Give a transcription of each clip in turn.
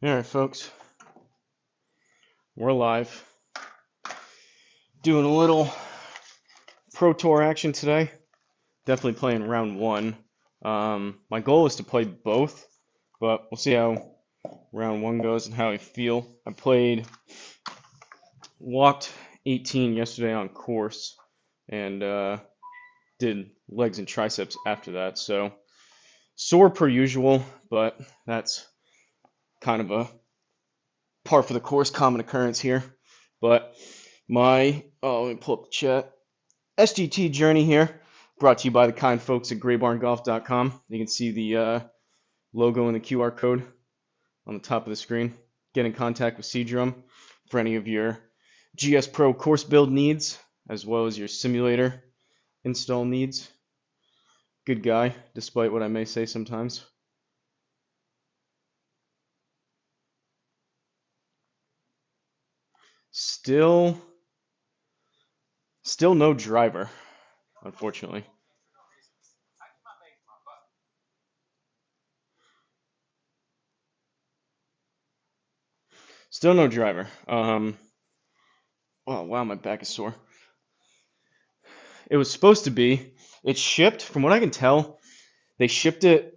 Alright, folks, we're live. Doing a little Pro Tour action today. Definitely playing round one. My goal is to play both, but we'll see how round one goes and how I feel. Walked 18 yesterday on course, and did legs and triceps after that. So, sore per usual, but that's kind of a par for the course, common occurrence here. But let me pull up the chat. SGT journey here, brought to you by the kind folks at graybarngolf.com. You can see the logo and the QR code on the top of the screen. Get in contact with Seadrum for any of your GSPro course build needs, as well as your simulator install needs. Good guy, despite what I may say sometimes. Still no driver, unfortunately. Still no driver. Oh wow, my back is sore. It was supposed to be. It shipped, from what I can tell, they shipped it.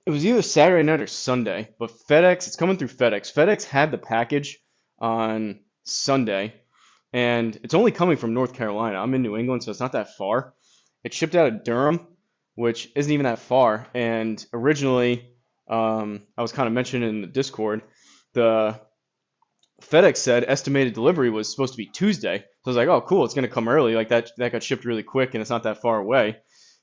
It was either Saturday night or Sunday, but FedEx, it's coming through FedEx. FedEx had the package on Sunday, and it's only coming from North Carolina. I'm in New England, so it's not that far. It shipped out of Durham, which isn't even that far. And originally, I was kind of mentioning in the Discord, the FedEx said estimated delivery was supposed to be Tuesday. So I was like, oh, cool, it's going to come early. Like that got shipped really quick, and it's not that far away.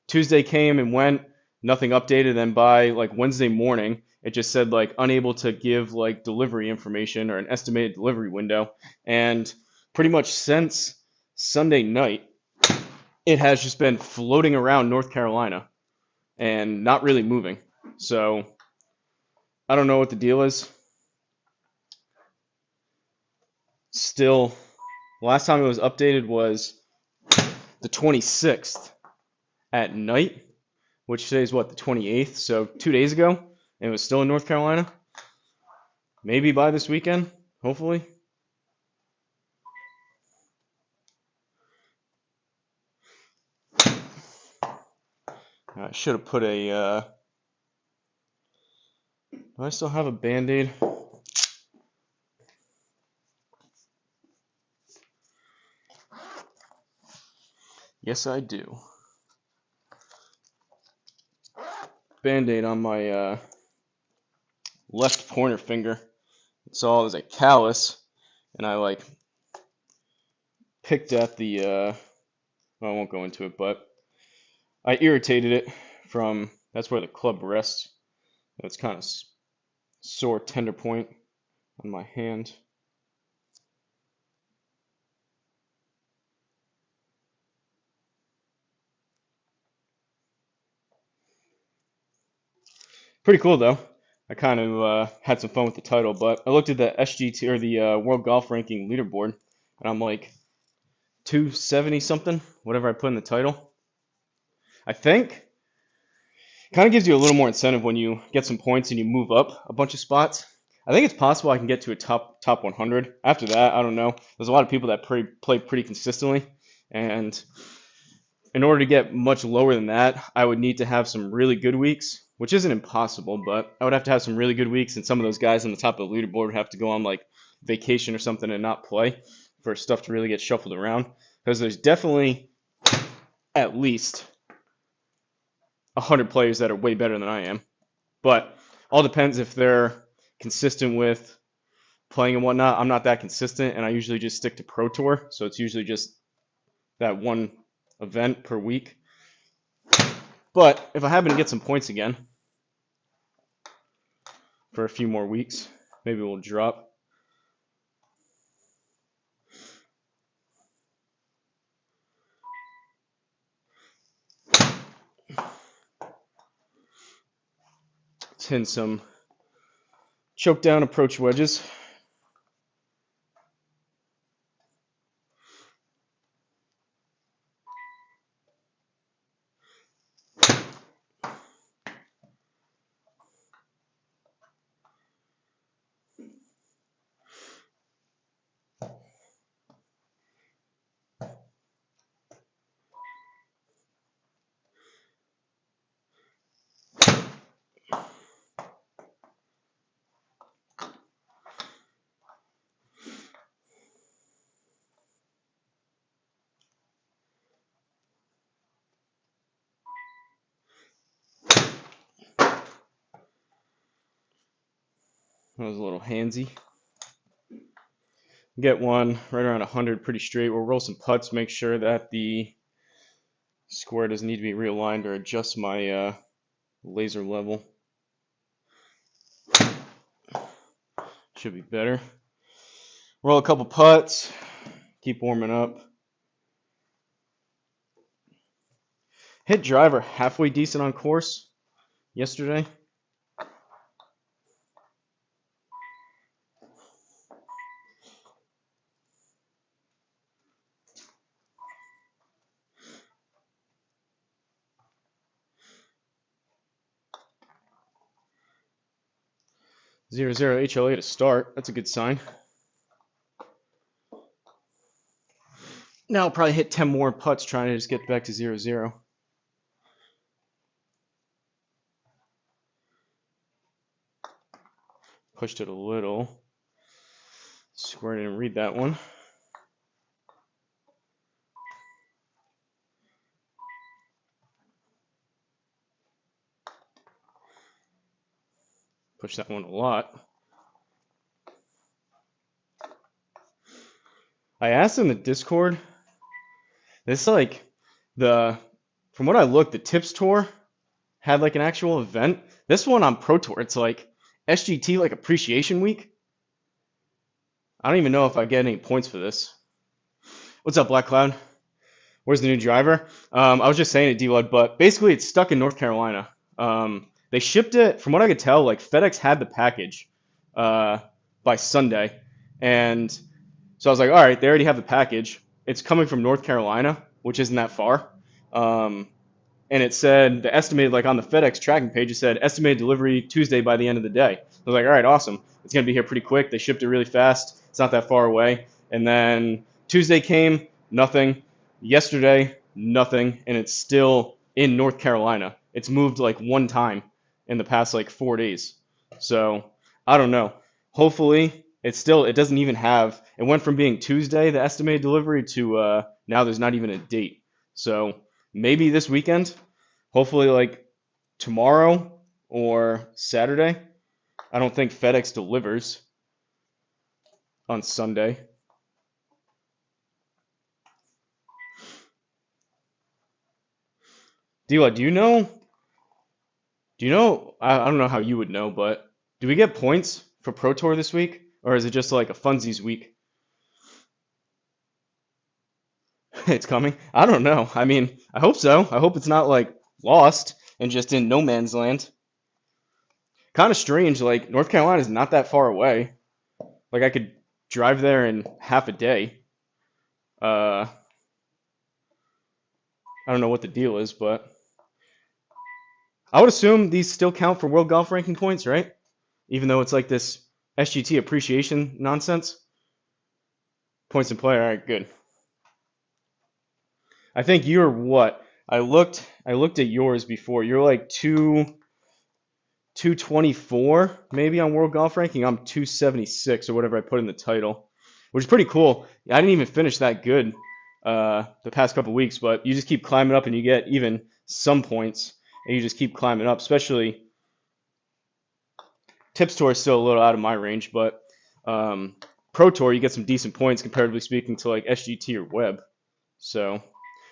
Tuesday came and went, nothing updated. Then by like Wednesday morning, it just said like unable to give like delivery information or an estimated delivery window. And pretty much since Sunday night, it has just been floating around North Carolina and not really moving. So I don't know what the deal is. Still, last time it was updated was the 26th at night, which today is what, the 28th? So 2 days ago, and it was still in North Carolina. Maybe by this weekend, hopefully. I should have put a. Do I still have a Band-Aid? Yes, I do. Band-Aid on my left pointer finger. It's all as a callus, and I like picked at the. Well, I won't go into it, but I irritated it from. That's where the club rests. It's kind of sore tender point on my hand. Pretty cool though. I kind of had some fun with the title, but I looked at the SGT or the World Golf Ranking leaderboard, and I'm like 270 something, whatever I put in the title. I think kind of gives you a little more incentive when you get some points and you move up a bunch of spots. I think it's possible I can get to a top 100. After that, I don't know. There's a lot of people that play pretty consistently, and in order to get much lower than that, I would need to have some really good weeks, which isn't impossible, but I would have to have some really good weeks, and some of those guys on the top of the leaderboard would have to go on like vacation or something and not play for stuff to really get shuffled around. Because there's definitely at least 100 players that are way better than I am. But all depends if they're consistent with playing and whatnot. I'm not that consistent, and I usually just stick to Pro Tour, so it's usually just that one event per week. But if I happen to get some points again for a few more weeks, maybe we'll drop. Let's hit some choke down approach wedges. That was a little handsy. Get one right around 100 pretty straight. We'll roll some putts, make sure that the square doesn't need to be realigned or adjust my laser level. Should be better. Roll a couple putts, keep warming up. Hit driver halfway decent on course yesterday. Zero HLA to start. That's a good sign. Now I'll probably hit 10 more putts trying to just get back to 0-0. Pushed it a little. Square didn't read that one. Pushed that one a lot. I asked in the Discord, this like from what I looked, the Tips Tour had like an actual event. This one on Pro Tour, it's like SGT like Appreciation Week. I don't even know if I get any points for this. What's up, Black Cloud? Where's the new driver? I was just saying it, D-Lud, but basically it's stuck in North Carolina. They shipped it, from what I could tell, like FedEx had the package by Sunday. And so I was like, all right, they already have the package. It's coming from North Carolina, which isn't that far. And it said, the estimated, like on the FedEx tracking page, it said estimated delivery Tuesday by the end of the day. I was like, all right, awesome. It's going to be here pretty quick. They shipped it really fast. It's not that far away. And then Tuesday came, nothing. Yesterday, nothing. And it's still in North Carolina. It's moved like one time in the past like 4 days. So I don't know. Hopefully it doesn't even have, it went from being Tuesday, the estimated delivery, to now there's not even a date. So maybe this weekend, hopefully like tomorrow or Saturday. I don't think FedEx delivers on Sunday. Dila, do you know, I don't know how you would know, but do we get points for Pro Tour this week? Or is it just like a funsies week? It's coming? I don't know. I mean, I hope so. I hope it's not like lost and just in no man's land. Kind of strange, like North Carolina is not that far away. Like I could drive there in half a day. I don't know what the deal is, but I would assume these still count for world golf ranking points, right? Even though it's like this SGT appreciation nonsense. Points in play, all right, good. I think you're what? I looked at yours before. You're like 224 maybe on world golf ranking. I'm 276 or whatever I put in the title, which is pretty cool. I didn't even finish that good the past couple weeks, but you just keep climbing up and you get even some points, and you just keep climbing up. Especially Tips Tour is still a little out of my range, but Pro Tour you get some decent points comparatively speaking to like SGT or Web. So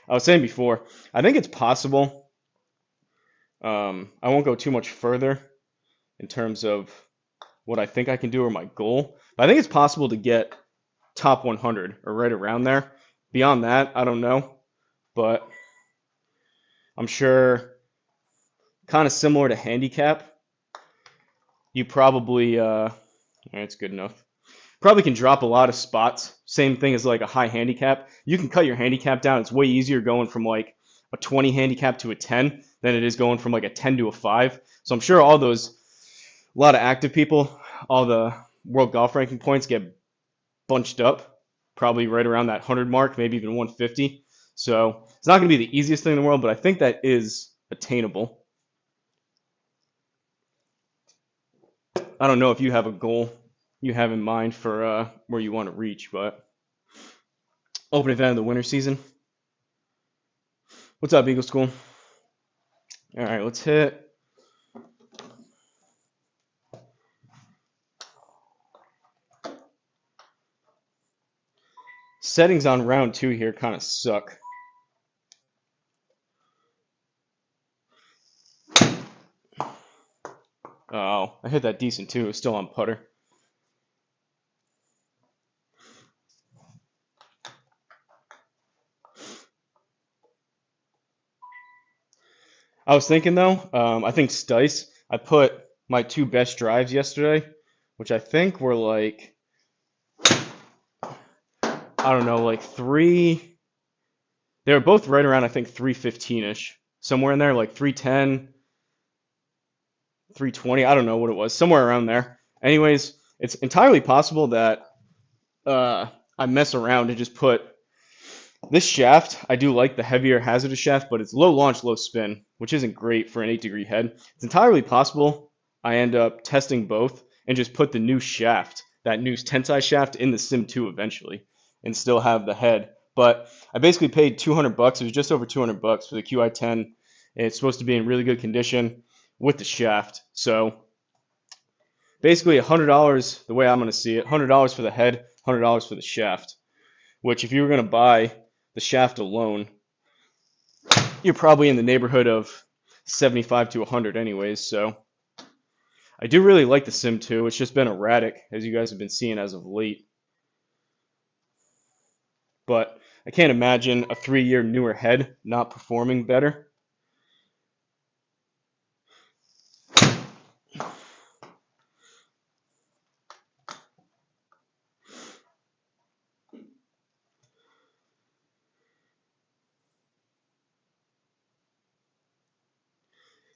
I was saying before, I think it's possible. I won't go too much further in terms of what I think I can do or my goal, but I think it's possible to get top 100 or right around there. Beyond that, I don't know, but I'm sure kind of similar to handicap, you probably, it's good enough. Probably can drop a lot of spots. Same thing as like a high handicap. You can cut your handicap down. It's way easier going from like a 20 handicap to a 10 than it is going from like a 10 to a 5. So I'm sure a lot of active people, all the world golf ranking points get bunched up, probably right around that 100 mark, maybe even 150. So it's not going to be the easiest thing in the world, but I think that is attainable. I don't know if you have a goal you have in mind for where you want to reach, but open event of the winter season. What's up, Eagle School? All right, let's hit. Settings on round 2 here kind of suck. Oh, I hit that decent too. It was still on putter. I was thinking though, I think Stice, I put my 2 best drives yesterday, which I think were like, I don't know, like they were both right around, I think 315-ish. Somewhere in there, like 310, 320, I don't know what it was, somewhere around there. Anyways, it's entirely possible that I mess around and just put this shaft. I do like the heavier hazardous shaft, but it's low launch, low spin, which isn't great for an 8-degree head. It's entirely possible I end up testing both and just put the new shaft, that new tensai shaft, in the Sim 2 eventually, and still have the head. But I basically paid $200. It was just over $200 for the QI10. It's supposed to be in really good condition with the shaft. So basically $100, the way I'm going to see it, $100 for the head, $100 for the shaft. Which, if you were going to buy the shaft alone, you're probably in the neighborhood of 75 to 100 anyways. So I do really like the Sim 2. It's just been erratic, as you guys have been seeing as of late. But I can't imagine a 3-year newer head not performing better.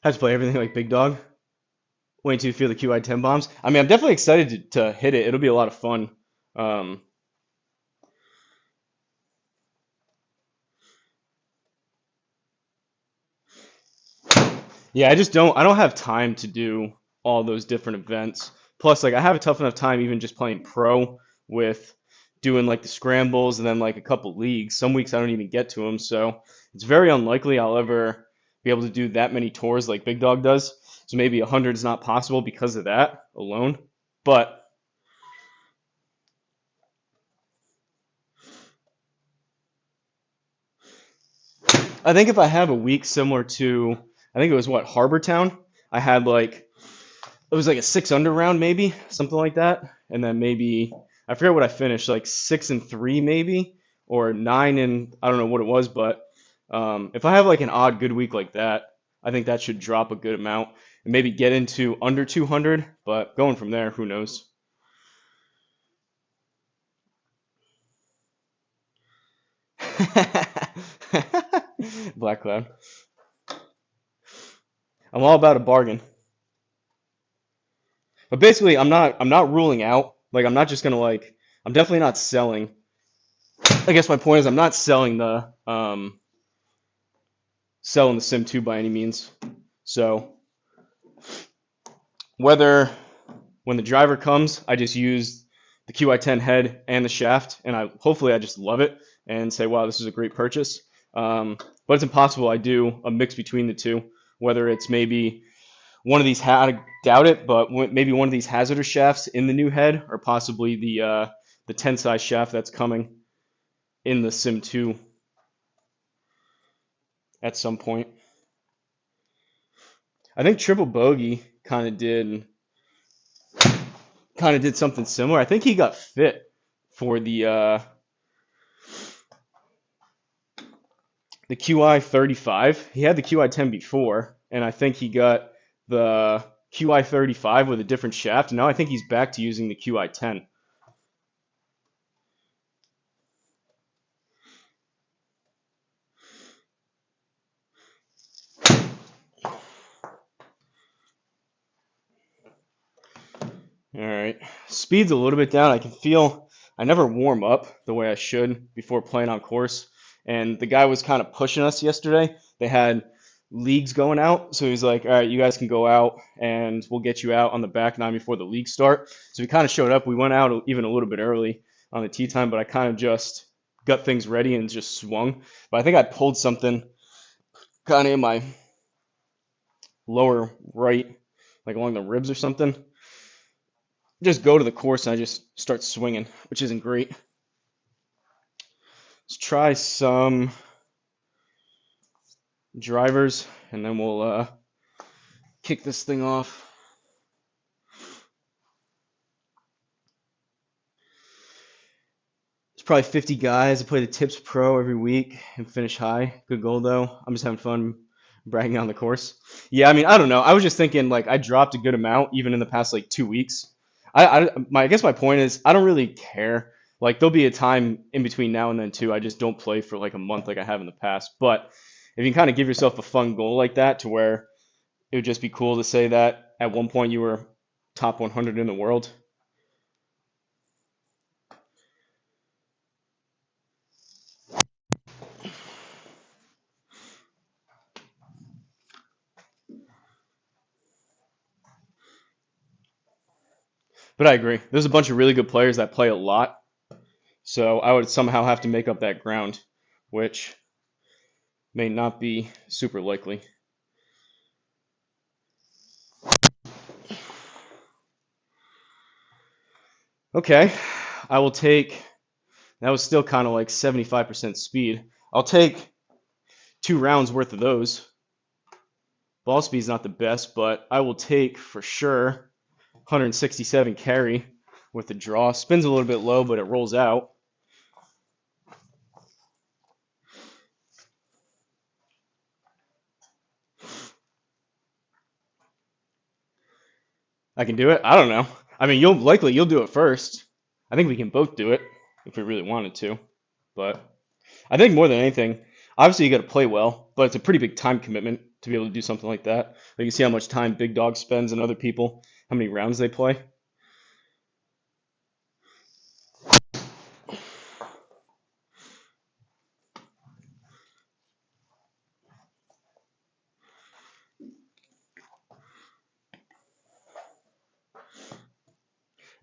Have to play everything like Big Dog. Waiting to feel the QI10 bombs. I mean, I'm definitely excited to hit it. It'll be a lot of fun. Yeah, I don't have time to do all those different events. Plus, like, I have a tough enough time even just playing pro with doing like the scrambles and then like a couple leagues. Some weeks I don't even get to them, so it's very unlikely I'll ever be able to do that many tours like Big Dog does. So maybe 100 is not possible because of that alone. But I think if I have a week similar to, I think it was what, Harbor Town, I had like, it was like a 6 under round maybe, something like that, and then maybe I forget what I finished, like 6-3 maybe, or 9 and I don't know what it was, but if I have like an odd good week like that, I think that should drop a good amount and maybe get into under 200. But going from there, who knows? Black Cloud. I'm all about a bargain. But basically, I'm not ruling out. Like, I'm not just gonna like, I'm definitely not selling. I guess my point is I'm not selling the Sim 2 by any means. So whether when the driver comes, I just use the QI10 head and the shaft, and hopefully I just love it and say, wow, this is a great purchase. But it's impossible I do a mix between the two. Whether it's maybe one of these, I doubt it, but maybe one of these hazardous shafts in the new head, or possibly the tensai shaft that's coming in the Sim 2 at some point. I think Triple Bogey kind of did something similar. I think he got fit for the QI 35. He had the QI 10 before, and I think he got the QI 35 with a different shaft. Now I think he's back to using the QI 10. All right, speed's a little bit down. I can feel I never warm up the way I should before playing on course, and the guy was kind of pushing us yesterday. They had leagues going out, so he's like, "All right, you guys can go out, and we'll get you out on the back nine before the league start." So we kind of showed up. We went out even a little bit early on the tee time, but I kind of just got things ready and just swung. But I think I pulled something kind of in my lower right, like along the ribs or something. Just go to the course and I just start swinging, which isn't great. Let's try some drivers, and then we'll kick this thing off. It's probably 50 guys. I play the Tips Pro every week and finish high. Good goal though. I'm just having fun bragging on the course. Yeah, I mean, I don't know. I was just thinking like I dropped a good amount even in the past like 2 weeks. I guess my point is I don't really care. Like there'll be a time in between now and then too. I just don't play for like a month like I have in the past. But if you can kind of give yourself a fun goal like that to where it would just be cool to say that at one point you were top 100 in the world. But I agree. There's a bunch of really good players that play a lot. So I would somehow have to make up that ground, which may not be super likely. Okay, I will take, that was still kind of like 75% speed. I'll take 2 rounds worth of those. Ball speed's not the best, but I will take for sure 167 carry with the draw. Spins a little bit low, but it rolls out. I can do it. I don't know. I mean, you'll do it first. I think we can both do it if we really wanted to. But I think more than anything, obviously you got to play well, but it's a pretty big time commitment to be able to do something like that. You can see how much time Big Dog spends and other people, how many rounds they play.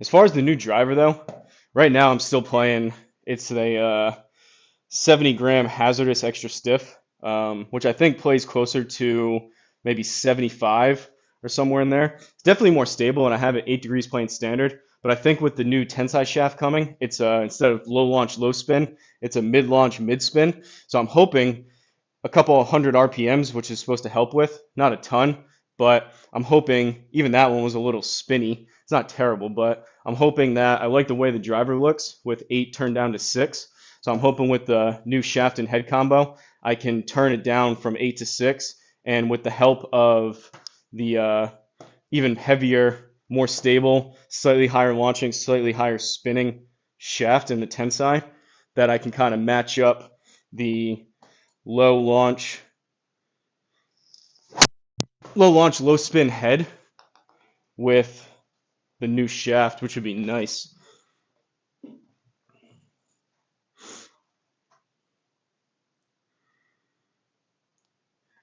As far as the new driver though, right now I'm still playing. It's a 70-gram hazardous extra stiff, which I think plays closer to maybe 75 or somewhere in there. It's definitely more stable, and I have it 8 degrees playing standard. But I think with the new tensai shaft coming, it's instead of low launch, low spin, it's a mid launch, mid spin. So I'm hoping a couple hundred RPMs, which is supposed to help with, not a ton, but I'm hoping even that one was a little spinny. It's not terrible, but I'm hoping that I like the way the driver looks with 8 turned down to 6. So I'm hoping with the new shaft and head combo, I can turn it down from 8 to 6, and with the help of the even heavier, more stable, slightly higher launching, slightly higher spinning shaft in the tensai, that I can kind of match up the low launch, low spin head with the new shaft, which would be nice.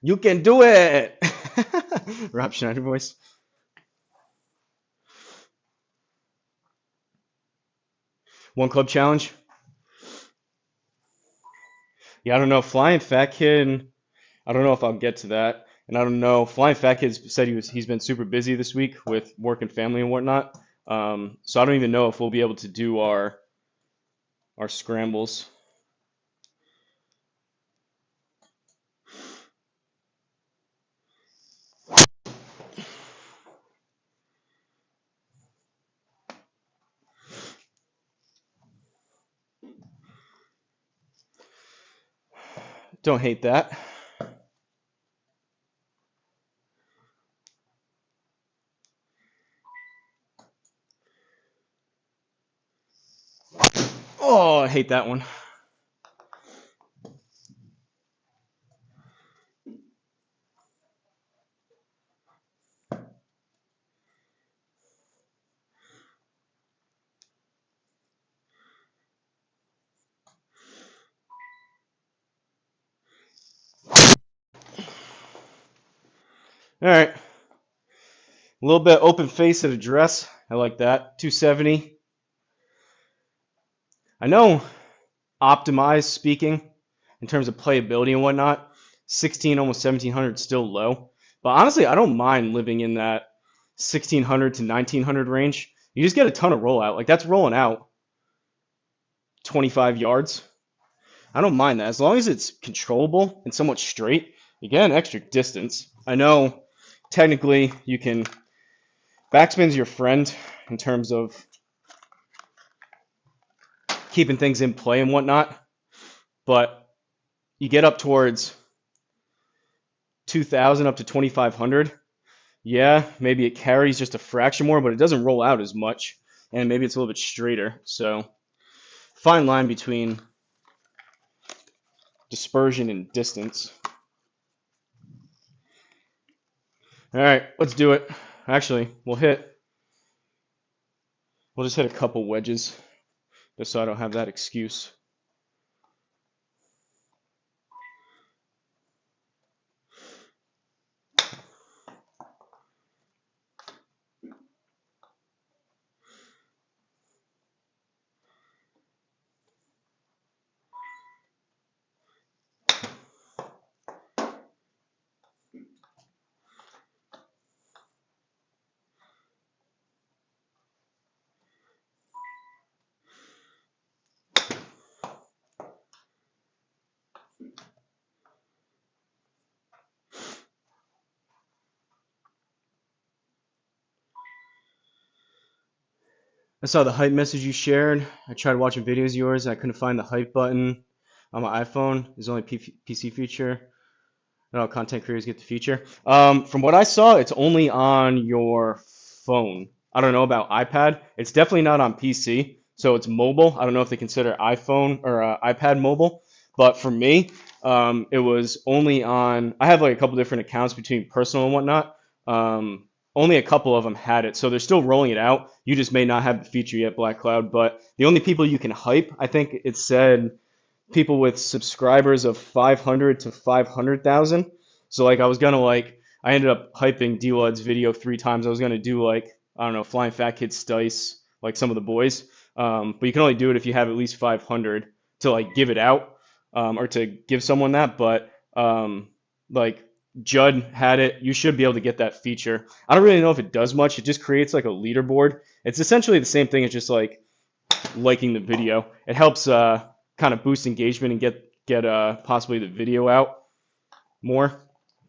You can do it! Rob Schneider voice. One club challenge. Yeah, I don't know. Flying Fat Kid, I don't know if I'll get to that. And I don't know. Flying Fat Kid said he's been super busy this week with work and family and whatnot. So I don't even know if we'll be able to do our scrambles. Don't hate that. Oh, I hate that one. All right. A little bit open face at address. I like that. 270. I know optimized speaking in terms of playability and whatnot, 16, almost 1700 still low. But honestly, I don't mind living in that 1600 to 1900 range. You just get a ton of rollout. Like that's rolling out 25 yards. I don't mind that as long as it's controllable and somewhat straight. You get an extra distance. I know technically you can backspin's your friend in terms of keeping things in play and whatnot, but you get up towards 2,000 up to 2,500. Yeah, maybe it carries just a fraction more, but it doesn't roll out as much, and maybe it's a little bit straighter. So fine line between dispersion and distance. All right, let's do it. Actually, we'll just hit a couple wedges just so I don't have that excuse. I saw the hype message you shared. I tried watching videos of yours. I couldn't find the hype button on my iPhone. It's only PC feature. I don't know, content creators get the feature. From what I saw, it's only on your phone. I don't know about iPad. It's definitely not on PC, so it's mobile. I don't know if they consider iPhone or iPad mobile, but for me, it was only on. I have like a couple different accounts between personal and whatnot. Only a couple of them had it, so they're still rolling it out. You just may not have the feature yet, Black Cloud. But the only people you can hype, I think it said people with subscribers of 500 to 500,000. So like I ended up hyping D-Lud's video 3 times. I was gonna do like I don't know, Flying Fat Kid Stice, like some of the boys. But you can only do it if you have at least 500 to like give it out or to give someone that. But like Judd had it. You should be able to get that feature. I don't really know if it does much. It just creates like a leaderboard. It's essentially the same thing as just like liking the video. It helps kind of boost engagement and get possibly the video out more.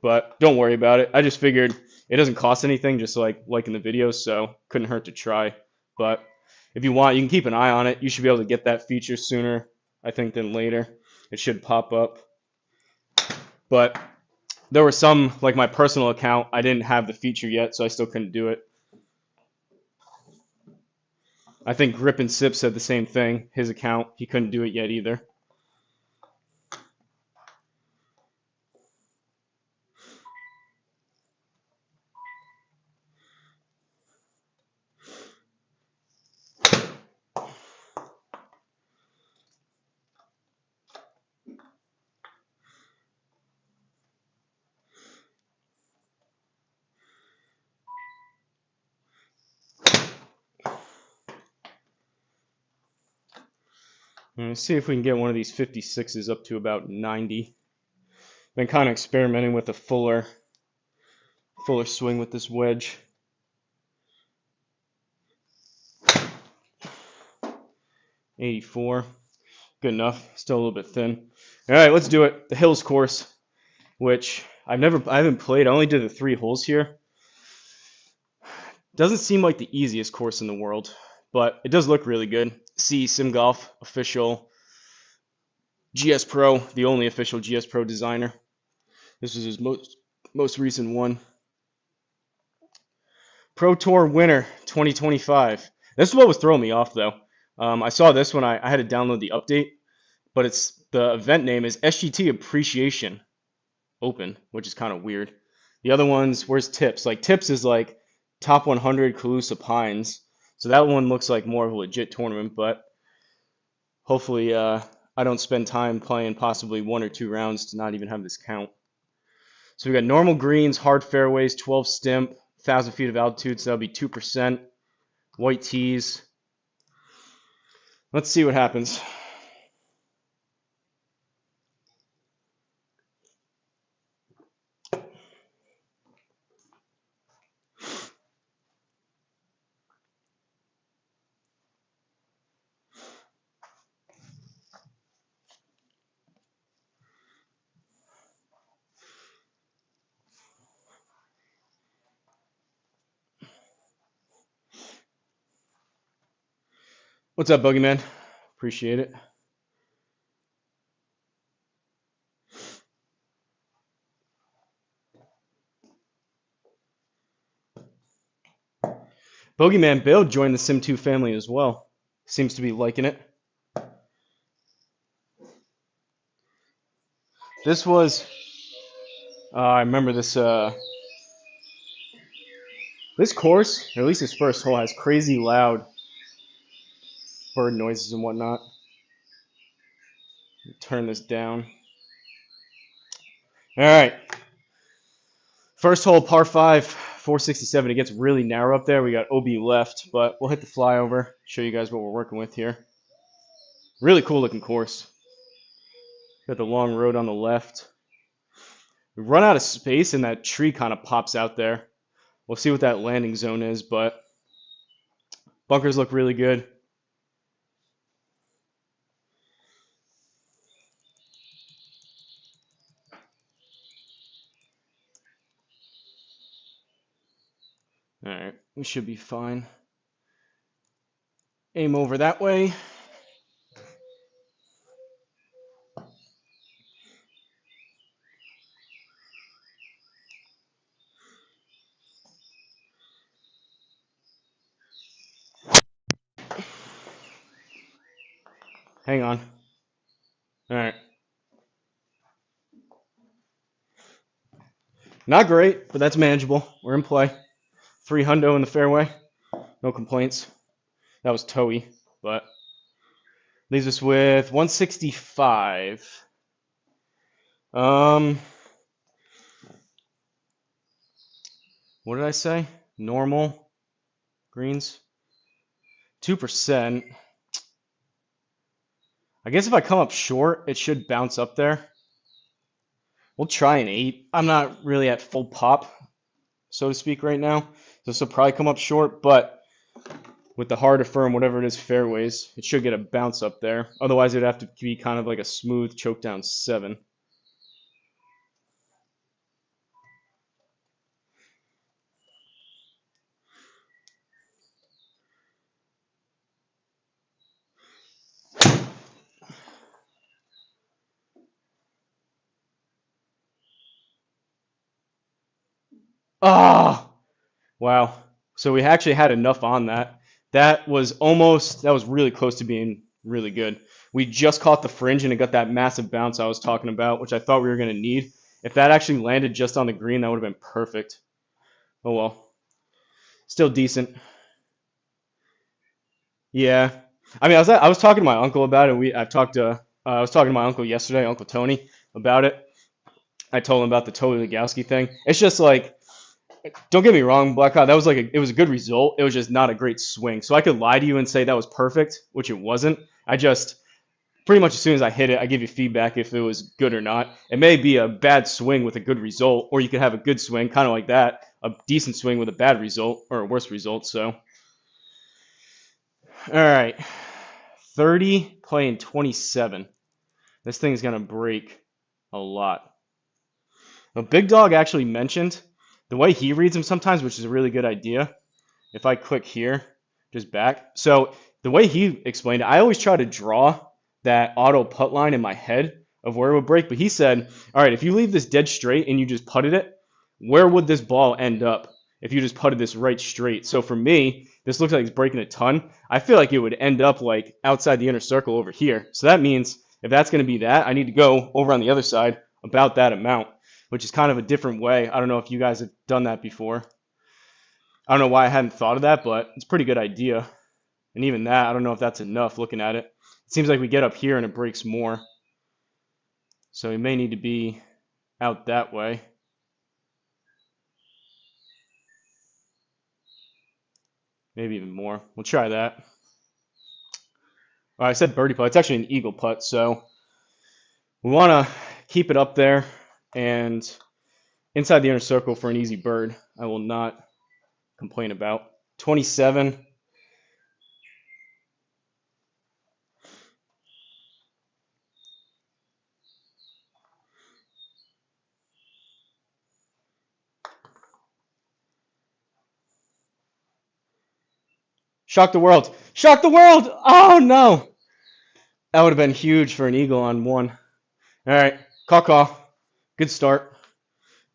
But don't worry about it. I just figured it doesn't cost anything, just like liking the video, so couldn't hurt to try. But if you want, you can keep an eye on it. You should be able to get that feature sooner, I think, than later. It should pop up. But there were some, like my personal account, I didn't have the feature yet, so I still couldn't do it. I think Grip and Sip said the same thing. His account, he couldn't do it yet either. Let's see if we can get one of these 56s up to about 90. Been kind of experimenting with a fuller swing with this wedge. 84. Good enough. Still a little bit thin. All right, let's do it. The Hills course, which I haven't played. I only did the 3 holes here. Doesn't seem like the easiest course in the world, but it does look really good. See Sim Golf official GSPro, the only official GSPro designer. This is his most recent one. Pro Tour winner 2025. This is what was throwing me off though. I saw this when I had to download the update, but the event name is SGT Appreciation Open, which is kind of weird. The other ones, where's Tips? Like Tips is like top 100 Calusa Pines, so that one looks like more of a legit tournament. But hopefully, I don't spend time playing possibly 1 or 2 rounds to not even have this count. So we got normal greens, hard fairways, 12 stimp, 1,000 feet of altitude, so that'll be 2%. White tees. Let's see what happens. What's up, Boogeyman? Appreciate it. Boogeyman Bill joined the Sim 2 family as well. Seems to be liking it. This was, I remember this. This course, or at least this first hole, has crazy loud bird noises and whatnot. Turn this down. All right. First hole, par 5, 467. It gets really narrow up there. We got OB left, but we'll hit the flyover, show you guys what we're working with here. Really cool looking course. Got the long road on the left. We run out of space, and that tree kind of pops out there. We'll see what that landing zone is, but bunkers look really good. All right, we should be fine. Aim over that way. Hang on. All right. Not great, but that's manageable. We're in play. 3 hundo in the fairway. No complaints. That was toey, but leaves us with 165. What did I say? Normal greens. 2%. I guess if I come up short, it should bounce up there. We'll try an 8. I'm not really at full pop, so to speak, right now. So this will probably come up short, but with the hard or firm, whatever it is, fairways, it should get a bounce up there. Otherwise, it'd have to be kind of like a smooth choke down 7. Oh, wow. So we actually had enough on that. That was really close to being really good. We just caught the fringe and it got that massive bounce I was talking about, which I thought we were going to need. If that actually landed just on the green, that would have been perfect. Oh well. Still decent. Yeah. I mean, I was talking to my uncle about it. I was talking to my uncle yesterday, Uncle Tony, about it. I told him about the Toby Legowski thing. It's just like, don't get me wrong, Blackhawk. That was it was a good result. It was just not a great swing. So I could lie to you and say that was perfect, which it wasn't. I just pretty much as soon as I hit it, I give you feedback if it was good or not. It may be a bad swing with a good result, or you could have a good swing, kind of like that, a decent swing with a bad result or a worse result. So, all right, 30 playing 27. This thing's gonna break a lot. Now, Big Dog actually mentioned the way he reads them sometimes, which is a really good idea. If I click here, just back. So the way he explained it, I always try to draw that auto putt line in my head of where it would break. But he said, all right, if you leave this dead straight and you just putted it, where would this ball end up if you just putted this right straight? So for me, this looks like it's breaking a ton. I feel like it would end up like outside the inner circle over here. So that means if that's going to be that, I need to go over on the other side about that amount, which is kind of a different way. I don't know if you guys have done that before. I don't know why I hadn't thought of that, but it's a pretty good idea. And even that, I don't know if that's enough looking at it. It seems like we get up here and it breaks more. So we may need to be out that way. Maybe even more. We'll try that. I said birdie putt. It's actually an eagle putt. So we want to keep it up there and inside the inner circle for an easy bird. I will not complain about. 27. Shock the world. Shock the world. Oh, no. That would have been huge for an eagle on 1. All right. Caw. Good start.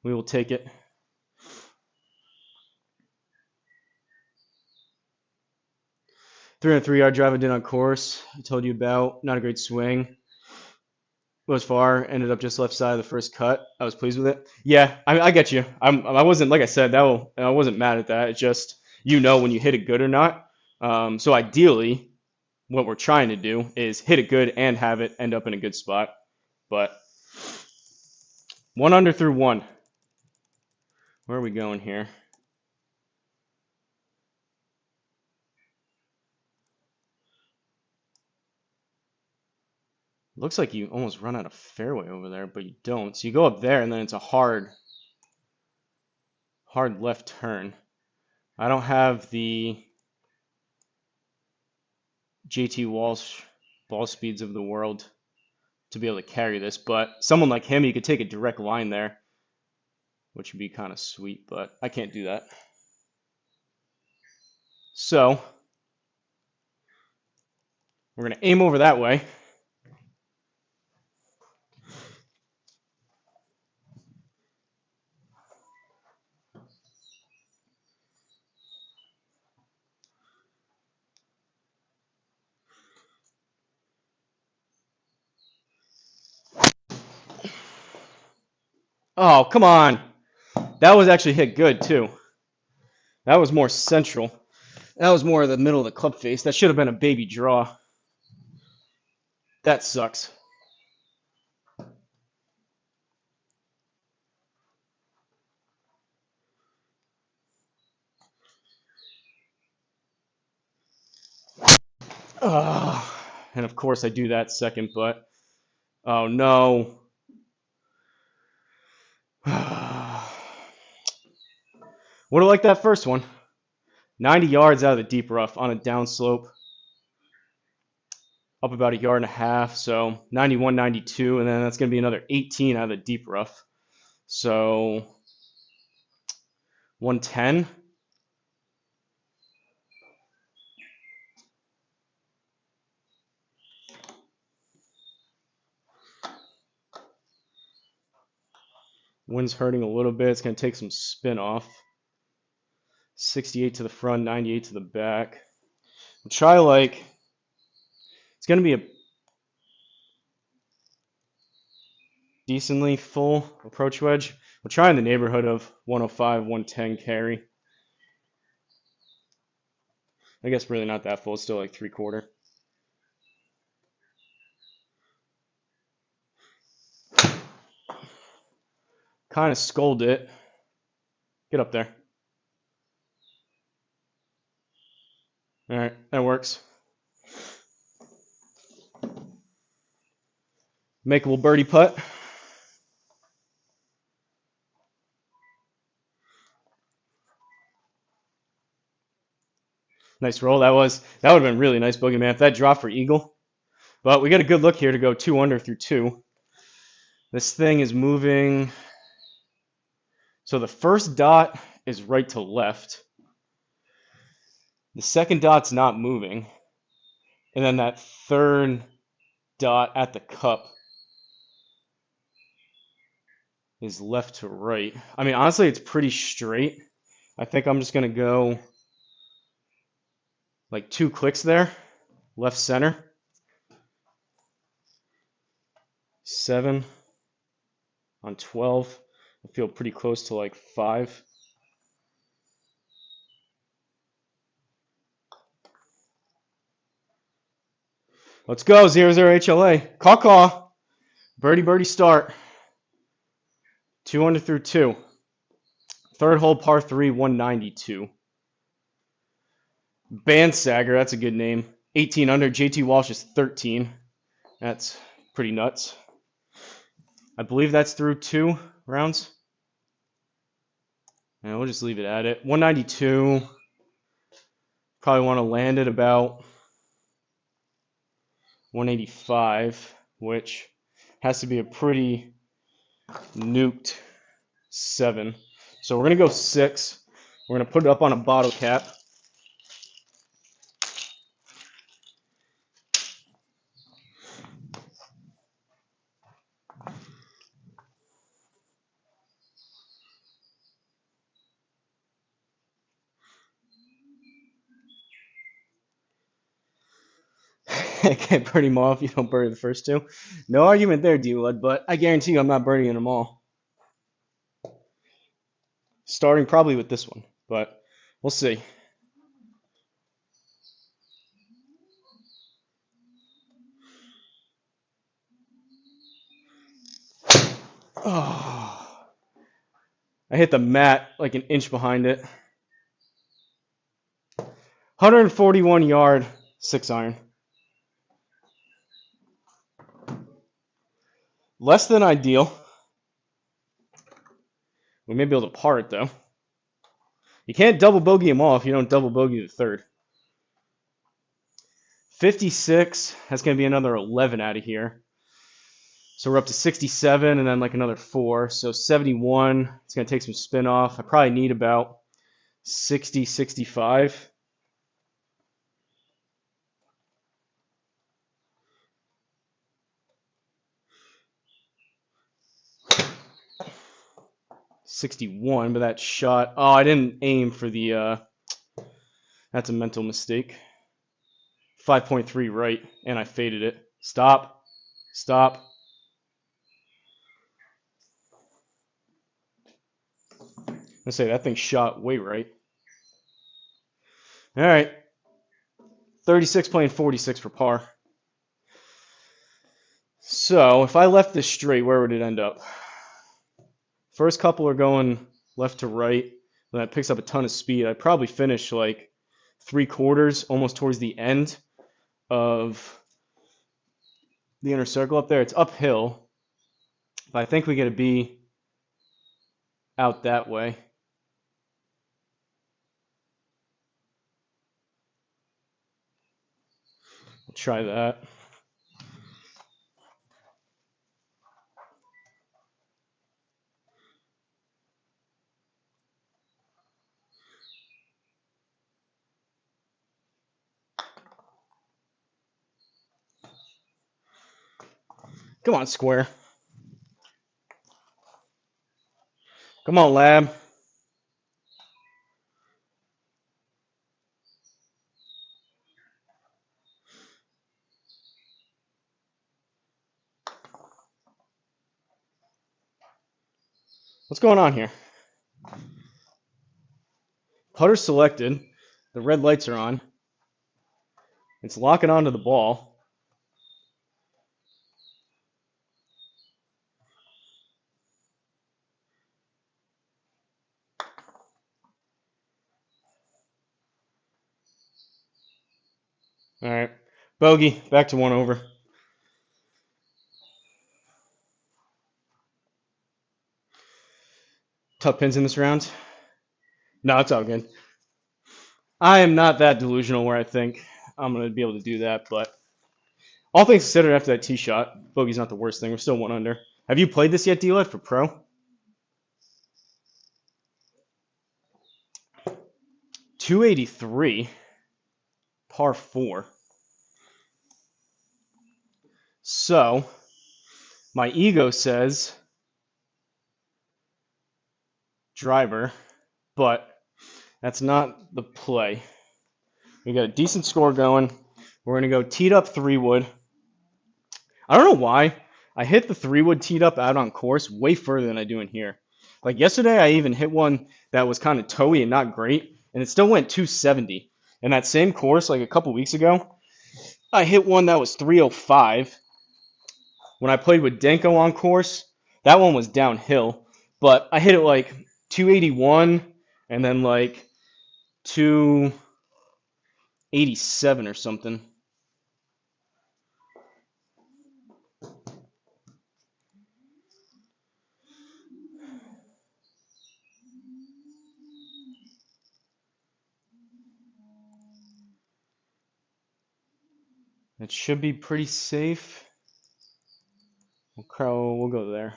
We will take it. Three yard drive I did on course. I told you about. Not a great swing. Goes far. Ended up just left side of the first cut. I was pleased with it. Yeah, I get you. I wasn't, like I said, I wasn't mad at that. It's just when you hit it good or not. So ideally, what we're trying to do is hit it good and have it end up in a good spot. But 1 under through 1. Where are we going here? Looks like you almost run out of fairway over there, but you don't. So you go up there, and then it's a hard left turn. I don't have the JT Walsh ball speeds of the world to be able to carry this, but someone like him, you could take a direct line there, which would be kind of sweet, but I can't do that. So we're going to aim over that way. Oh, come on. That was actually hit good, too. That was more central. That was more the middle of the club face. That should have been a baby draw. That sucks. And of course I do that second, but oh no. Would have liked that first one. 90 yards out of the deep rough on a downslope. Up about 1.5 yards, so 91, 92, and then that's going to be another 18 out of the deep rough. So 110. Wind's hurting a little bit. It's going to take some spin off. 68 to the front, 98 to the back. We'll try it's going to be a decently full approach wedge. We'll try in the neighborhood of 105, 110 carry. I guess really not that full. It's still like 3/4. Kind of scold it. Get up there. All right, that works. Makeable birdie putt. Nice roll. That would have been really nice, bogey man, if that dropped for eagle. But we got a good look here to go 2 under through 2. This thing is moving. So the first dot is right to left. The second dot's not moving. And then that third dot at the cup is left to right. I mean, honestly, it's pretty straight. I think I'm just going to go like 2 clicks there. Left center. 7 on 12. I feel pretty close to like 5. Let's go, 0-0 HLA. Caw. Birdie start. 2 under through 2. Third hole, par 3, 192. Bandsagger, that's a good name. 18 under. JT Walsh is 13. That's pretty nuts. I believe that's through 2 rounds. And we'll just leave it at it. 192. Probably want to land it about 185, which has to be a pretty nuked 7. So we're going to go 6. We're going to put it up on a bottle cap. Can't birdie them all if you don't birdie the first two. No argument there, D-Lud, but I guarantee you I'm not birdieing them all. Starting probably with this one, but we'll see. Oh, I hit the mat like an inch behind it. 141 yard, 6-iron. Less than ideal. We may be able to par it though. You can't double bogey them all if you don't double bogey the third. 56, that's going to be another 11 out of here. So we're up to 67 and then like another 4. So 71, it's going to take some spin off. I probably need about 60, 65. '61, but that shot. Oh, I didn't aim for the. That's a mental mistake. 5.3 right, and I faded it. Stop. Stop. Let's say that thing shot way right. All right. 36 playing 46 for par. So if I left this straight, where would it end up? First couple are going left to right. Then that picks up a ton of speed. I'd probably finish like 3/4, almost towards the end of the inner circle up there. It's uphill. But I think we get a B out that way. We'll try that. Come on, square. Come on, lab. What's going on here? Putter selected. The red lights are on. It's locking onto the ball. All right. Bogey. Back to 1 over. Tough pins in this round. No, it's all good. I am not that delusional where I think I'm going to be able to do that, but all things considered, after that tee shot, bogey's not the worst thing. We're still 1 under. Have you played this yet, D-Led, for pro? 283, par 4. So, my ego says driver, but that's not the play. We got a decent score going. We're going to go teed up 3-wood. I don't know why. I hit the 3-wood teed up out on course way further than I do in here. Like yesterday, I even hit one that was kind of toey and not great, and it still went 270. And that same course, like a couple weeks ago, I hit one that was 305. When I played with Denko on course, that one was downhill, but I hit it like 281 and then like 287 or something. It should be pretty safe. We'll go there.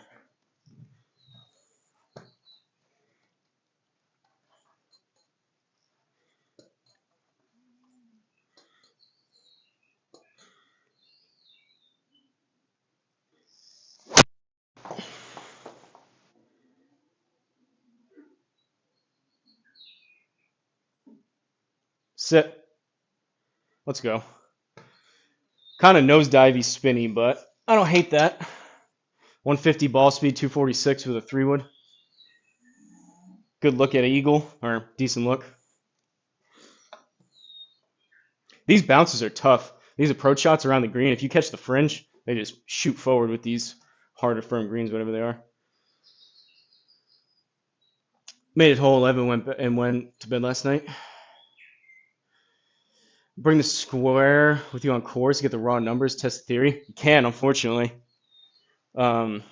Sit. Let's go. Kind of nosedivey spinny, but I don't hate that. 150 ball speed, 246 with a 3-wood. Good look at an eagle, or decent look. These bounces are tough. These approach shots around the green, if you catch the fringe, they just shoot forward with these hard or firm greens, whatever they are. Made it hole 11 went to bed last night. Bring the square with you on course, get the raw numbers, test the theory. You can, unfortunately. I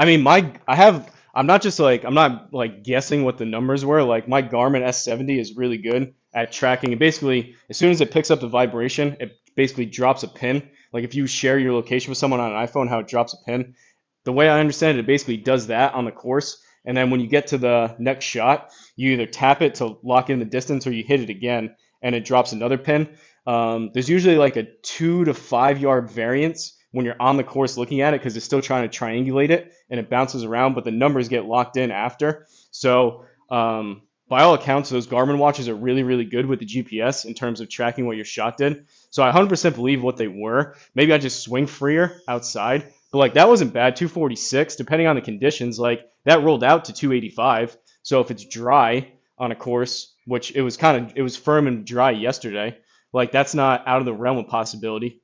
mean, I'm not like guessing what the numbers were. Like my Garmin S70 is really good at tracking. And basically, as soon as it picks up the vibration, it basically drops a pin. Like if you share your location with someone on an iPhone, how it drops a pin. The way I understand it, it basically does that on the course. And then when you get to the next shot, you either tap it to lock in the distance or you hit it again and it drops another pin. There's usually like a 2 to 5 yard variance when you're on the course looking at it because it's still trying to triangulate it and it bounces around, but the numbers get locked in after. So by all accounts, those Garmin watches are really, really good with the GPS in terms of tracking what your shot did. So I 100% believe what they were. Maybe I just swing freer outside, but like that wasn't bad. 246, depending on the conditions, like that rolled out to 285. So if it's dry on a course, which it was firm and dry yesterday, like that's not out of the realm of possibility.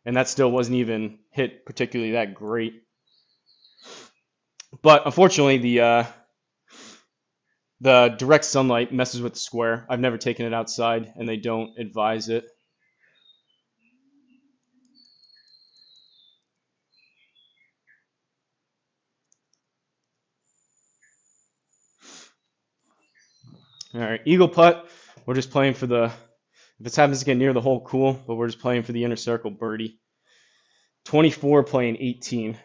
And that still wasn't even hit particularly that great. But unfortunately, the direct sunlight messes with the square. I've never taken it outside, and they don't advise it. All right, eagle putt. We're just playing for the, if it happens to get near the hole, cool, but we're just playing for the inner circle birdie. 24 playing 18.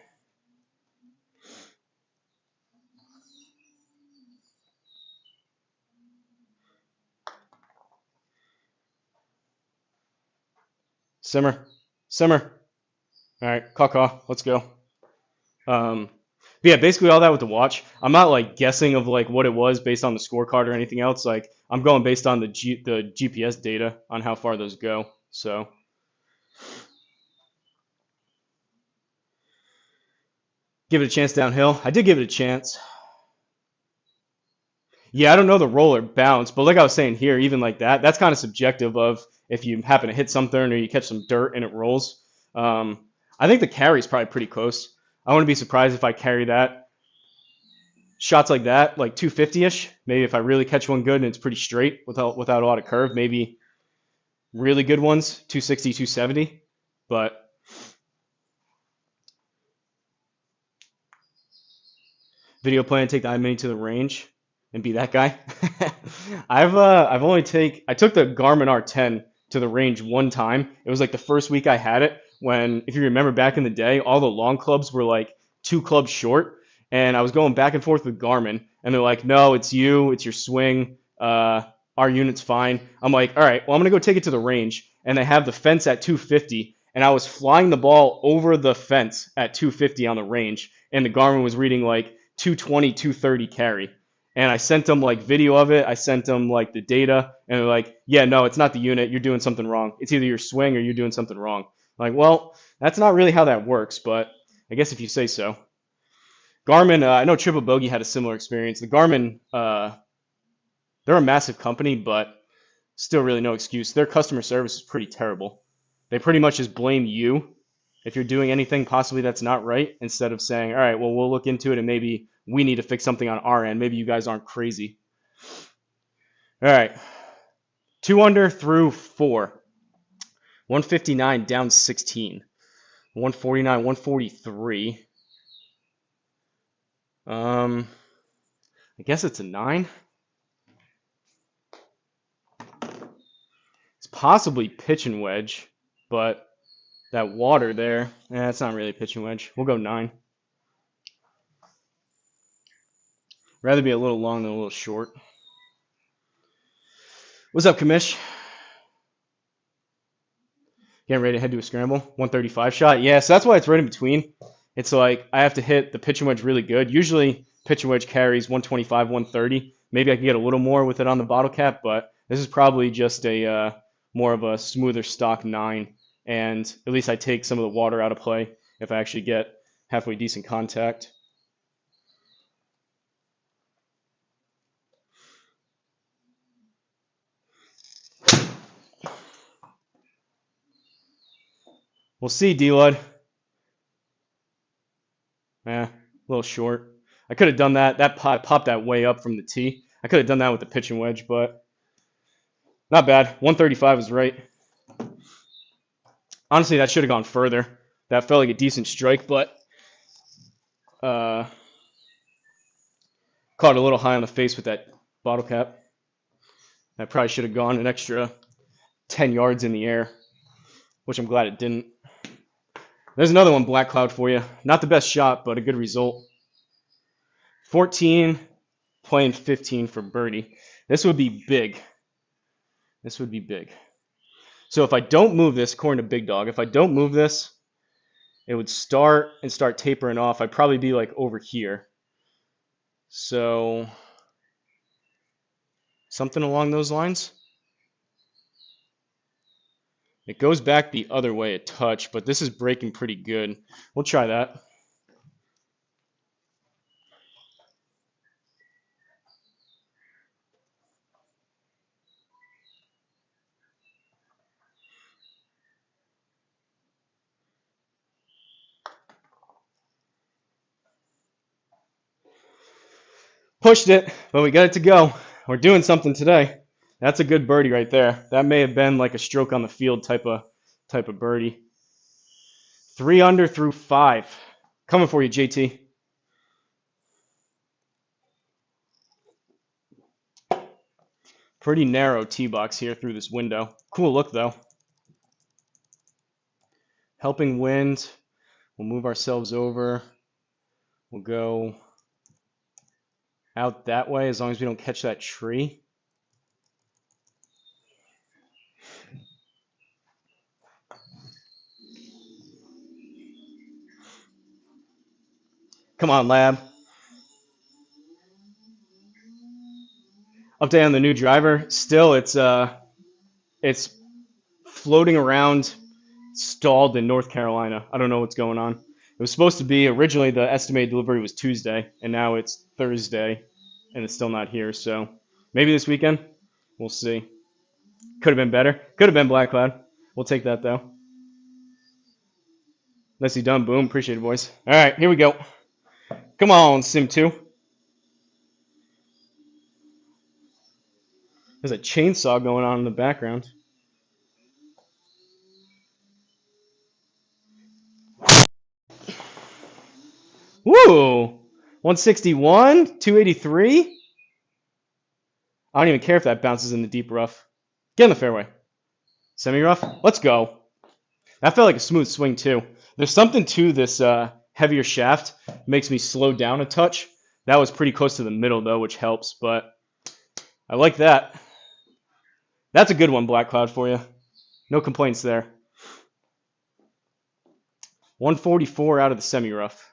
Simmer. All right, caw. Let's go. But yeah, basically all that with the watch. I'm not like guessing of like what it was based on the scorecard or anything else. Like I'm going based on the GPS data on how far those go. So give it a chance downhill. I did give it a chance. Yeah, I don't know the roll or bounce, but like I was saying here, even like that, that's kind of subjective of if you happen to hit something or you catch some dirt and it rolls. I think the carry is probably pretty close. I wouldn't be surprised if I carry that. Shots like that, like 250-ish, maybe if I really catch one good and it's pretty straight without a lot of curve, maybe really good ones, 260, 270. But video plan, take the iMini to the range and be that guy. I took the Garmin R10 to the range one time. It was like the first week I had it when, if you remember back in the day, all the long clubs were like 2 clubs short, and I was going back and forth with Garmin, and they're like, "No, it's you, it's your swing. Our unit's fine." I'm like, "All right, well I'm gonna go take it to the range," and they have the fence at 250, and I was flying the ball over the fence at 250 on the range, and the Garmin was reading like 220, 230 carry. And I sent them like video of it. I sent them like the data, and they're like, "Yeah, no, it's not the unit. You're doing something wrong. It's either your swing or you're doing something wrong." I'm like, well, that's not really how that works, but I guess if you say so. Garmin, I know Triple Bogey had a similar experience. The Garmin, they're a massive company, but still really no excuse. Their customer service is pretty terrible. They pretty much just blame you if you're doing anything possibly that's not right, instead of saying, "All right, well, we'll look into it and maybe we need to fix something on our end. Maybe you guys aren't crazy." All right, 2 under through 4. 159 down 16. 149, 143. I guess it's a 9. It's possibly pitch and wedge, but that water there, it's not really pitch and wedge. We'll go 9. Rather be a little long than a little short. What's up, Kamish? Getting ready to head to a scramble. 135 shot. Yeah, so that's why it's right in between. It's like I have to hit the pitch and wedge really good. Usually pitch and wedge carries 125, 130. Maybe I can get a little more with it on the bottle cap, but this is probably just a more of a smoother stock 9 and at least I take some of the water out of play if I actually get halfway decent contact. We'll see, D-Lud. A little short. I could have done that. That popped that way up from the tee. I could have done that with the pitching wedge, but not bad. 135 is right. Honestly, that should have gone further. That felt like a decent strike, but caught a little high on the face with that bottle cap. That probably should have gone an extra 10 yards in the air, which I'm glad it didn't. There's another one, Black Cloud, for you. Not the best shot, but a good result. 14, playing 15 for birdie. This would be big. This would be big. So if I don't move this, according to Big Dog, if I don't move this, it would start tapering off. I'd probably be like over here. So something along those lines. It goes back the other way a touch, but this is breaking pretty good. We'll try that. Pushed it, but we got it to go. We're doing something today. That's a good birdie right there. That may have been like a stroke on the field type of birdie. 3 under through 5. Coming for you, JT. Pretty narrow tee box here through this window. Cool look though. Helping wind. We'll move ourselves over. We'll go out that way as long as we don't catch that tree. Come on, lab. Update on the new driver. Still, it's floating around, stalled in North Carolina. I don't know what's going on. It was supposed to be, originally the estimated delivery was Tuesday, and now it's Thursday, and it's still not here. So maybe this weekend. We'll see. Could have been better. Could have been Black Cloud. We'll take that, though. Nicely done. Boom. Appreciate it, boys. All right, here we go. Come on, Sim 2. There's a chainsaw going on in the background. Woo! 161, 283. I don't even care if that bounces in the deep rough. Get in the fairway. Semi-rough. Let's go. That felt like a smooth swing, too. There's something to this heavier shaft. Makes me slow down a touch. That was pretty close to the middle, though, which helps. But I like that. That's a good one, Black Cloud, for you. No complaints there. 144 out of the semi-rough.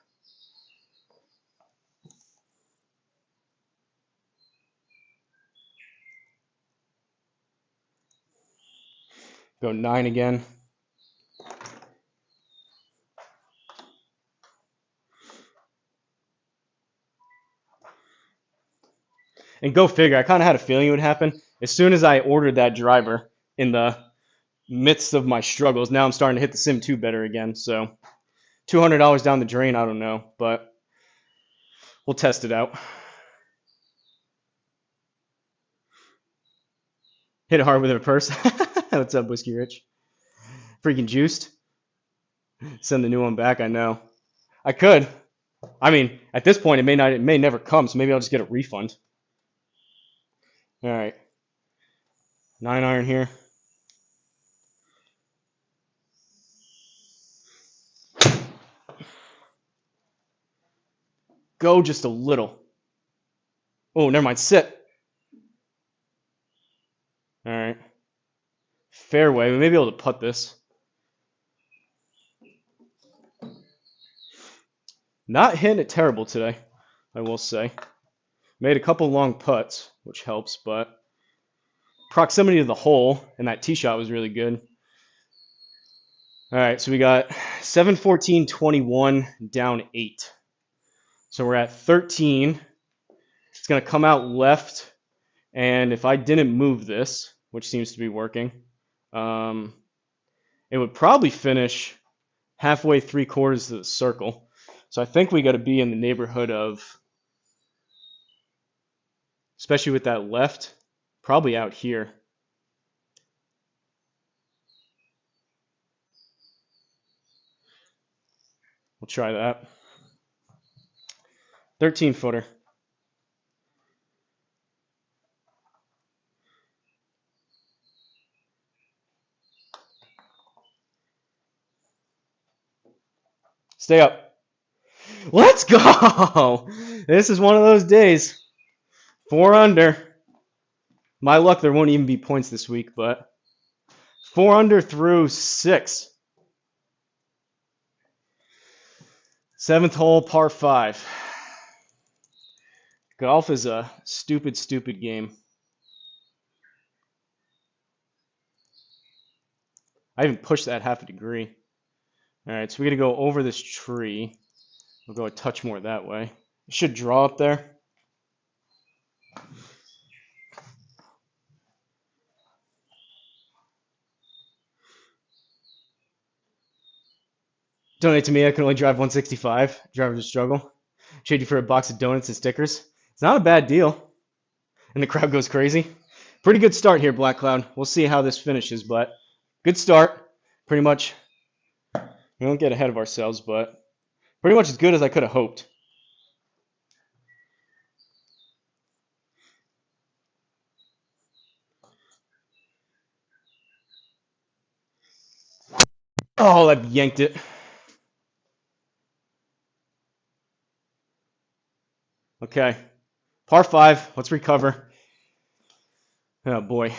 Go 9 again. And go figure, I kind of had a feeling it would happen. As soon as I ordered that driver in the midst of my struggles, now I'm starting to hit the Sim 2 better again. So $200 down the drain, I don't know. But we'll test it out. Hit it hard with a purse. What's up, Whiskey Rich? Freaking juiced. Send the new one back, I know. I could. I mean, at this point, it may never come, so maybe I'll just get a refund. All right. 9 iron here. Go just a little. Oh, never mind. Sit. All right. Fairway. We may be able to putt this. Not hitting it terrible today, I will say. Made a couple long putts, which helps, but proximity to the hole and that tee shot was really good. All right, so we got 7-14-21 down 8. So we're at 13. It's going to come out left, and if I didn't move this, which seems to be working, it would probably finish halfway 3/4 of the circle. So I think we got to be in the neighborhood of, especially with that left, probably out here. We'll try that. 13-footer. Stay up. Let's go! This is one of those days. 4 under. My luck, there won't even be points this week, but 4 under through 6. 7th hole, par 5. Golf is a stupid, stupid game. I even pushed that half a degree. All right, so we're going to go over this tree. We'll go a touch more that way. It should draw up there. Donate to me. I can only drive 165. Driver's struggle. Trade you for a box of donuts and stickers. It's not a bad deal. And the crowd goes crazy. Pretty good start here, Black Cloud. We'll see how this finishes, but good start. Pretty much. We don't get ahead of ourselves, but pretty much as good as I could have hoped. Oh, that yanked it. Okay. Par 5. Let's recover. Oh, boy.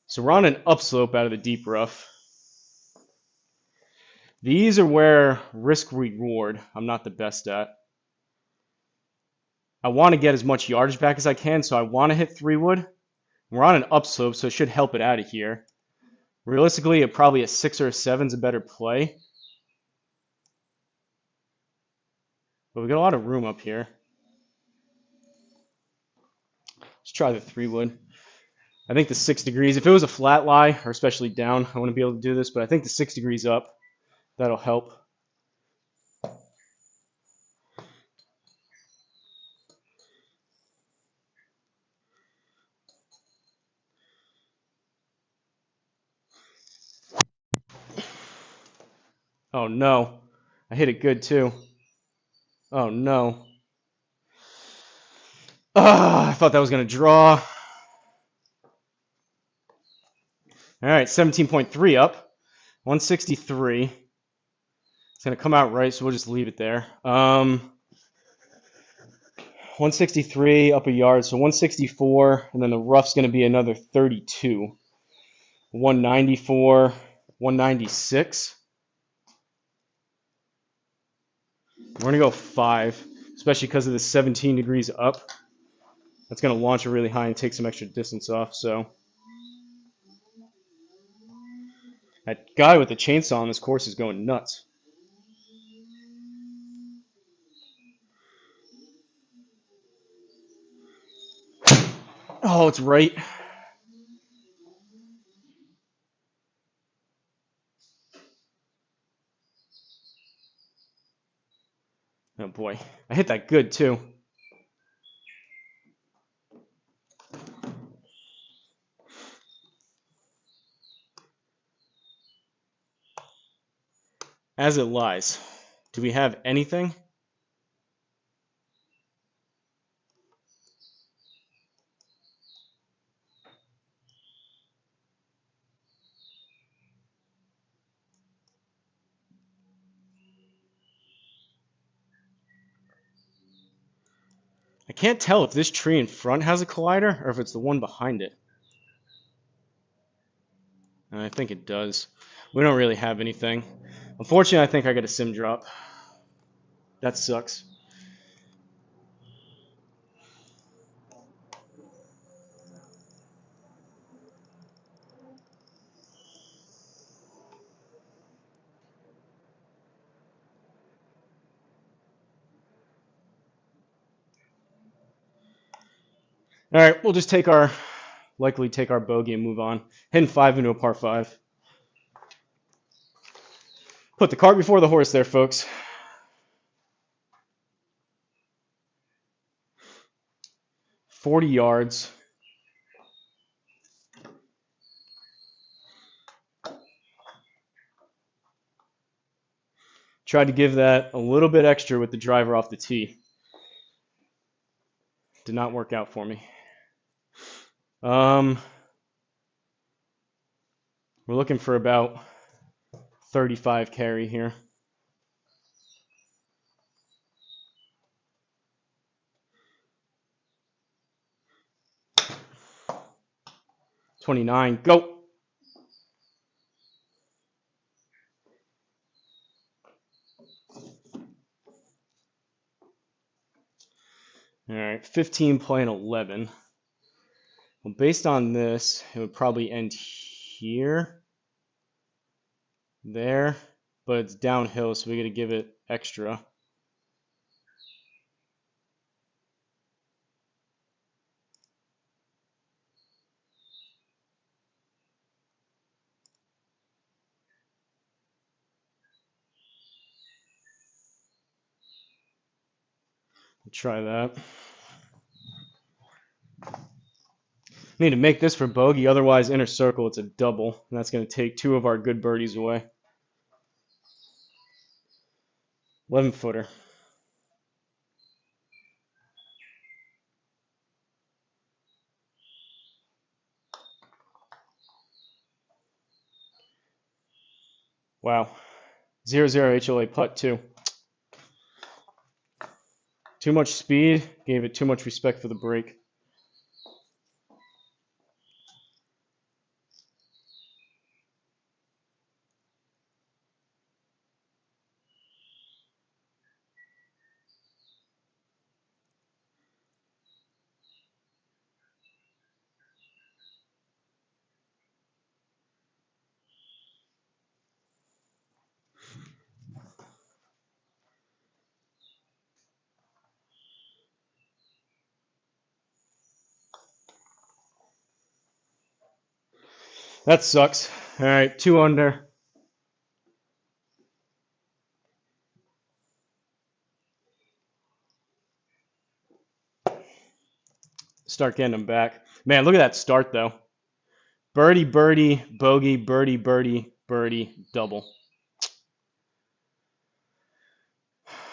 So we're on an upslope out of the deep rough. These are where risk reward I'm not the best at. I want to get as much yardage back as I can, so I want to hit 3-wood. We're on an upslope, so it should help it out of here. Realistically, probably a 6 or a 7 is a better play. But we got a lot of room up here. Let's try the 3-wood. I think the 6 degrees, if it was a flat lie, or especially down, I wouldn't be able to do this, but I think the 6 degrees up, that'll help. Oh no, I hit it good too. Oh no. I thought that was going to draw. All right, 17.3 up. 163. It's going to come out right, so we'll just leave it there. 163 up a yard, so 164, and then the rough's going to be another 32. 194, 196. We're going to go 5, especially because of the 17 degrees up. That's going to launch it really high and take some extra distance off, so. That guy with the chainsaw on this course is going nuts. Oh, it's right. Oh boy, I hit that good too. As it lies, do we have anything? I can't tell if this tree in front has a collider or if it's the one behind it. And I think it does. We don't really have anything. Unfortunately, I think I got a sim drop. That sucks. All right, we'll just likely take our bogey and move on. Hitting 5 into a par 5. Put the cart before the horse there, folks. $40 yards. Tried to give that a little bit extra with the driver off the tee. Did not work out for me. We're looking for about 35 carry here. $29, go. All right, 15 playing 11. Well, based on this, it would probably end here, there, but it's downhill, so we got to give it extra. Try that. Need to make this for bogey, otherwise inner circle it's a double, and that's going to take 2 of our good birdies away. 11-footer. Wow. 0-0 HLA putt too. Too much speed, gave it too much respect for the break. That sucks. All right, 2 under. Start getting them back. Man, look at that start, though. Birdie, birdie, bogey, birdie, birdie, birdie, double.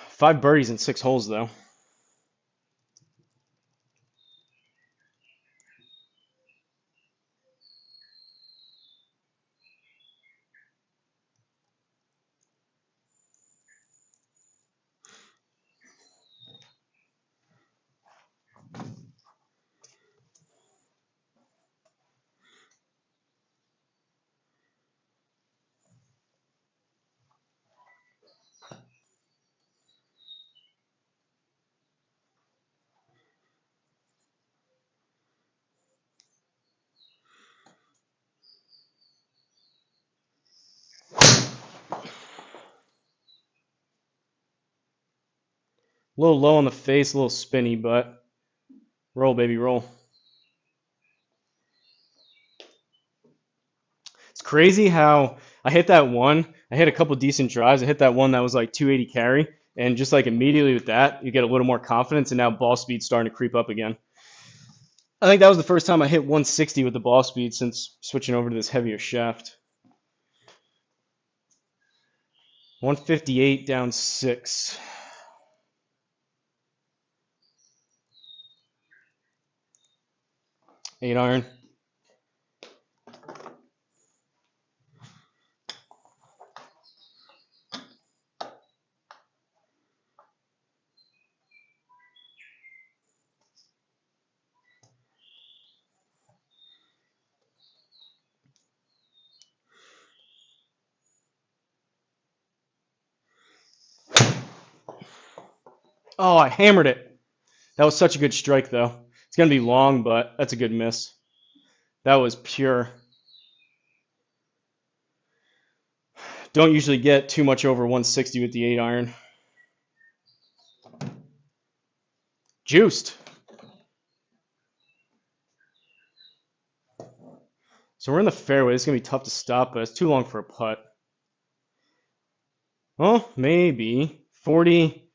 5 birdies in 6 holes, though. A little low on the face, a little spinny, but roll, baby, roll. It's crazy how I hit that one. I hit a couple decent drives. I hit that one that was like 280 carry, and just like immediately with that, you get a little more confidence, and now ball speed's starting to creep up again. I think that was the first time I hit 160 with the ball speed since switching over to this heavier shaft. 158 down 6. Eight iron. Oh, I hammered it. That was such a good strike, though. It's going to be long, but that's a good miss. That was pure. Don't usually get too much over 160 with the 8 iron. Juiced. So we're in the fairway. It's going to be tough to stop, but it's too long for a putt. Well, maybe. 40,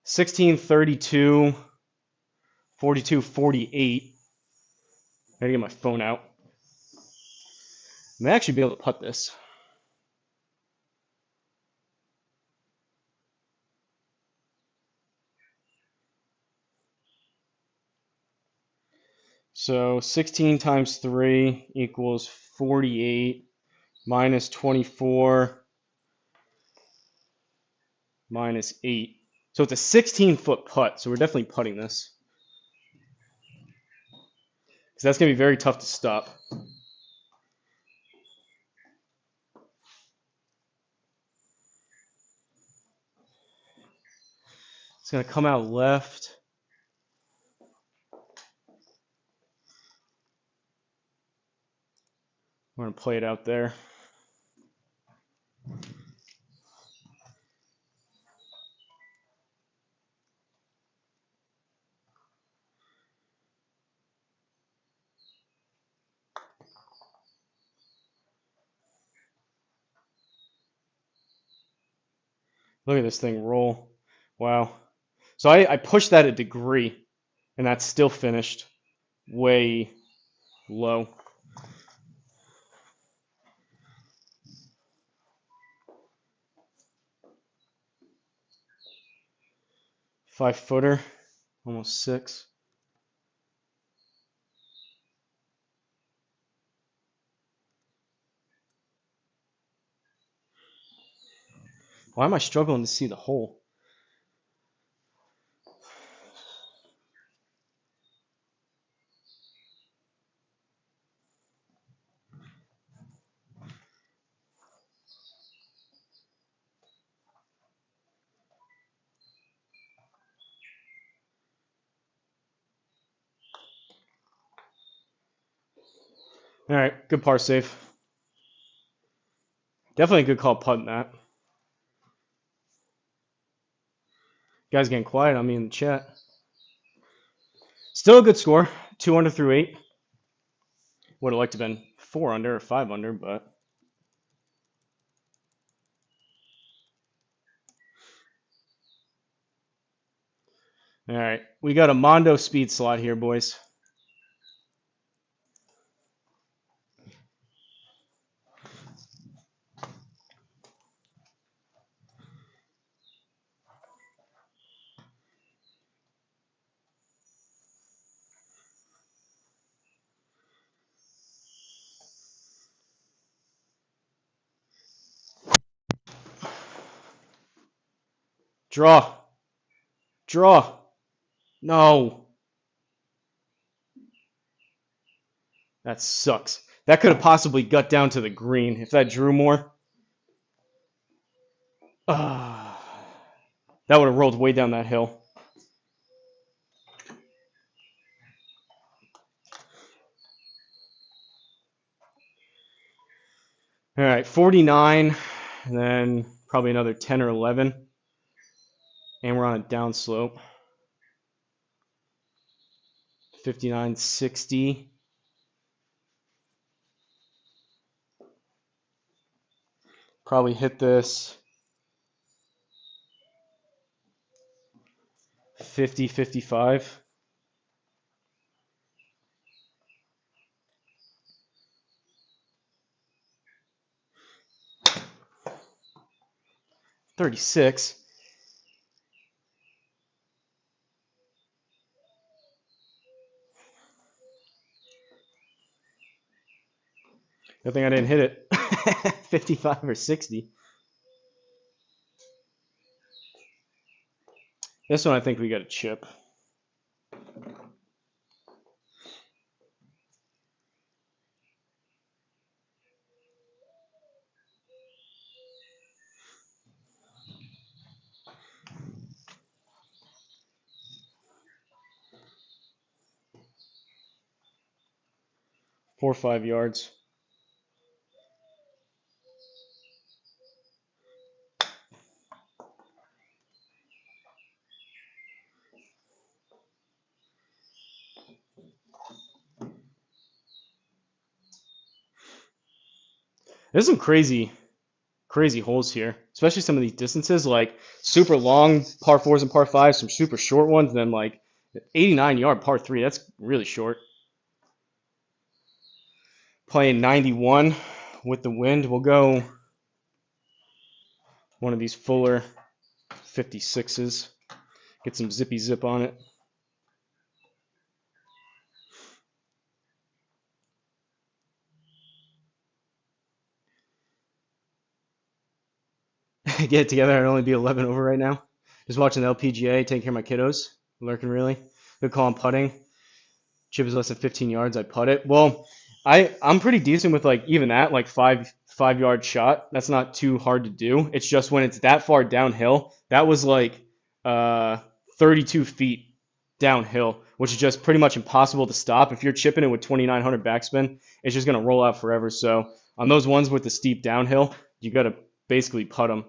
16, 32, 42, 48. I gotta get my phone out. I may actually be able to putt this. So 16 times 3 equals 48 minus 24 minus 8. So it's a 16-foot putt, so we're definitely putting this. Because that's going to be very tough to stop. It's going to come out left. We're going to play it out there. Look at this thing roll. Wow. So I pushed that a degree, and that's still finished way low. Five-footer, almost 6. Why am I struggling to see the hole? All right, good par save. Definitely a good call putting that. You guys getting quiet on me in the chat. Still a good score, 2 under through 8. Would have liked to have been 4 under or 5 under, but all right. We got a Mondo speed slot here, boys. Draw. Draw. No. That sucks. That could have possibly got down to the green if that drew more. That would have rolled way down that hill. All right, 49, and then probably another 10 or 11. And we're on a downslope. 59, 60. Probably hit this 50, 55. $36. Good thing I didn't hit it. 55 or 60. This one I think we got a chip. Four or 5 yards. There's some crazy holes here, especially some of these distances, like super long par fours and par fives, some super short ones, and then like 89-yard par three. That's really short. Playing 91 with the wind. We'll go one of these fuller 56s. Get some zippy zip on it. Get it together. I'd only be 11 over right now. Just watching the LPGA, taking care of my kiddos. Lurking really. Good call on putting. Chip is less than 15 yards. I putt it. Well, I'm pretty decent with like even that, like 5 yard shot. That's not too hard to do. It's just when it's that far downhill. That was like 32 feet downhill, which is just pretty much impossible to stop. If you're chipping it with 2,900 backspin, it's just gonna roll out forever. So on those ones with the steep downhill, you gotta basically putt them.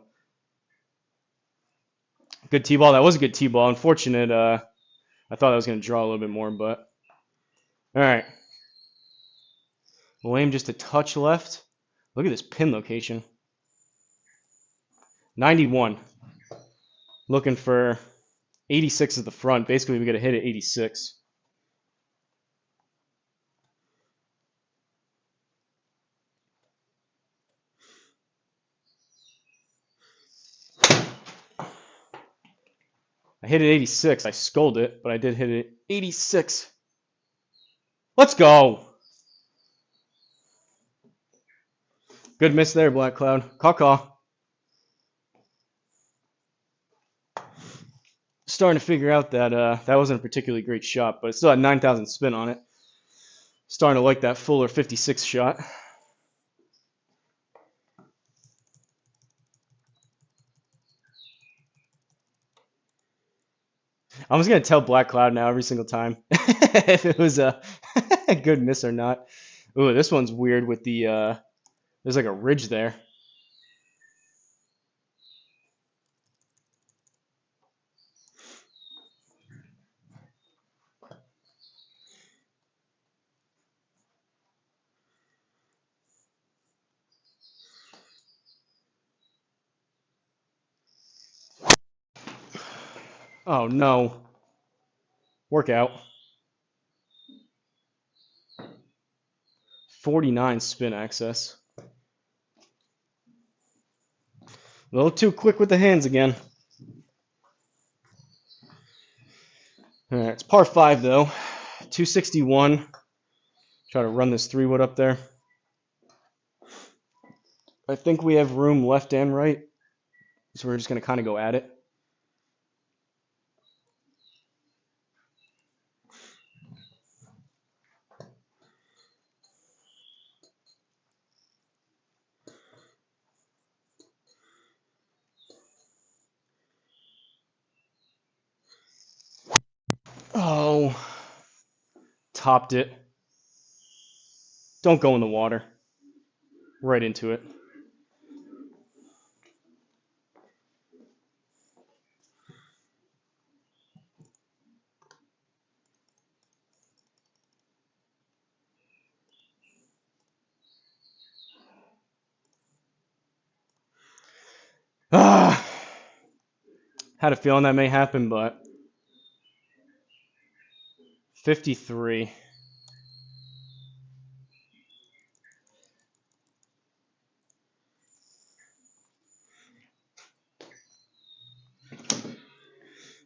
Good T-ball. That was a good T-ball. Unfortunate. I thought I was gonna draw a little bit more, but all right. We'll aim just a touch left. Look at this pin location. 91. Looking for 86 at the front. Basically, we got to hit it 86. I hit it 86. I sculled it, but I did hit it 86. Let's go. Good miss there, Black Cloud. Caw-caw. Starting to figure out that that wasn't a particularly great shot, but it still had 9,000 spin on it. Starting to like that fuller 56 shot. I was gonna tell Black Cloud now every single time if it was a good miss or not. Ooh, this one's weird with the there's like a ridge there. Oh no. Workout. 49 spin access. A little too quick with the hands again. All right, it's par 5 though. 261. Try to run this 3-wood up there. I think we have room left and right, so we're just going to kind of go at it. Oh, topped it. Don't go in the water. Right into it. Ah, had a feeling that may happen, but 53.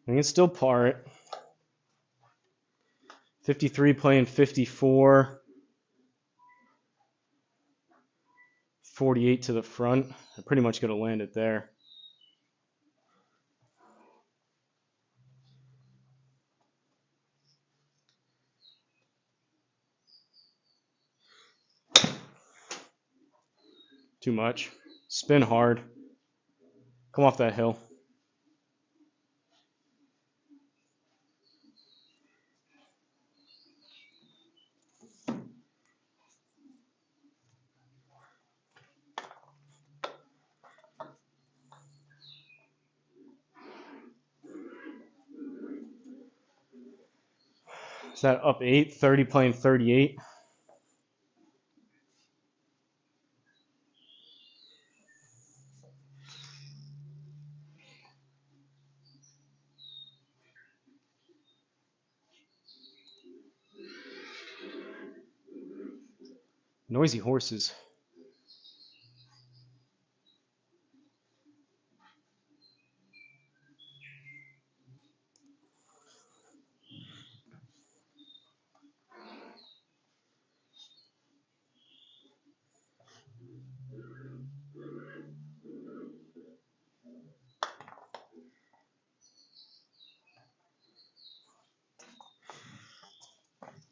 I can still par it. 53 playing 54. 48 to the front. I'm pretty much going to land it there. Too much. Spin hard. Come off that hill. Is that up 8? 30 playing 38. Noisy horses.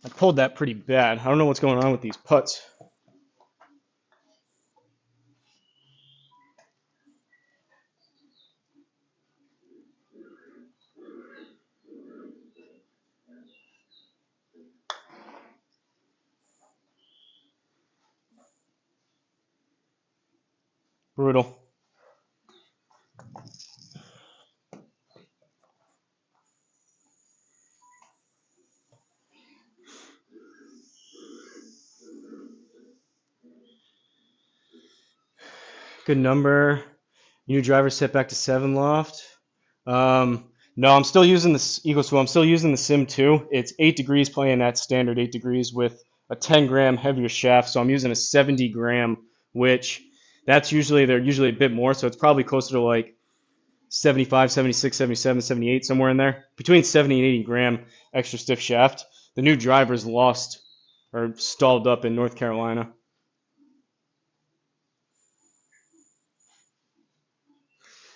I pulled that pretty bad. I don't know what's going on with these putts. Brutal. Good number. New driver set back to 7 loft. No, I'm still using the Eagle Swoop. I'm still using the Sim 2. It's 8 degrees playing at standard 8 degrees with a 10 gram heavier shaft. So I'm using a 70 gram, which they're usually a bit more. So it's probably closer to like 75, 76, 77, 78, somewhere in there. Between 70 and 80 gram extra stiff shaft. The new driver's lost or stalled up in North Carolina.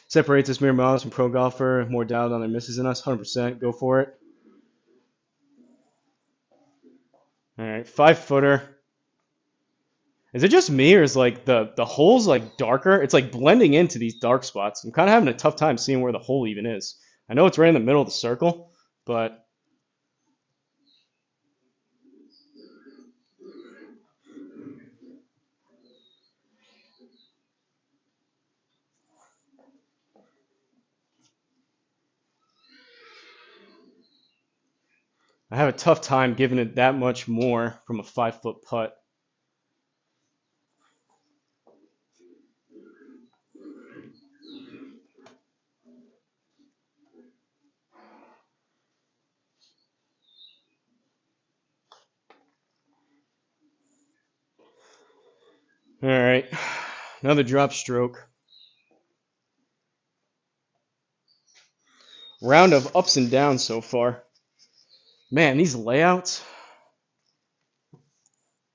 Separates us mere miles from pro golfer. More dialed on their misses than us. 100%. Go for it. All right, 5-footer. Is it just me, or is like the hole's like darker? It's like blending into these dark spots. I'm kind of having a tough time seeing where the hole even is. I know it's right in the middle of the circle, but I have a tough time giving it that much more from a 5-foot putt. All right, another drop stroke. Round of ups and downs so far. Man, these layouts.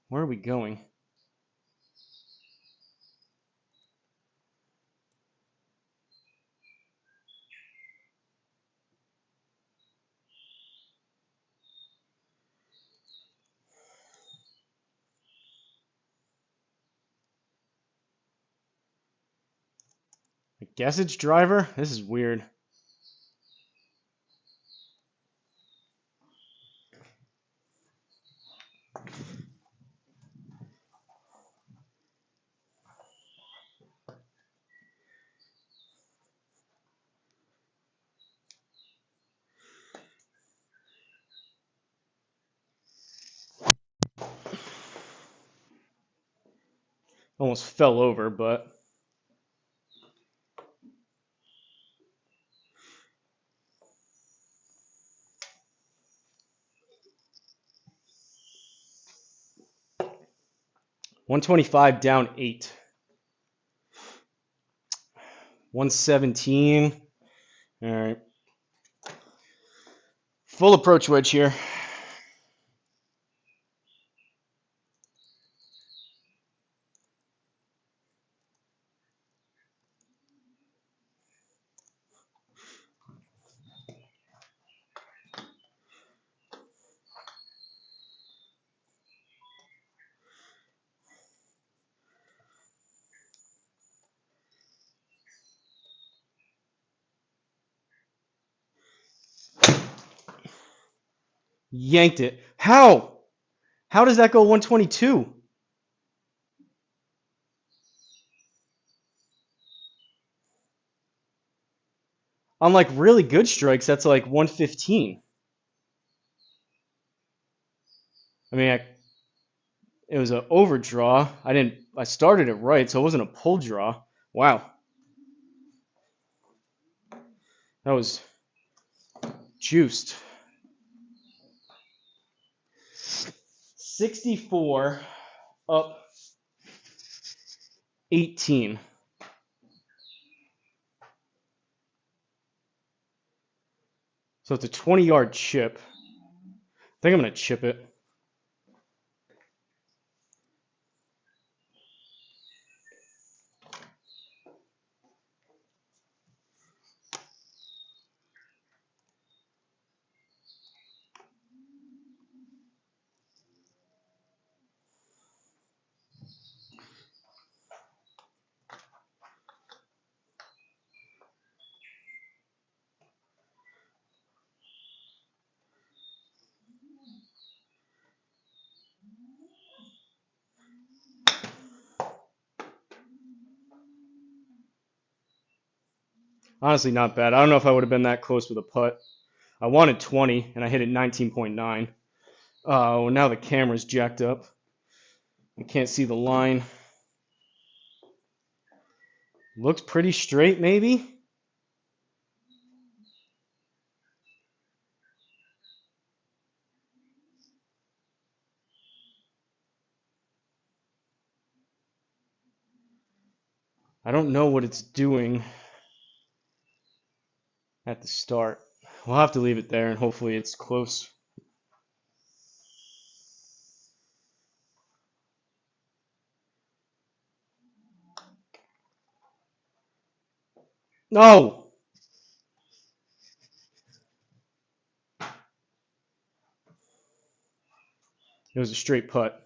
Where are we going? I guess it's driver. This is weird. Almost fell over, but 125 down 8. 117. All right. Full approach wedge here. Yanked it. How? How does that go 122? On like really good strikes, that's like 115. I mean, it was an overdraw. I started it right, so it wasn't a pull draw. Wow. That was juiced. 64 up 18. So it's a 20-yard chip. I think I'm going to chip it. Honestly, not bad. I don't know if I would have been that close with a putt. I wanted 20, and I hit it 19.9. Oh, now the camera's jacked up. I can't see the line. Looks pretty straight, maybe? I don't know what it's doing at the start. We'll have to leave it there, and hopefully it's close. No! It was a straight putt.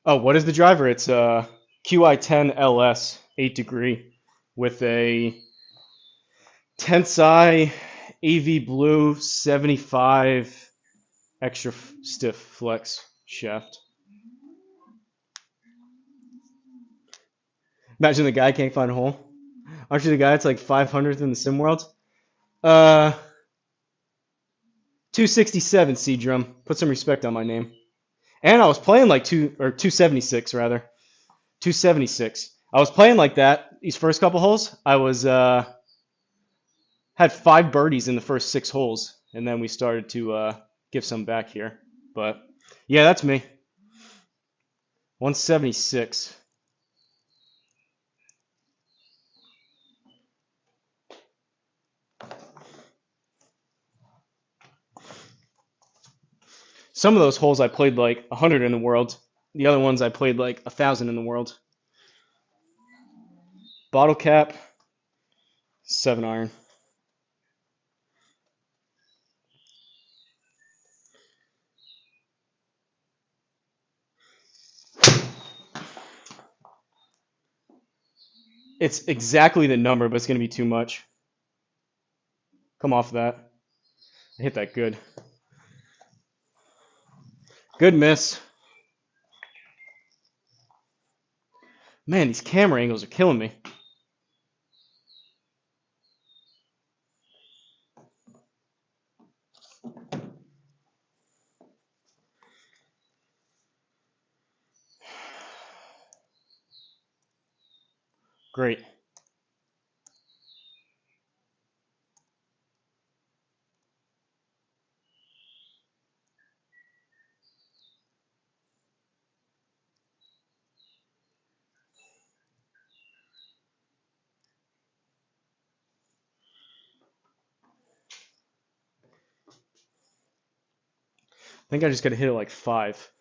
Oh, what is the driver? It's a QI10 LS 8 degree with a Tensai AV Blue 75 extra stiff flex shaft. Imagine the guy can't find a hole. Aren't you the guy that's like 500th in the sim world? 267 C drum. Put some respect on my name. And I was playing like 276 rather. 276. I was playing like that these first couple holes. I was had 5 birdies in the first 6 holes, and then we started to give some back here. But yeah, that's me. 176. Some of those holes I played like 100 in the world. The other ones I played like 1,000 in the world. Bottle cap, 7 iron. It's exactly the number, but it's going to be too much. Come off of that. I hit that good. Good miss. Man, these camera angles are killing me. Great. I think I just got to hit it like 5.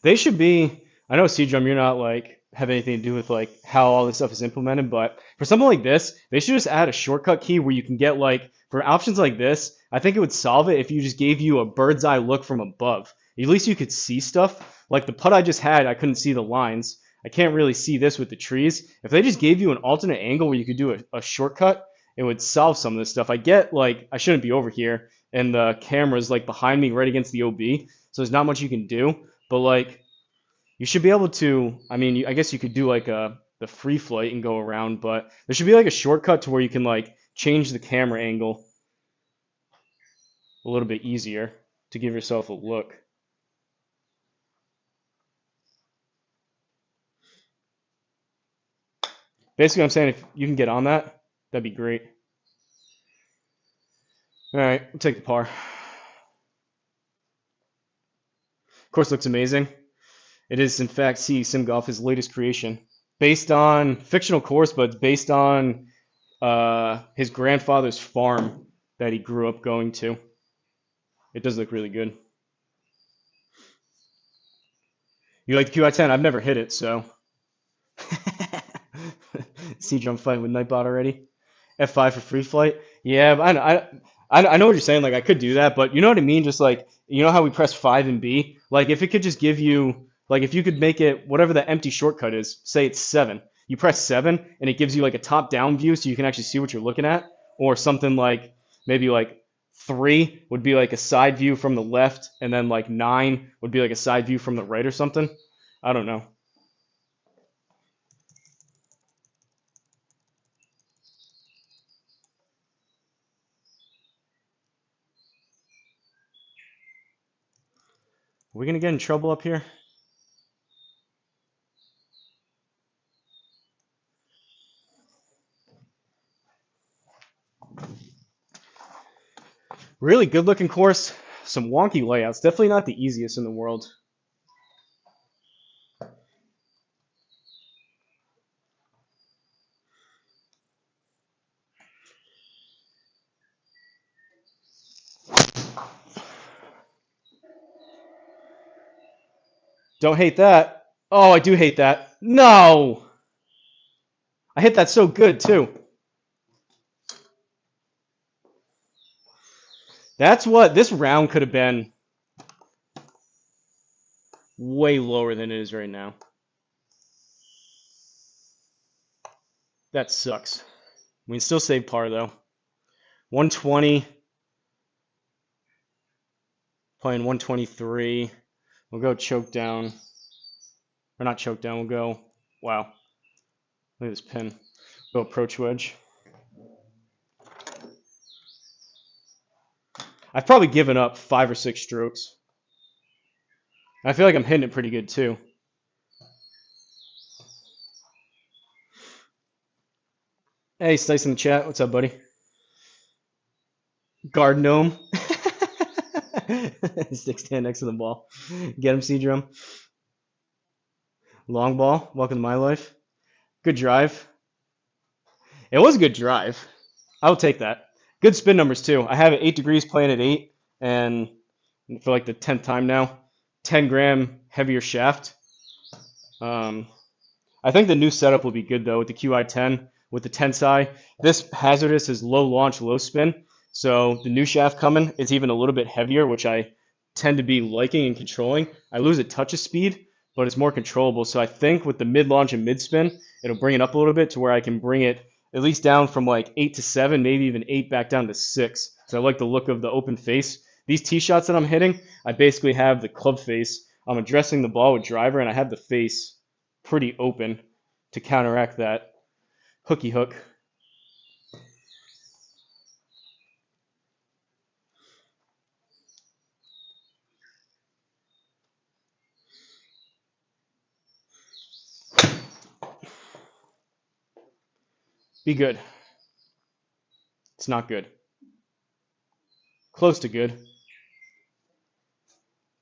They should be. I know C-Drum, you're not like have anything to do with like how all this stuff is implemented, but for something like this, they should just add a shortcut key where you can get like for options like this. I think it would solve it if you just gave you a bird's eye look from above. At least you could see stuff. Like the putt I just had, I couldn't see the lines. I can't really see this with the trees. If they just gave you an alternate angle where you could do a shortcut, it would solve some of this stuff. I get like I shouldn't be over here and the camera's like behind me right against the OB, so there's not much you can do. But like you should be able to. I mean, I guess you could do like the free flight and go around, but there should be like a shortcut to where you can like change the camera angle a little bit easier to give yourself a look. Basically, I'm saying if you can get on that, That'd be great. All right, we'll take the par. Course looks amazing. It is, in fact, CE Sim Golf, his latest creation. Based on fictional course, but it's based on his grandfather's farm that he grew up going to. It does look really good. You like the QI10? I've never hit it, so. Siege on fighting with Nightbot already. F5 for free flight. Yeah, I know what you're saying. Like I could do that, but you know what I mean. Just like you know how we press 5 and B. Like if it could just give you like if you could make it whatever the empty shortcut is. Say it's 7. You press 7 and it gives you like a top-down view, so you can actually see what you're looking at. Or something like maybe like 3 would be like a side view from the left, and then like 9 would be like a side view from the right or something. I don't know. Are we gonna get in trouble up here? Really good looking course. Some wonky layouts. Definitely not the easiest in the world. Don't hate that. Oh, I do hate that. No! I hit that so good, too. That's what this round could have been way lower than it is right now. That sucks. We can still save par, though. 120. Playing 123. We'll go choke down. Or not choke down. We'll go... Wow. Look at this pin. Go approach wedge. I've probably given up 5 or 6 strokes. I feel like I'm hitting it pretty good, too. Hey, Stice in the chat. What's up, buddy? Guard gnome. Stick stand next to the ball. Get him, C-Drum. Long ball. Welcome to my life. Good drive. It was a good drive. I will take that. Good spin numbers, too. I have it 8 degrees playing at 8, and for like the 10th time now, 10-gram heavier shaft. I think the new setup will be good, though, with the QI10, with the Tensai. This hazardous is low launch, low spin. So the new shaft coming is even a little bit heavier, which I tend to be liking and controlling. I lose a touch of speed, but it's more controllable. So I think with the mid-launch and mid-spin, it'll bring it up a little bit to where I can bring it at least down from like 8 to 7, maybe even 8 back down to 6. So I like the look of the open face. These tee shots that I'm hitting, I basically have the club face. I'm addressing the ball with driver, and I have the face pretty open to counteract that hooky hook. Be good. It's not good. Close to good.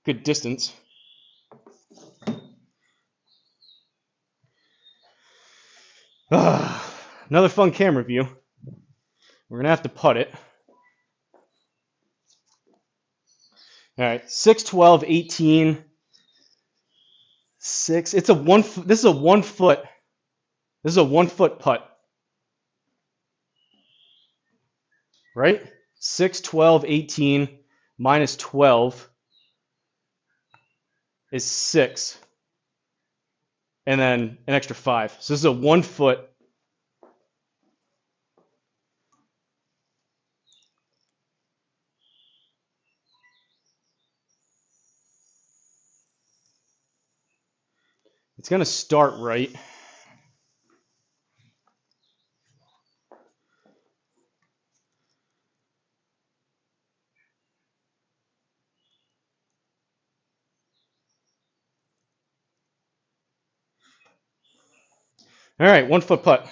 Good distance. Another fun camera view. We're going to have to putt it. All right, 6, 12, 18. 6. It's a this is a 1 foot. This is a 1 foot putt. Right? 6, 12, 18 minus 12 is 6. And then an extra 5. So this is a 1 foot. It's going to start right. All right, 1 foot putt.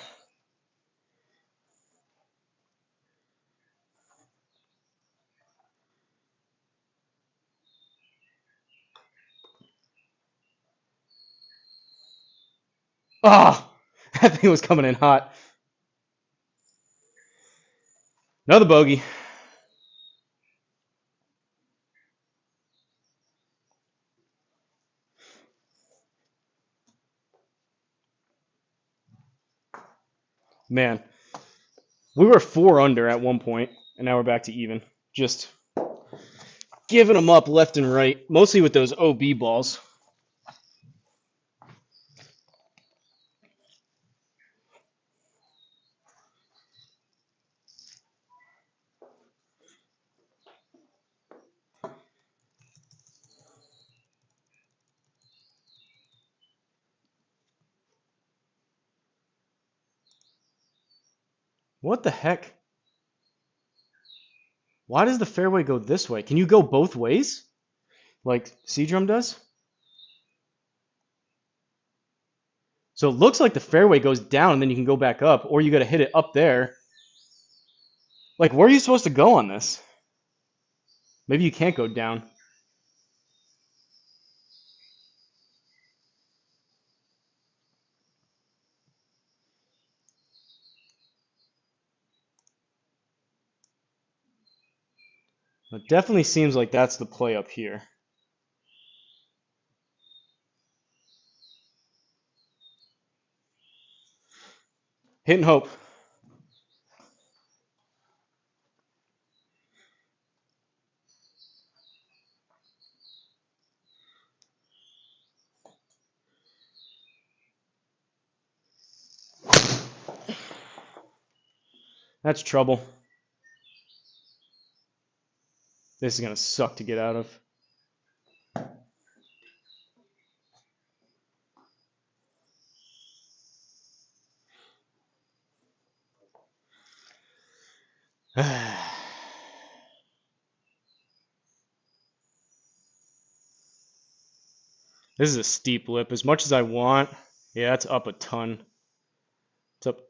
Ah, oh, that thing was coming in hot. Another bogey. Man, we were 4 under at one point, and now we're back to even. Just giving them up left and right, mostly with those OB balls. What the heck? Why does the fairway go this way? Can you go both ways? Like Seadrum does? So it looks like the fairway goes down and then you can go back up, or you got to hit it up there. Like, where are you supposed to go on this? Maybe you can't go down. It definitely seems like that's the play up here. Hit and hope. That's trouble. This is going to suck to get out of. This is a steep lip. As much as I want, yeah, it's up a ton. It's up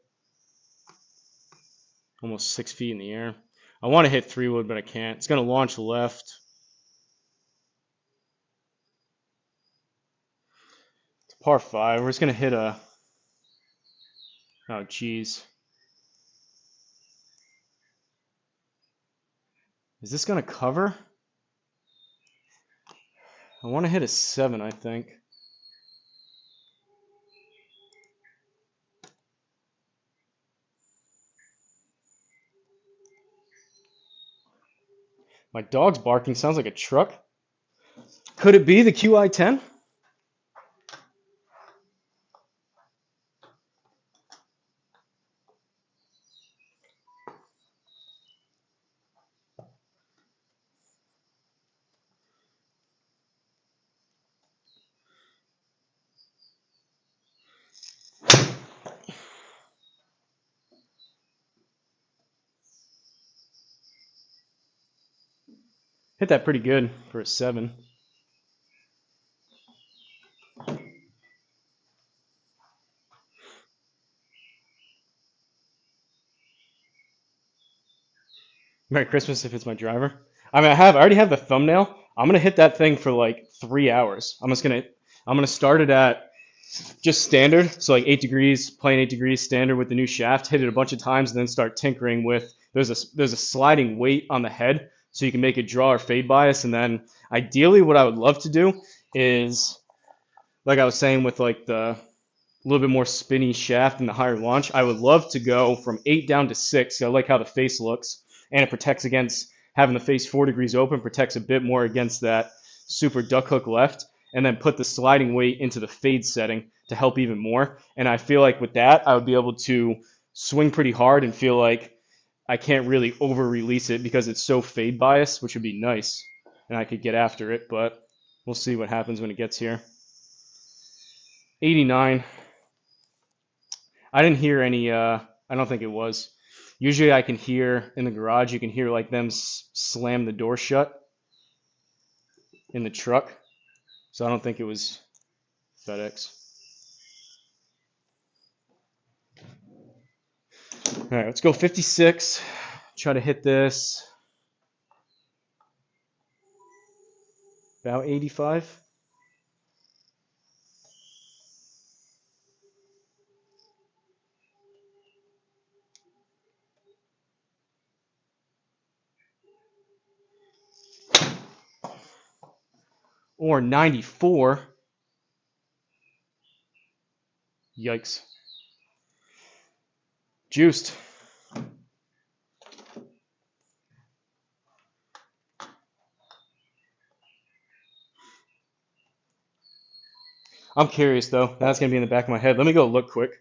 almost 6 feet in the air. I want to hit 3-wood, but I can't. It's going to launch left. It's par 5. We're just going to hit a... Oh, geez. Is this going to cover? I want to hit a 7, I think. My dog's barking. Sounds like a truck. Could it be the QI-10? Hit that pretty good for a 7. Merry Christmas if it's my driver. I mean, I already have the thumbnail. I'm gonna hit that thing for like 3 hours. I'm gonna start it at just standard, so like 8 degrees, playing 8 degrees standard with the new shaft. Hit it a bunch of times, and then start tinkering with. There's a sliding weight on the head, so you can make it draw or fade bias. And then ideally, what I would love to do is, like I was saying, with like the a little bit more spinny shaft and the higher launch, I would love to go from 8 down to 6. I like how the face looks, and it protects against having the face 4 degrees open, protects a bit more against that super duck hook left, and then put the sliding weight into the fade setting to help even more. And I feel like with that, I would be able to swing pretty hard and feel like I can't really over-release it because it's so fade biased, which would be nice, and I could get after it, but we'll see what happens when it gets here. 89. I didn't hear any, I don't think it was. Usually I can hear in the garage, you can hear like them slam the door shut in the truck. So I don't think it was FedEx. All right, let's go 56. Try to hit this about 85. or 94. Yikes. Juiced. I'm curious though. That's gonna be in the back of my head. Let me go look quick.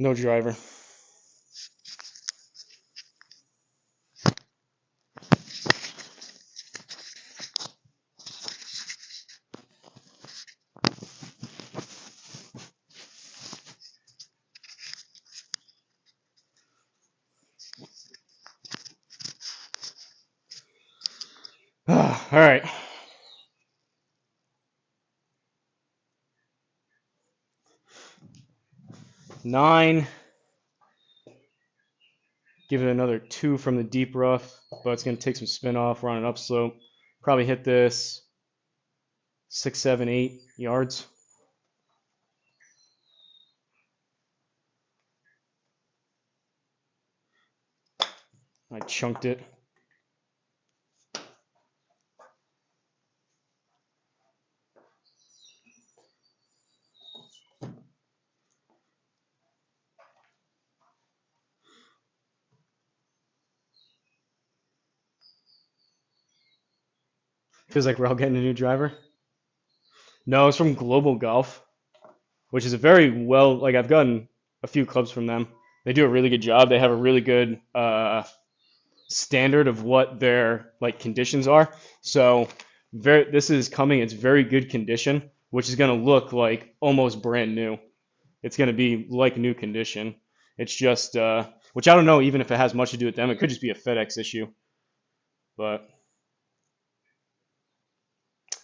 No driver. All right. Nine. Give it another 2 from the deep rough, but it's going to take some spin off. We're on an upslope. Probably hit this 6, 7, 8 yards. I chunked it. Feels like we're all getting a new driver. No, it's from Global Golf, which is a very well, like I've gotten a few clubs from them. They do a really good job. They have a really good standard of what their like conditions are. So this is coming. It's very good condition, which is going to look like almost brand new. It's going to be like new condition. It's just, which I don't know even if it has much to do with them. It could just be a FedEx issue. But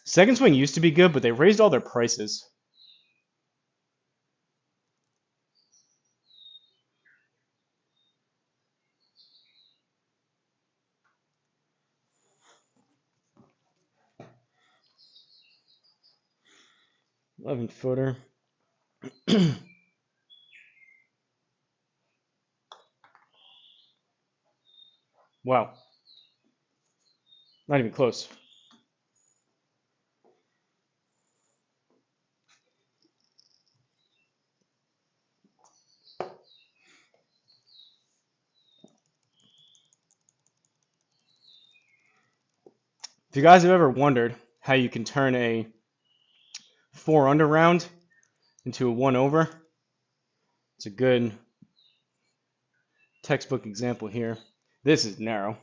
Second Swing used to be good, but they raised all their prices. $11-footer. Wow. Not even close. If you guys have ever wondered how you can turn a 4-under round into a 1-over, it's a good textbook example here. This is narrow.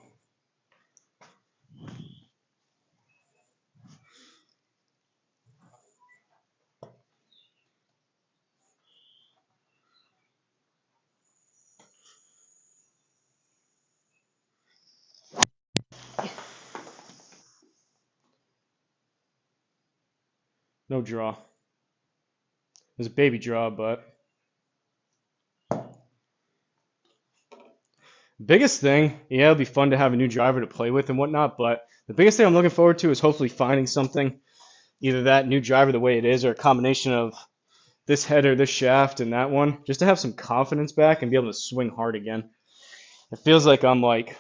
No draw. It was a baby draw, but biggest thing, yeah, it'll be fun to have a new driver to play with and whatnot, but the biggest thing I'm looking forward to is hopefully finding something, either that new driver the way it is or a combination of this header, this shaft, and that one, just to have some confidence back and be able to swing hard again. It feels like I'm like,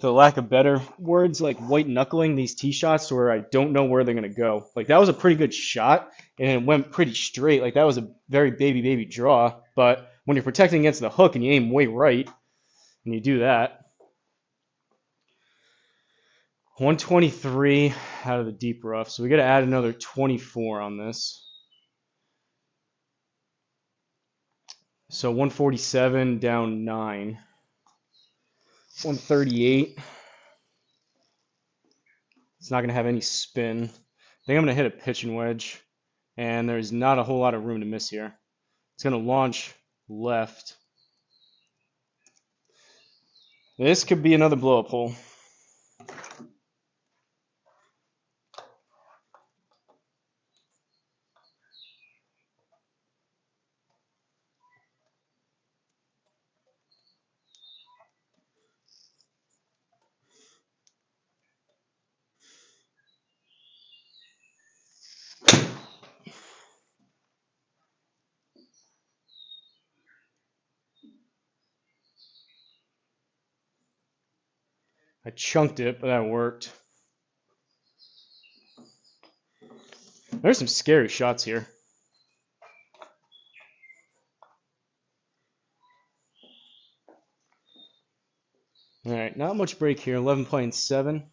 for lack of better words, like white knuckling these tee shots to where I don't know where they're going to go. Like that was a pretty good shot and it went pretty straight. Like that was a very baby draw, but when you're protecting against the hook and you aim way right and you do that, 123 out of the deep rough. So we got to add another 24 on this. So 147 down 9. 138. It's not going to have any spin. I think I'm going to hit a pitching wedge, and there's not a whole lot of room to miss here. It's going to launch left. This could be another blow-up hole. I chunked it, but that worked. There's some scary shots here. All right, not much break here. 11 playing 7.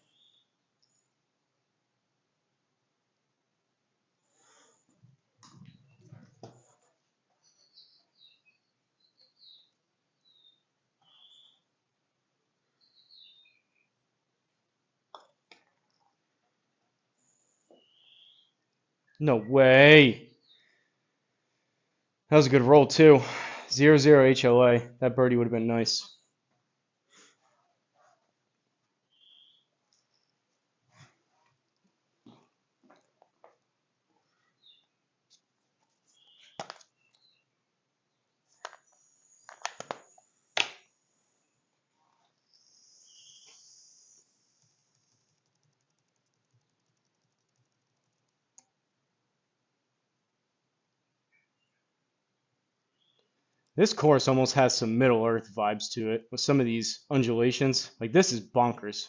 No way. That was a good roll, too. 0-0 HLA. That birdie would have been nice. This course almost has some Middle Earth vibes to it with some of these undulations. Like, this is bonkers.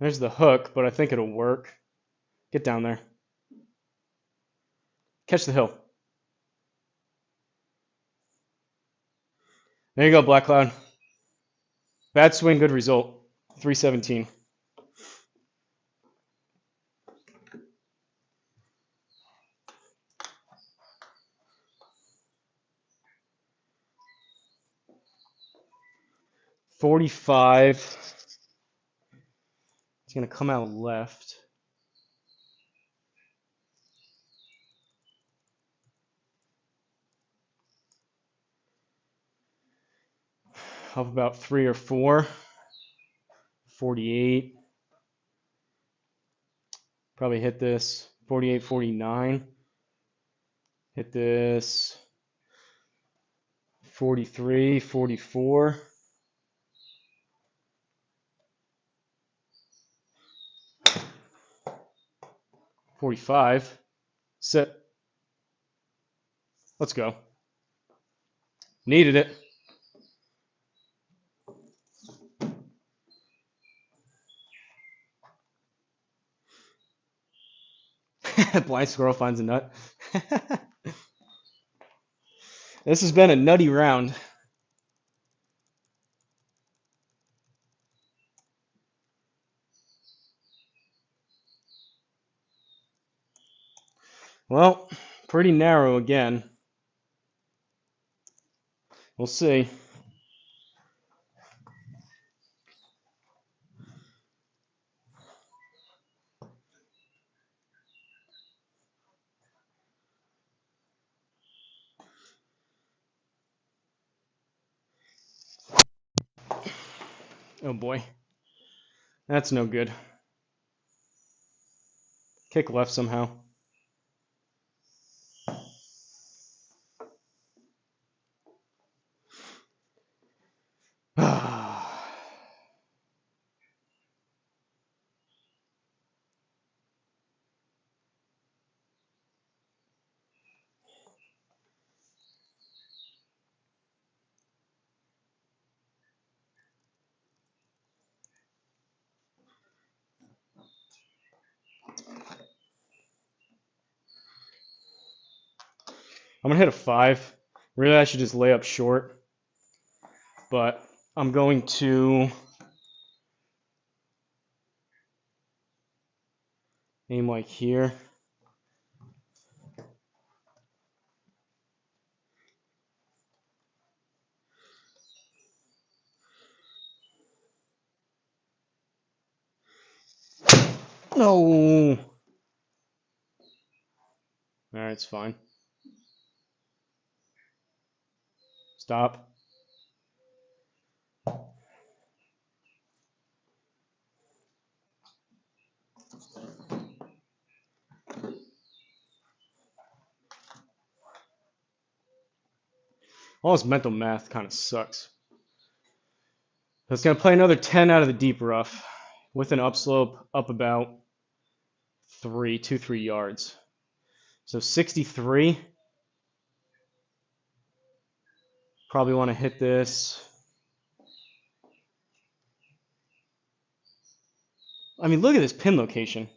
There's the hook, but I think it'll work. Get down there. Catch the hill. There you go, Black Cloud. Bad swing, good result. 317. .45. It's going to come out left. Up about 3 or 4. 48. Probably hit this. 48, 49. Hit this. 43, 44. 45. Sit. Let's go. Needed it. Blind squirrel finds a nut. This has been a nutty round. Well, pretty narrow again. We'll see. Oh boy. That's no good. Kick left somehow. I'm gonna hit a 5. Really, I should just lay up short, but I'm going to aim like here. No. Alright, it's fine. Stop. All this mental math kind of sucks. So it's going to play another 10 out of the deep rough with an upslope up about 3 yards. So 63. Probably want to hit this. I mean, look at this pin location.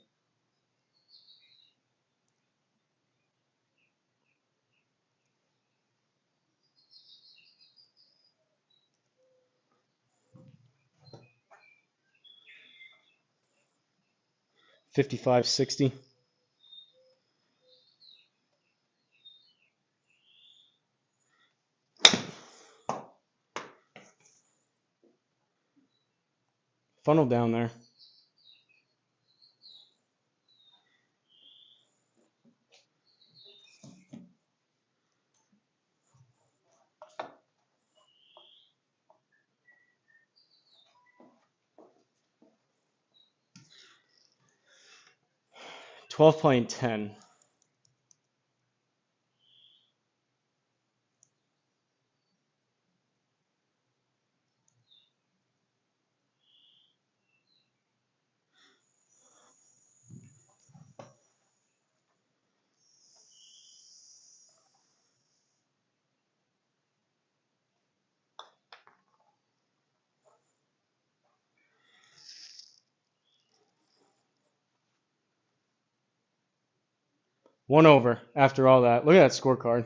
$55, $60. Funnel down there. $12 playing 10. One over after all that. Look at that scorecard.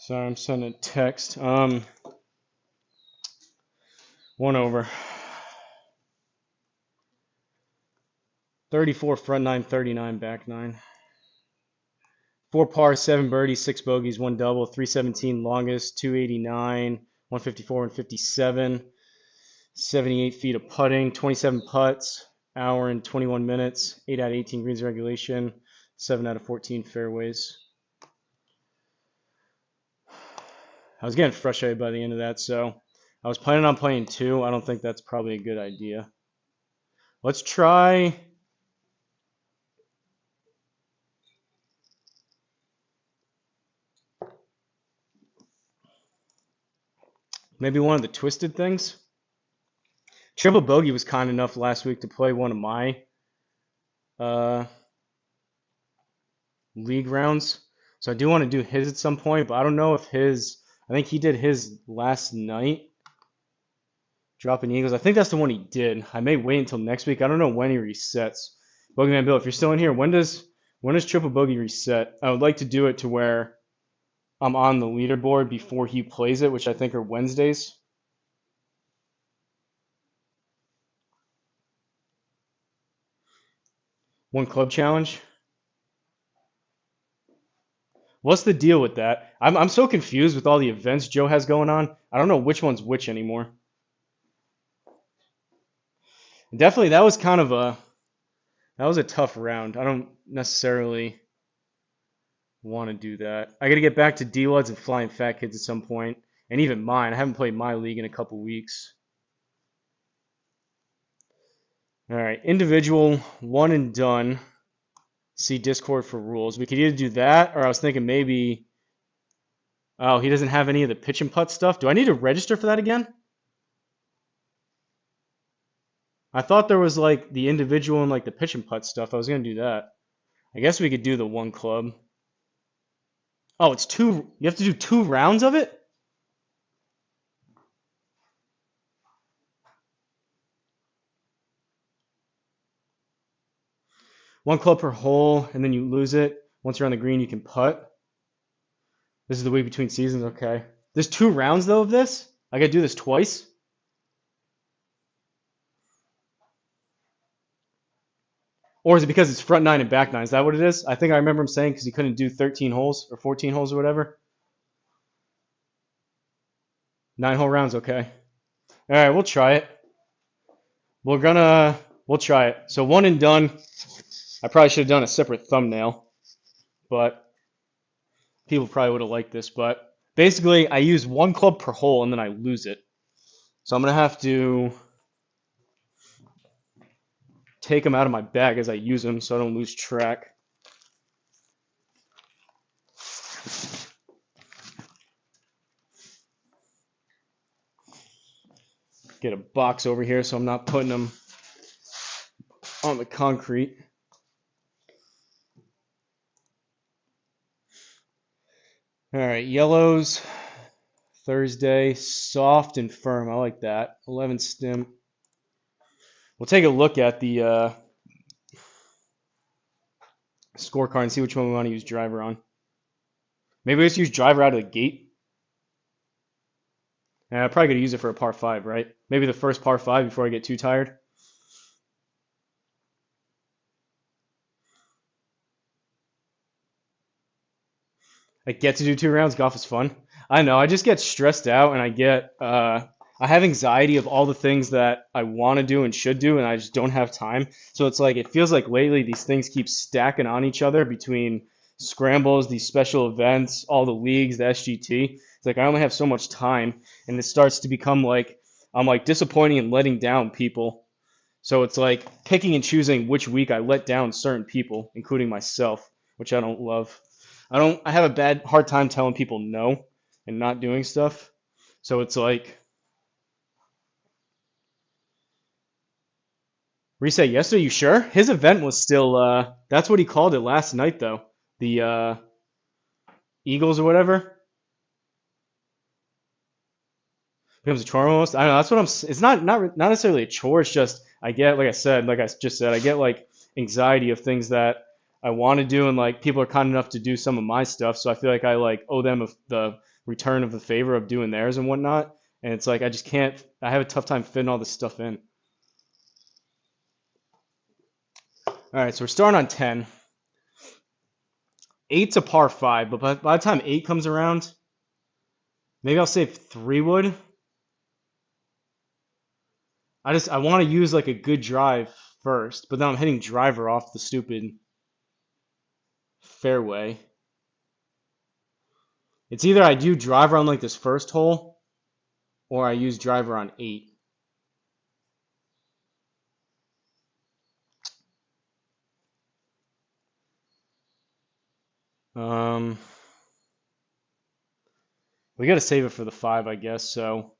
Sorry, I'm sending a text. One over. 34 front 9, 39 back 9. 4 par, 7 birdies, 6 bogeys, 1 double, 317 longest, 289, 154, 157, 78 feet of putting, 27 putts, hour and 21 minutes, 8 out of 18 greens regulation, 7 out of 14 fairways. I was getting frustrated by the end of that, so I was planning on playing 2. I don't think that's probably a good idea. Let's try. Maybe one of the twisted things. Triple Bogey was kind enough last week to play one of my uh, league rounds. So I do want to do his at some point, but I don't know if his. I think he did his last night, dropping Eagles. I think that's the one he did. I may wait until next week. I don't know when he resets. Bogeyman Bill, if you're still in here, when does Triple Bogey reset? I would like to do it to where I'm on the leaderboard before he plays it, which I think are Wednesdays. One club challenge. What's the deal with that? I'm so confused with all the events Joe has going on. I don't know which one's which anymore. Definitely, that was a tough round. I don't necessarily want to do that. I got to get back to D-Luds and Flying Fat Kids at some point, and even mine. I haven't played my league in a couple weeks. All right, individual, one and done. See Discord for rules. We could either do that, or I was thinking maybe. Oh, he doesn't have any of the pitch and putt stuff. Do I need to register for that again? I thought there was like the individual and like the pitch and putt stuff. I was gonna do that. I guess we could do the one club. Oh, it's 2. You have to do 2 rounds of it? One club per hole, and then you lose it. Once you're on the green, you can putt. This is the week between seasons. Okay. There's 2 rounds though of this. I gotta do this twice. Or is it because it's front 9 and back 9? Is that what it is? I think I remember him saying because he couldn't do 13 holes or 14 holes or whatever. 9-hole rounds. Okay. All right, we'll try it. We'll try it. So one and done. I probably should have done a separate thumbnail, but people probably would have liked this. But basically, I use 1 club per hole and then I lose it. So I'm gonna have to take them out of my bag as I use them so I don't lose track. Get a box over here so I'm not putting them on the concrete. All right, yellows, Thursday, soft and firm. I like that. 11 stim. We'll take a look at the scorecard and see which one we want to use driver on. Maybe let's use driver out of the gate. I'm probably going to use it for a par 5, right? Maybe the first par 5 before I get too tired. I get to do 2 rounds. Golf is fun. I know. I just get stressed out, and I have anxiety of all the things that I want to do and should do, and I just don't have time. So it's like it feels like lately these things keep stacking on each other between scrambles, these special events, all the leagues, the SGT. It's like I only have so much time, and it starts to become like I'm like disappointing and letting down people. So it's like picking and choosing which week I let down certain people, including myself, which I don't love. I have a hard time telling people no and not doing stuff. So it's like reset yesterday, you sure? His event was still that's what he called it last night though. The Eagles or whatever. Becomes a chore almost. I don't know, that's what I'm it's not necessarily a chore, it's just I get like I just said, I get like anxiety of things that I want to do and like people are kind enough to do some of my stuff, so I feel like I like owe them the return of the favor of doing theirs and whatnot. And it's like I just can't I have a tough time fitting all this stuff in. All right, so we're starting on 10. 8's a par 5, but by the time 8 comes around, maybe I'll save 3 wood. I want to use like a good drive first, but then I'm hitting driver off the stupid fairway. It's either I do driver on like this first hole, or I use driver on 8. We got to save it for the 5, I guess. So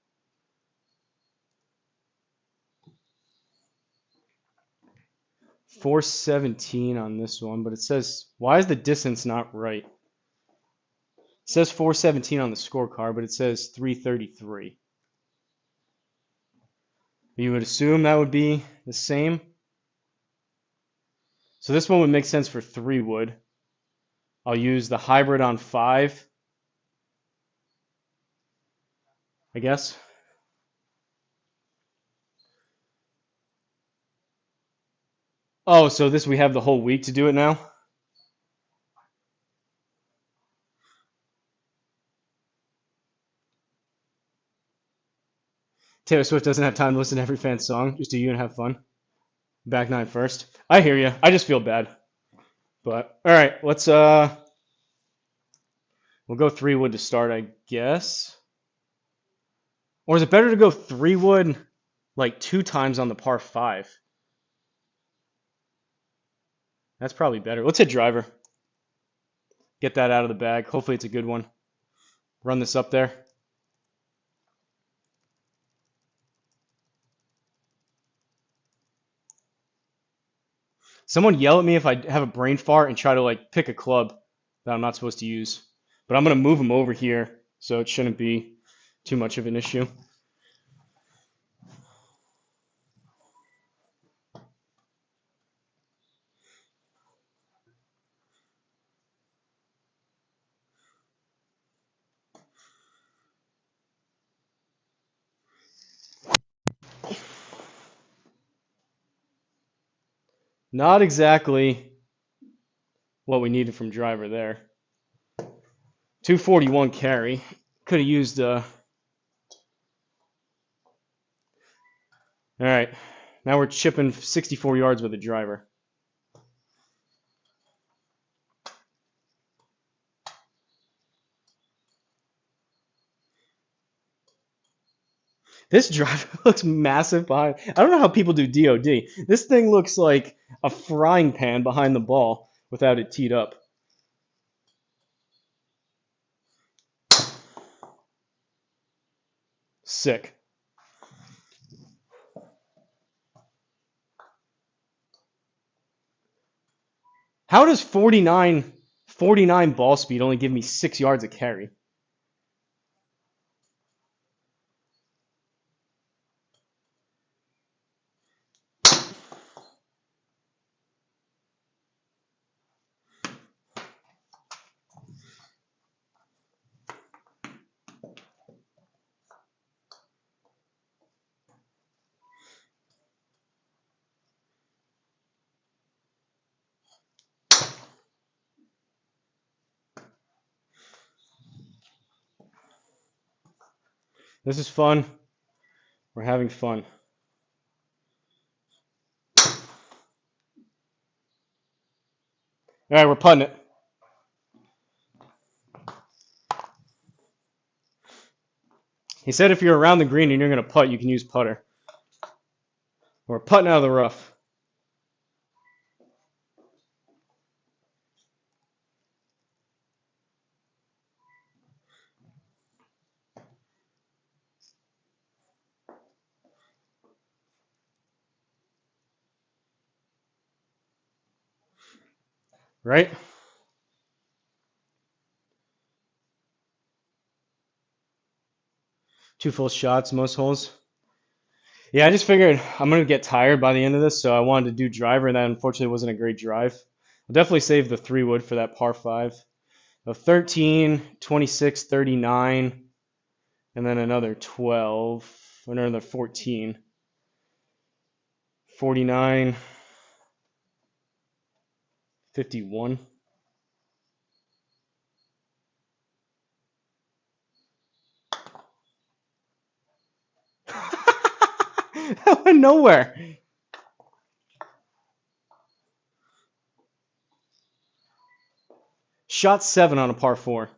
417 on this one, but it says, why is the distance not right? It says 417 on the scorecard, but it says 333. You would assume that would be the same. So this one would make sense for 3 wood. I'll use the hybrid on 5, I guess. Oh, so this we have the whole week to do it now? Taylor Swift doesn't have time to listen to every fan's song. Just do you and have fun. Back 9 first. I hear you. I just feel bad. But all right, let's we'll go 3 wood to start, I guess. Or is it better to go 3 wood like 2 times on the par 5? That's probably better. Let's hit driver. Get that out of the bag. Hopefully it's a good one. Run this up there. Someone yell at me if I have a brain fart and try to like pick a club that I'm not supposed to use. But I'm going to move them over here, so it shouldn't be too much of an issue. Not exactly what we needed from driver there. 241 carry. Could have used all right. Now we're chipping 64 yards with a driver. This driver looks massive behind. I don't know how people do DOD. This thing looks like a frying pan behind the ball without it teed up. Sick. How does 49 ball speed only give me 6 yards of carry? This is fun. We're having fun. All right, we're putting it. He said if you're around the green and you're going to putt, you can use putter. We're putting out of the rough. Right? Two full shots, most holes. Yeah, I just figured I'm going to get tired by the end of this, so I wanted to do driver, and that unfortunately wasn't a great drive. I'll definitely save the 3 wood for that par 5. So 13, 26, 39, and then another 12, another 14, 49, 51. That went nowhere. Shot 7 on a par 4.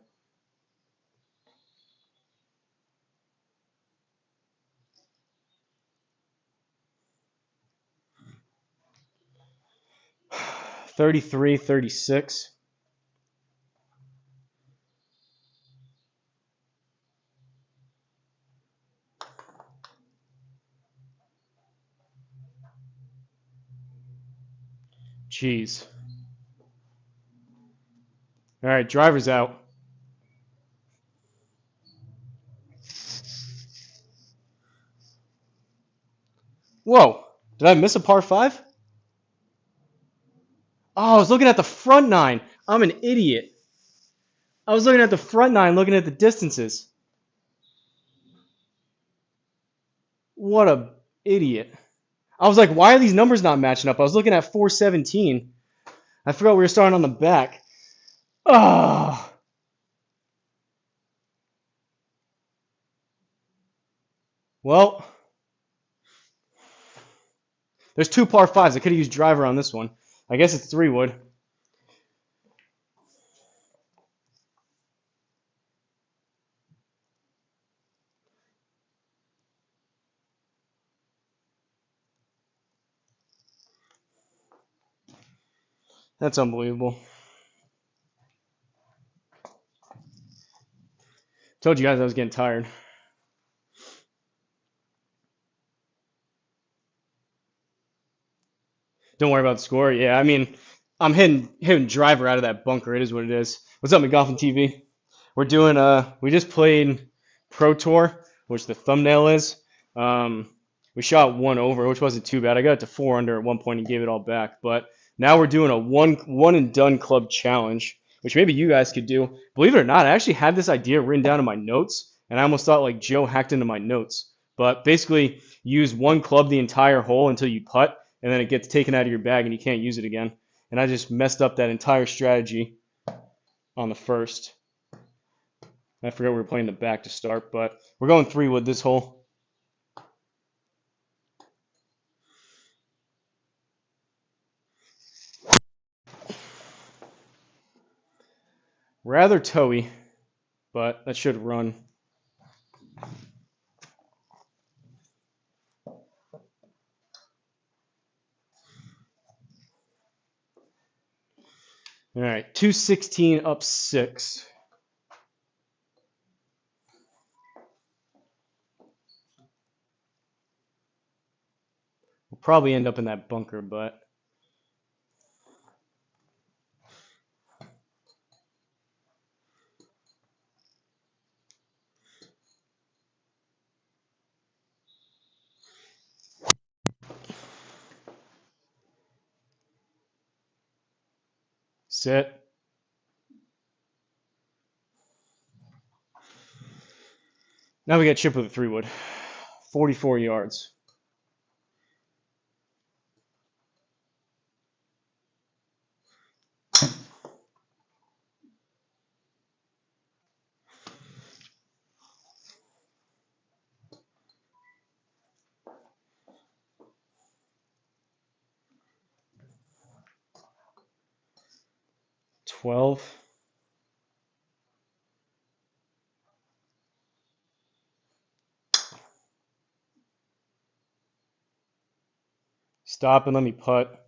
33, 36. Jeez. All right, driver's out. Whoa, did I miss a par 5? Oh, I was looking at the front nine. I'm an idiot. I was looking at the front nine, looking at the distances. What a idiot. I was like, why are these numbers not matching up? I was looking at 417. I forgot we were starting on the back. Oh. Well, there's 2 par 5s. I could have used driver on this one. I guess it's 3 wood. That's unbelievable. Told you guys I was getting tired. Don't worry about the score. Yeah, I mean, I'm hitting driver out of that bunker. It is what it is. What's up, McGoffin TV? We're doing we just played Pro Tour, which the thumbnail is. We shot 1 over, which wasn't too bad. I got it to 4 under at one point and gave it all back. But now we're doing a one and done club challenge, which maybe you guys could do. Believe it or not, I actually had this idea written down in my notes, and I almost thought like Joe hacked into my notes. But basically, use one club the entire hole until you putt, and then it gets taken out of your bag and you can't use it again. And I just messed up that entire strategy on the first. I forgot we were playing the back to start, but we're going 3 wood this hole. Rather towy, but that should run. All right, 216 up 6. We'll probably end up in that bunker, but sit. Now we got chip with a 3 wood. 44 yards. $12. Stop and let me putt.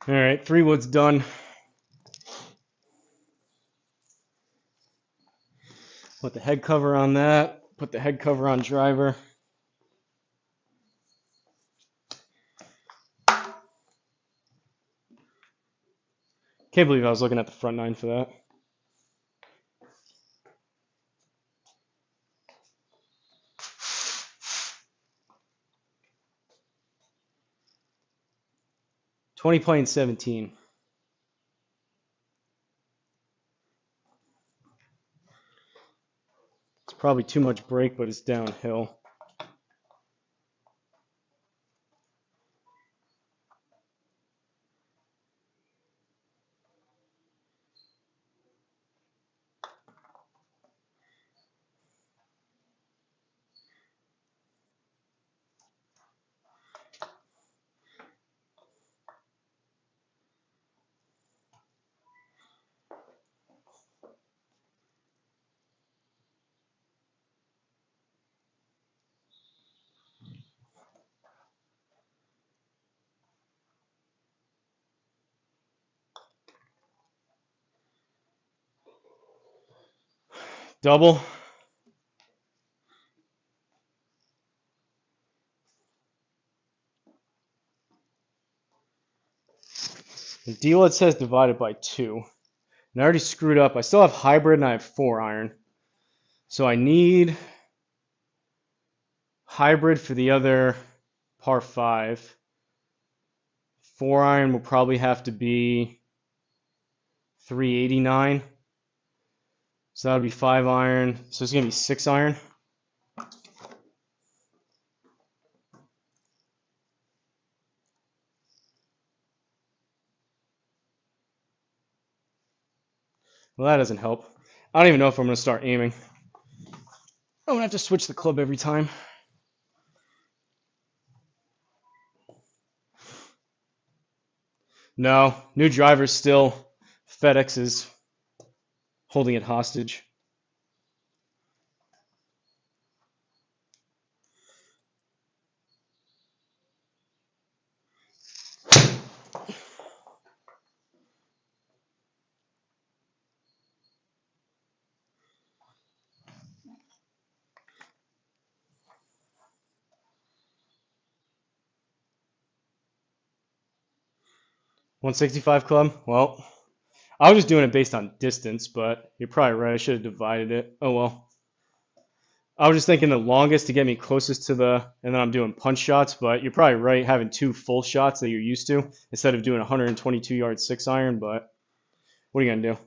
All right, 3 wood's done. Put the head cover on that. Put the head cover on driver. Can't believe I was looking at the front nine for that. $20 playing 17. It's probably too much break, but it's downhill. Double. The deal, it says divided by 2. And I already screwed up. I still have hybrid and I have 4 iron. So I need hybrid for the other par 5. 4 iron will probably have to be 389. So that would be 5 iron. So it's going to be 6 iron. Well, that doesn't help. I don't even know if I'm going to start aiming. I'm going to have to switch the club every time. No, new driver still. FedEx is holding it hostage. .165 club? Well, I was just doing it based on distance, but you're probably right. I should have divided it. Oh well. I was just thinking the longest to get me closest to the, and then I'm doing punch shots, but you're probably right having 2 full shots that you're used to instead of doing 122 yard 6 iron, but what are you going to do?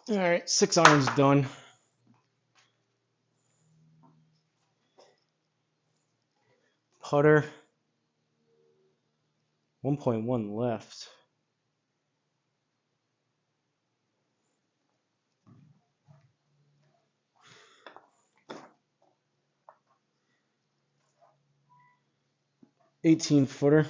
All right, 6 iron's done. Putter. 1.1 left. .18-footer.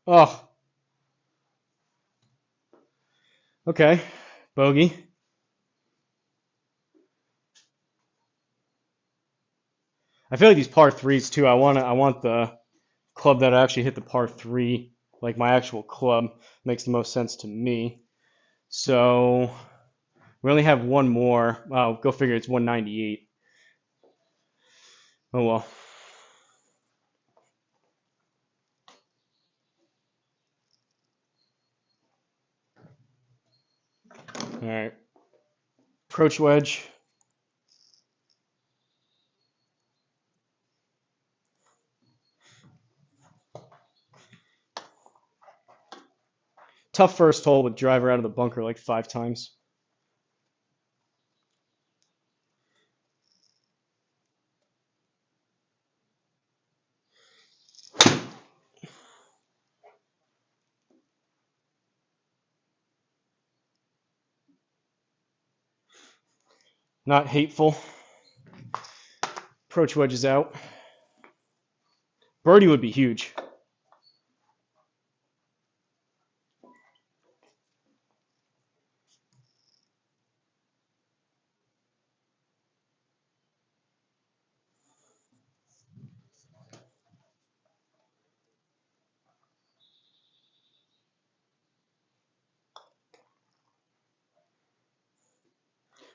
Oh. Okay. Bogey. I feel like these par 3s too. I want the club that actually hit the par 3, like my actual club. Makes the most sense to me. So we only have one more. Oh, go figure, it's 198. Oh well. All right. Approach wedge. Tough first hole with driver out of the bunker like 5 times. Not hateful. Approach wedge is out. Birdie would be huge.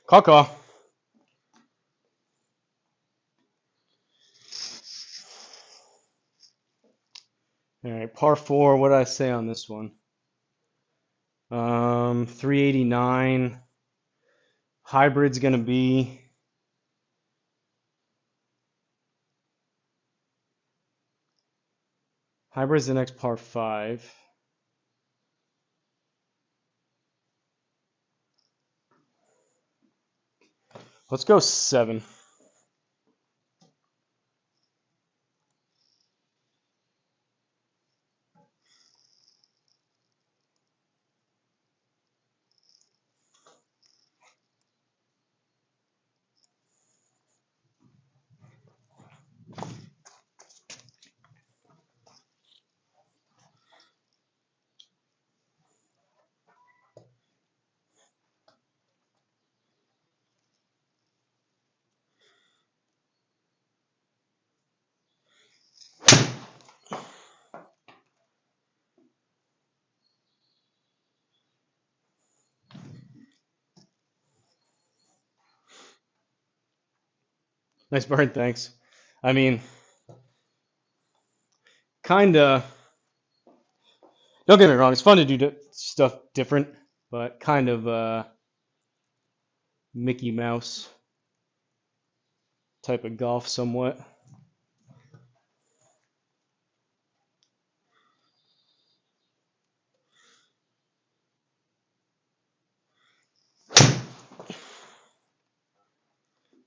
Caw. All right, par 4. What did I say on this one? 389. Hybrid's gonna be hybrid's the next par 5. Let's go 7. Nice burn, thanks. I mean, kinda. Don't get me wrong, it's fun to do stuff different, but kind of Mickey Mouse type of golf somewhat.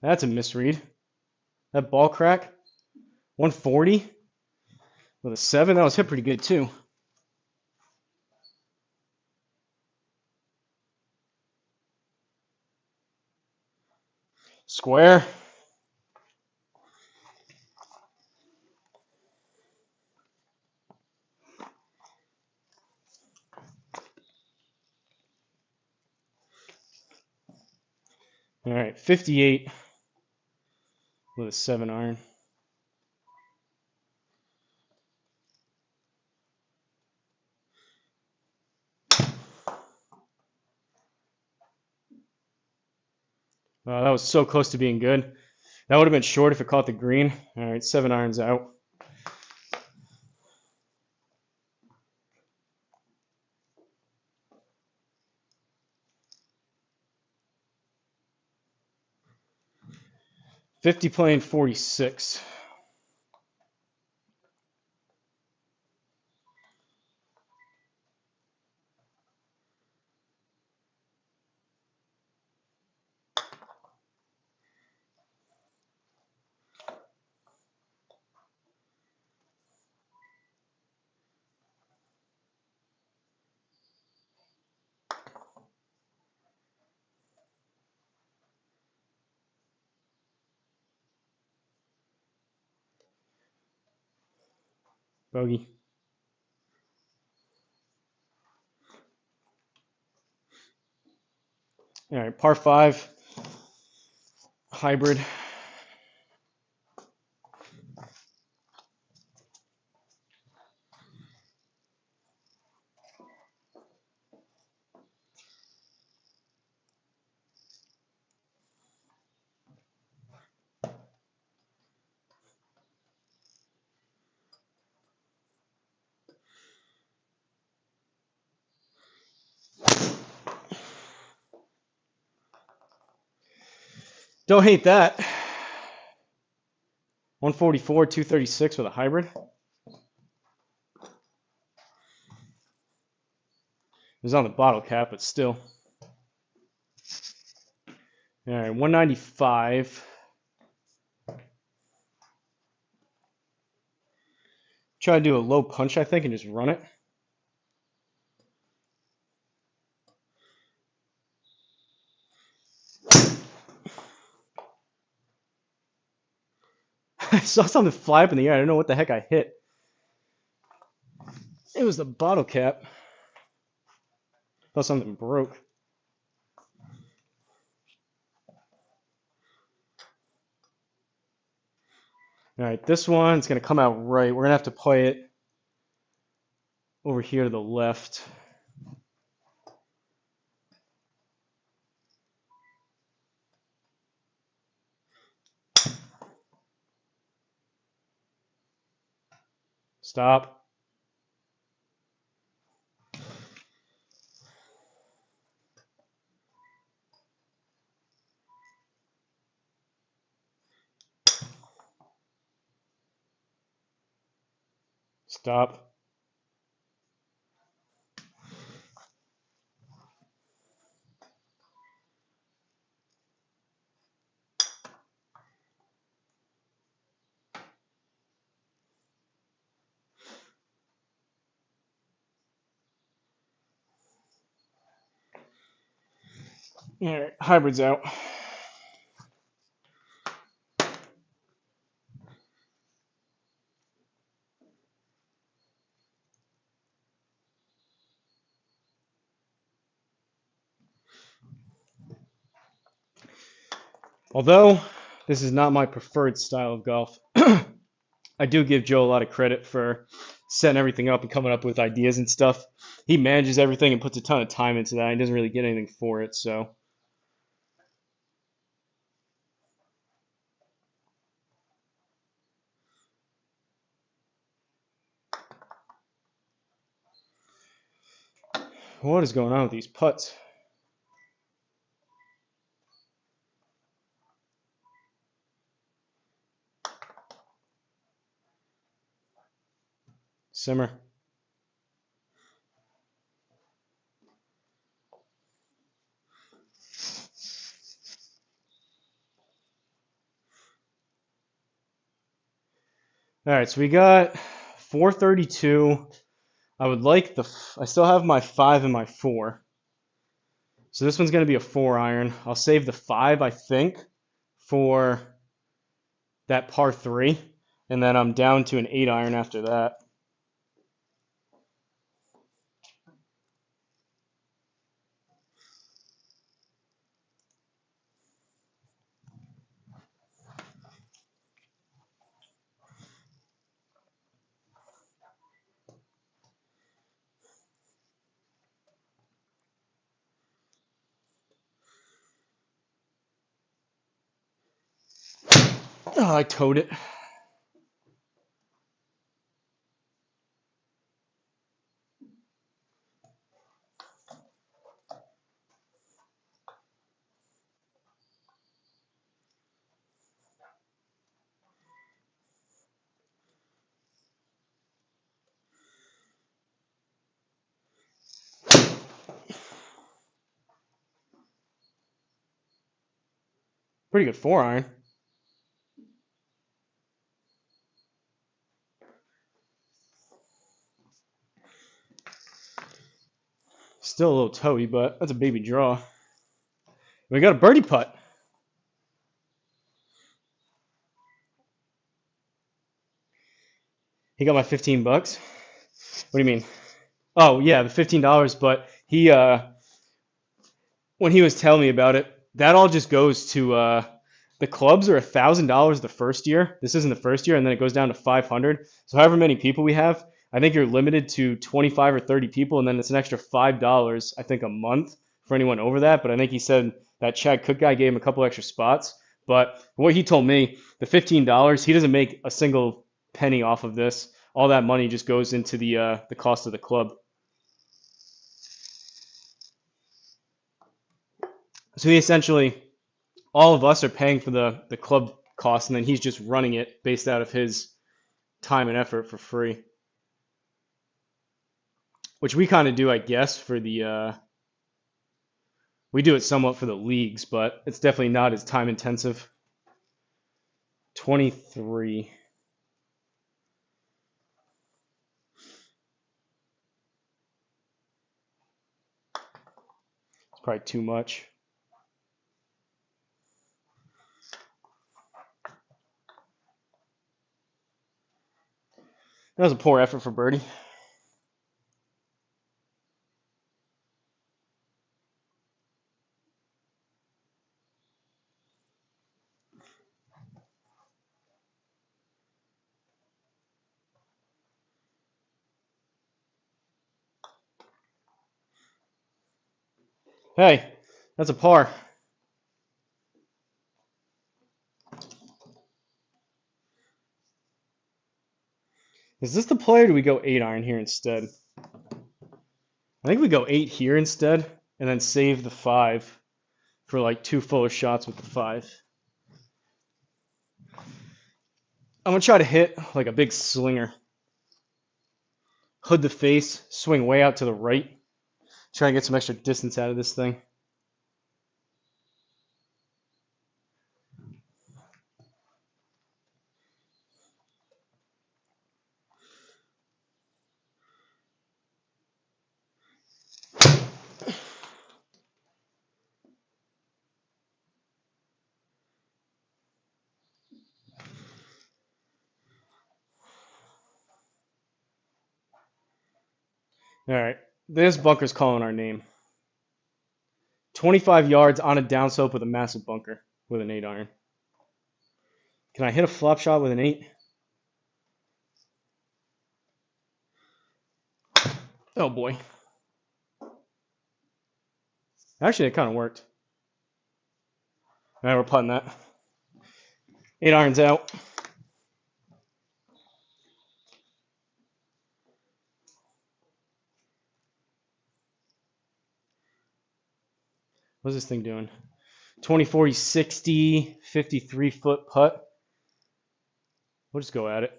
That's a misread. That ball crack, 140 with a 7. That was hit pretty good too. Square. All right, 58 with a 7 iron. That was so close to being good. That would have been short if it caught the green. All right, 7 irons out. $50 playing 46. Bogey. All right, par 5. Hybrid. Don't hate that. 144, 236 with a hybrid. It was on the bottle cap, but still. All right, 195. Try to do a low punch, I think, and just run it. I saw something fly up in the air. I don't know what the heck I hit. It was the bottle cap. Thought something broke. All right, this one's going to come out right. We're going to have to play it over here to the left. Stop. Stop. All right, hybrid's out. Although this is not my preferred style of golf, I do give Joe a lot of credit for setting everything up and coming up with ideas and stuff. He manages everything and puts a ton of time into that. He doesn't really get anything for it, so. What is going on with these putts? Simmer. All right, so we got 432. I would like I still have my 5 and my 4. So this one's going to be a 4 iron. I'll save the 5, I think, for that par 3. And then I'm down to an 8 iron after that. Oh, I towed it. Pretty good 4 iron. Still a little towy, but that's a baby draw. We got a birdie putt. He got my 15 bucks. What do you mean? Oh, yeah, the $15, but he when he was telling me about it, that all just goes to the clubs are $1,000 the first year. This isn't the first year, and then it goes down to 500. So however many people we have, I think you're limited to 25 or 30 people, and then it's an extra $5, I think, a month for anyone over that. But I think he said that Chad Cook guy gave him a couple extra spots. But what he told me, the $15, he doesn't make a single penny off of this. All that money just goes into the cost of the club. So he essentially, all of us are paying for the club cost, and then he's just running it based out of his time and effort for free, which we kind of do, I guess, for we do it somewhat for the leagues, but it's definitely not as time intensive. 23. It's probably too much. That was a poor effort for birdie. Hey, that's a par. Is this the play, or do we go 8 iron here instead? I think we go 8 here instead, and then save the 5 for like 2 fuller shots with the 5. I'm going to try to hit like a big slinger. Hood the face, swing way out to the right. Try and get some extra distance out of this thing. All right. This bunker's calling our name. 25 yards on a downslope with a massive bunker with an 8 iron. Can I hit a flop shot with an 8? Oh boy. Actually, it kind of worked. All right, we're putting that. 8 irons out. What's this thing doing? 20, 40, 60, 53-foot putt. We'll just go at it.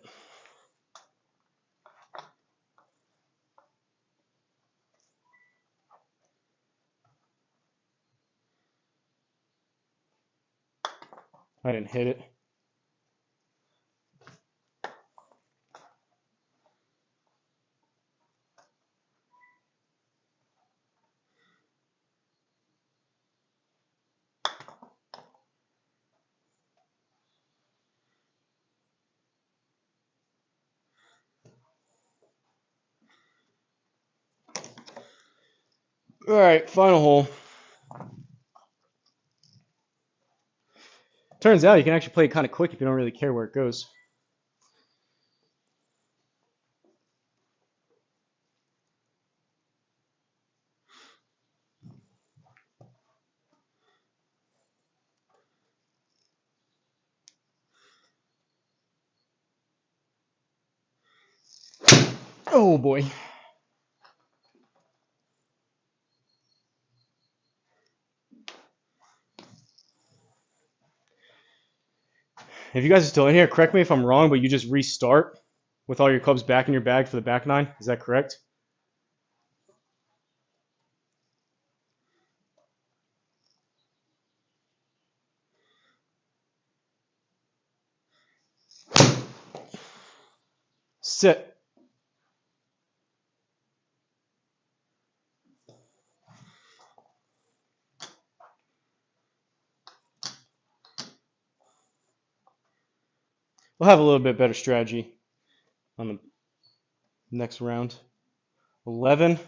I didn't hit it. All right, final hole. Turns out you can actually play it kind of quick if you don't really care where it goes. Oh boy. If you guys are still in here, correct me if I'm wrong, but you just restart with all your clubs back in your bag for the back nine. Is that correct? Sit. We'll have a little bit better strategy on the next round. 11.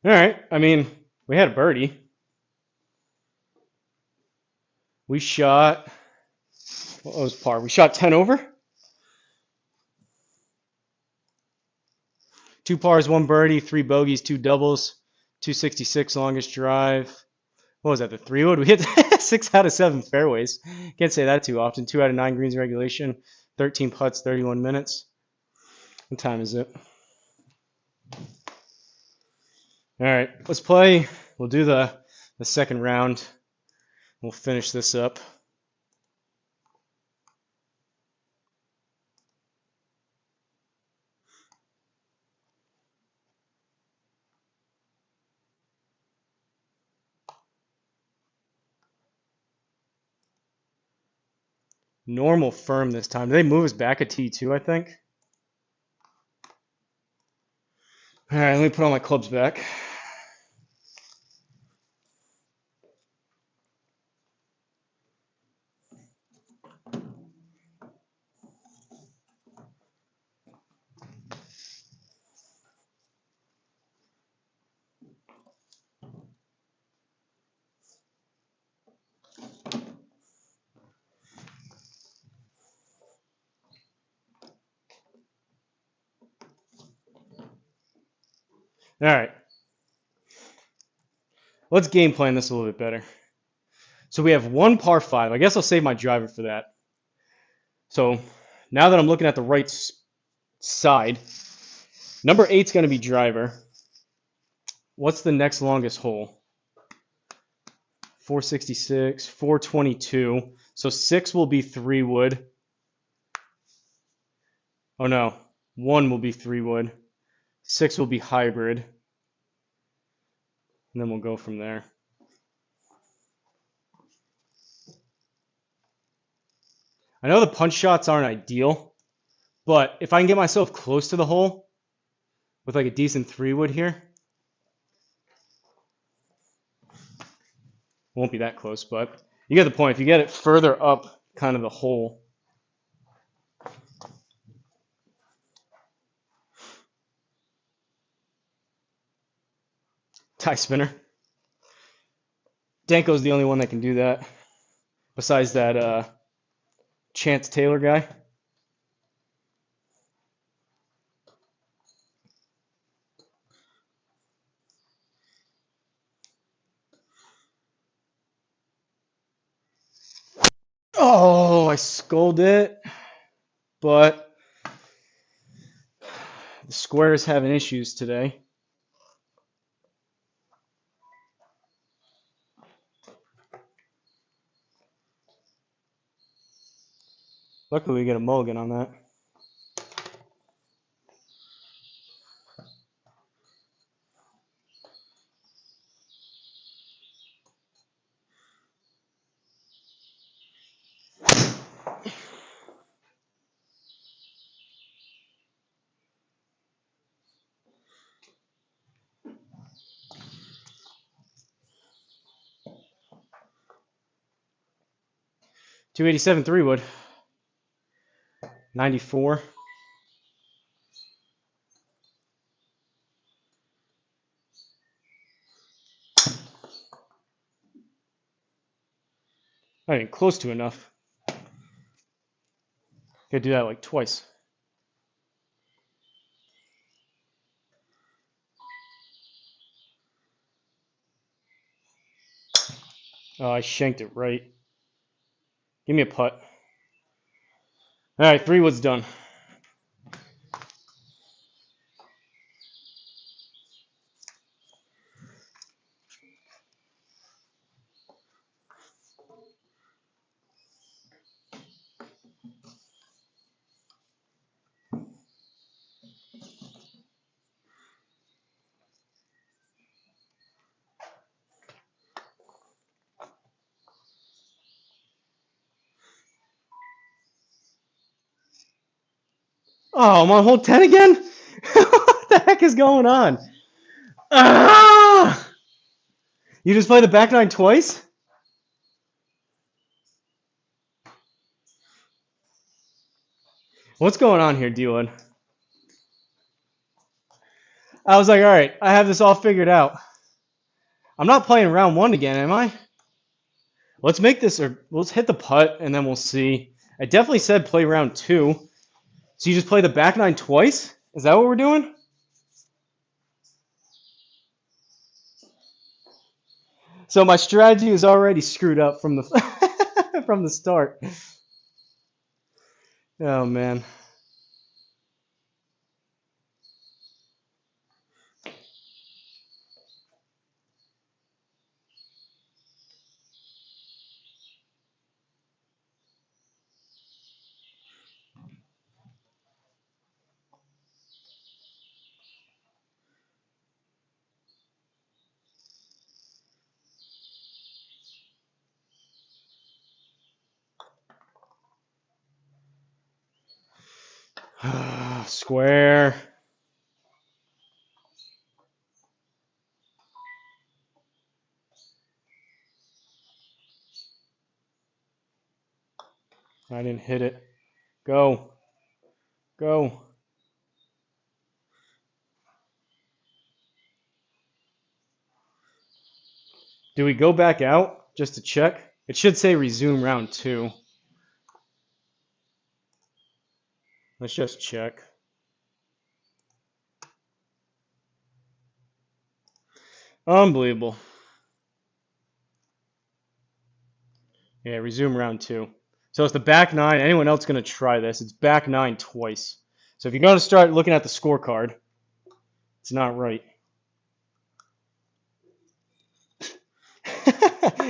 All right. I mean, we had a birdie. We shot, what was par? We shot 10 over. 2 pars, 1 birdie, 3 bogeys, 2 doubles, 266 longest drive. What was that, the 3 wood? We hit 6 out of 7 fairways. Can't say that too often. 2 out of 9 greens in regulation, 13 putts, 31 minutes. What time is it? All right, let's play. We'll do the second round. We'll finish this up. Normal firm this time. Did they move us back a T2, I think? All right, let me put all my clubs back. All right. Let's game plan this a little bit better. So we have 1 par 5. I guess I'll save my driver for that. So now that I'm looking at the right side, number 8's going to be driver. What's the next longest hole? 466, 422. So 6 will be 3 wood. Oh no, 1 will be 3 wood. 6 will be hybrid. And then we'll go from there. I know the punch shots aren't ideal, but if I can get myself close to the hole with like a decent 3 wood here, won't be that close, but you get the point. If you get it further up kind of the hole. Tie spinner. Danko's the only one that can do that, besides that Chance Taylor guy. Oh, I scolded it, but the square is having issues today. Luckily, we get a mulligan on that. .287 3 wood. 94. Not even close to enough. Gotta do that like twice. Oh, I shanked it right. Give me a putt. All right, 3 wood's done. Oh, I'm on hole 10 again? What the heck is going on? Ah! You just play the back 9 twice? What's going on here, D1? I was like, all right, I have this all figured out. I'm not playing round 1 again, am I? Let's make this, or let's hit the putt, and then we'll see. I definitely said play round 2. So you just play the back 9 twice? Is that what we're doing? So my strategy is already screwed up from the from the start. Oh man. Square. I didn't hit it. Go. Go. Do we go back out just to check? It should say resume round 2. Let's just check. Unbelievable. Yeah, resume round 2. So it's the back 9. Anyone else going to try this? It's back 9 twice. So if you're going to start looking at the scorecard, it's not right.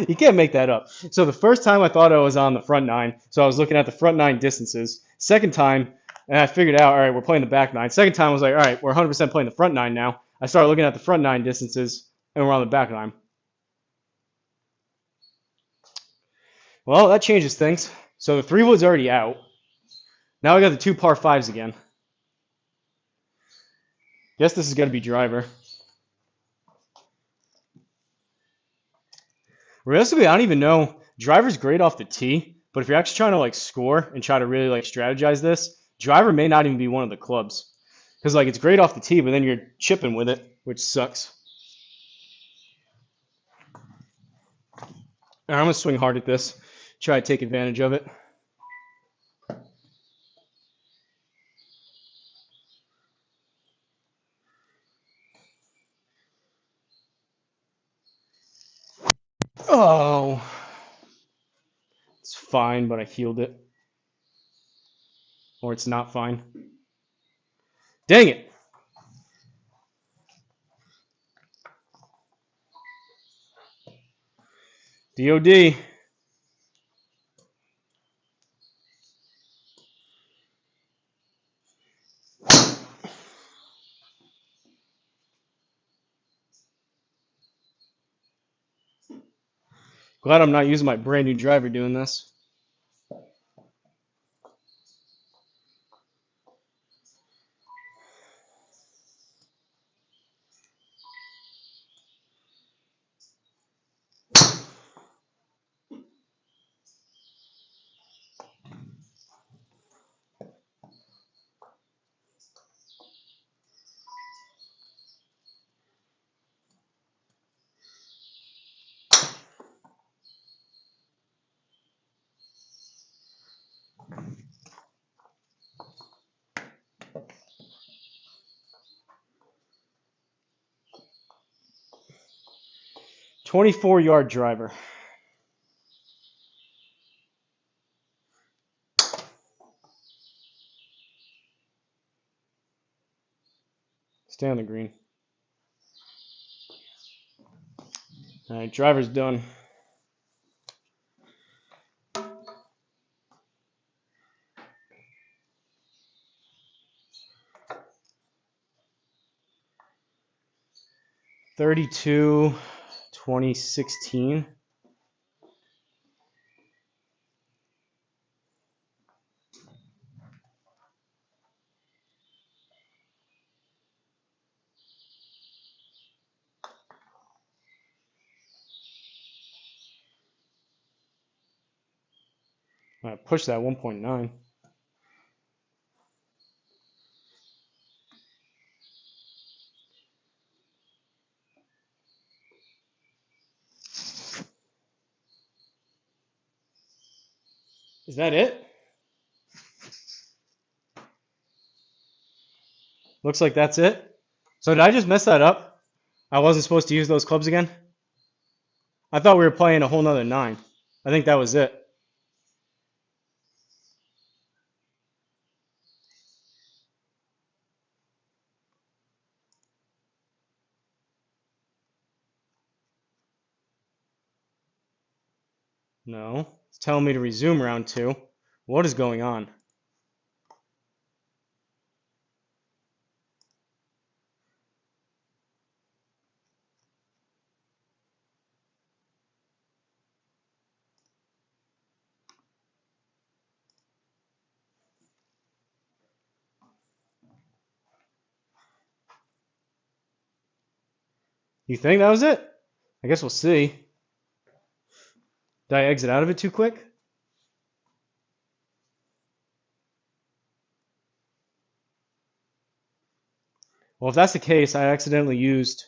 You can't make that up. So the first time I thought I was on the front nine, so I was looking at the front nine distances. Second time, and I figured out, all right, we're playing the back nine. Second time, I was like, all right, we're 100% playing the front nine now. I started looking at the front nine distances, and we're on the back nine. Well, that changes things. So the 3-wood's already out. Now I got the 2 par 5s again. Guess this is going to be driver. Realistically, I don't even know. Driver's great off the tee, but if you're actually trying to like score and try to really like strategize this, driver may not even be one of the clubs. Because like it's great off the tee, but then you're chipping with it, which sucks. All right, I'm going to swing hard at this. Try to take advantage of it. Oh. It's fine, but I healed it. Or it's not fine. Dang it. DOD. Glad I'm not using my brand new driver doing this. .24-yard driver. Stay on the green. All right, driver's done. .32, 2016. I pushed that 1.9. Is that it? Looks like that's it. So did I just mess that up? I wasn't supposed to use those clubs again? I thought we were playing a whole nother 9. I think that was it. No. It's telling me to resume round 2. What is going on? You think that was it? I guess we'll see. Did I exit out of it too quick? Well, if that's the case, I accidentally used...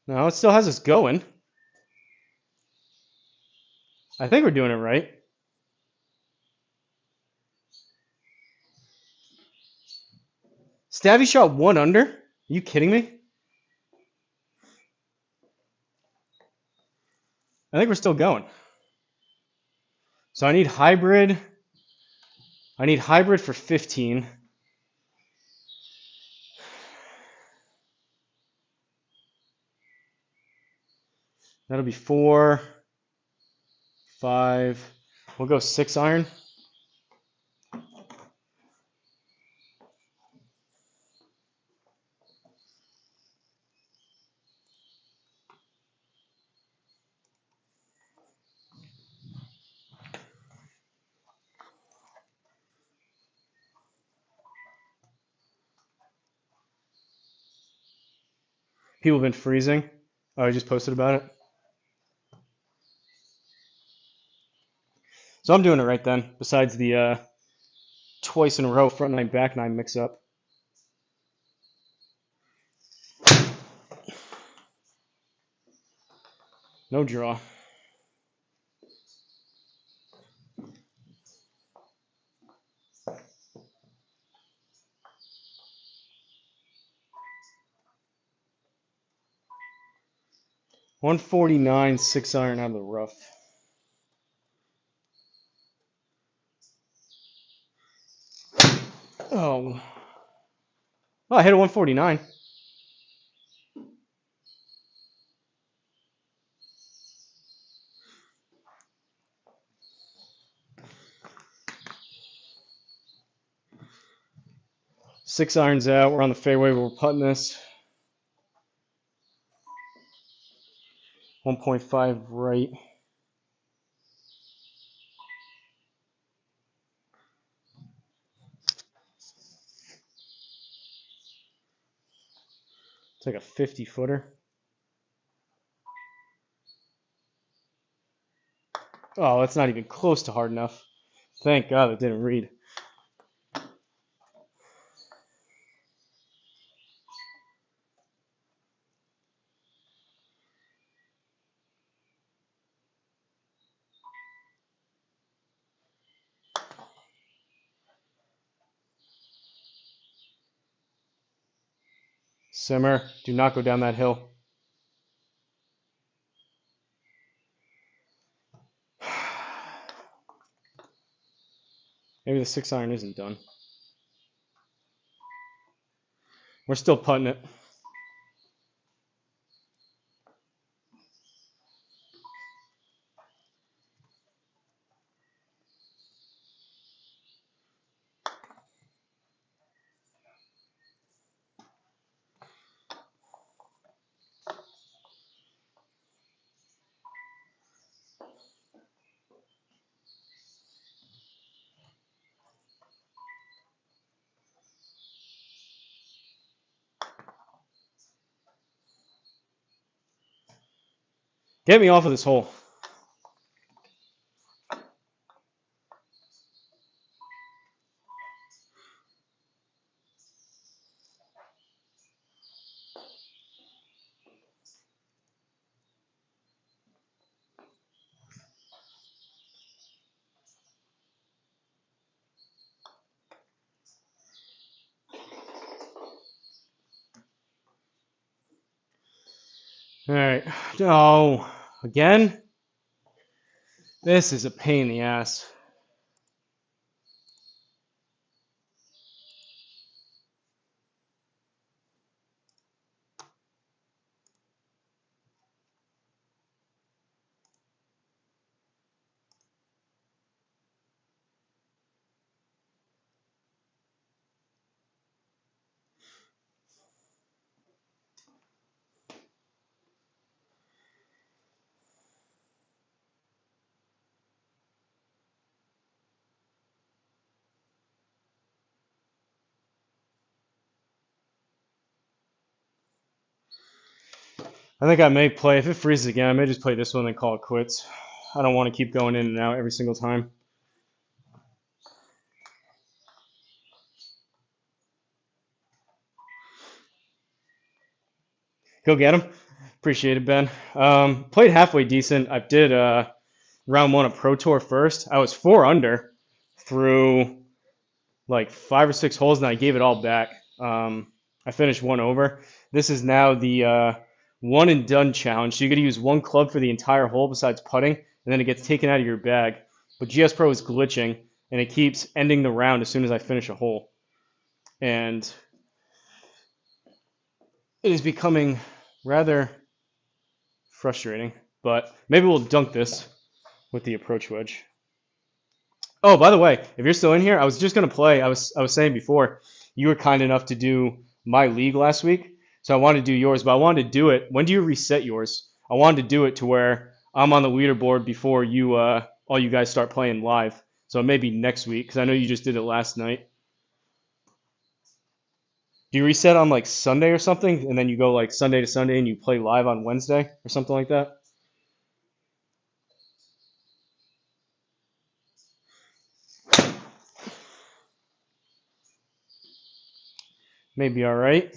No, it still has us going. I think we're doing it right. Stabby shot 1 under? Are you kidding me? I think we're still going. So I need hybrid. I need hybrid for 15. That'll be 4, 5. We'll go 6 iron. People have been freezing. Oh, I just posted about it. So I'm doing it right then, besides the twice in a row front 9, back 9 mix up. No draw. .149, 6 iron out of the rough. Oh. Oh, I hit a 149. Six irons out. We're on the fairway. We're putting this. 1.5 right. It's like a 50-footer. Oh, that's not even close to hard enough. Thank God it didn't read. Simmer, do not go down that hill. Maybe the 6 iron isn't done. We're still putting it. Get me off of this hole. All right. No. Again? This is a pain in the ass. I think I may play, if it freezes again, I may just play this one and call it quits. I don't want to keep going in and out every single time. Go get him. Appreciate it, Ben. Played halfway decent. I did round 1 of Pro Tour first. I was 4 under through like 5 or 6 holes, and I gave it all back. I finished 1 over. This is now the one and done challenge. So you got to use 1 club for the entire hole besides putting, and then it gets taken out of your bag. But GSPro is glitching, and it keeps ending the round as soon as I finish a hole. And it is becoming rather frustrating. But maybe we'll dunk this with the approach wedge. Oh, by the way, if you're still in here, I was just gonna play. I was saying before, you were kind enough to do my league last week, so I wanted to do yours, but I wanted to do it. When do you reset yours? I wanted to do it to where I'm on the leaderboard before you, all you guys start playing live. So maybe next week, because I know you just did it last night. Do you reset on like Sunday or something, and then you go like Sunday to Sunday and you play live on Wednesday or something like that? Maybe all right.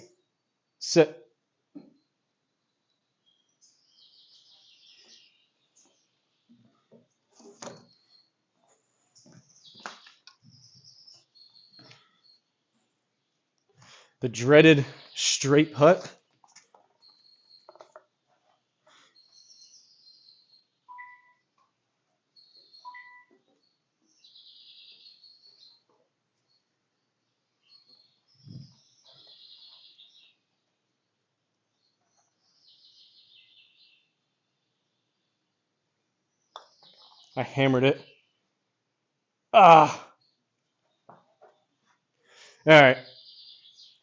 Set the dreaded straight putt. I hammered it. Ah. All right.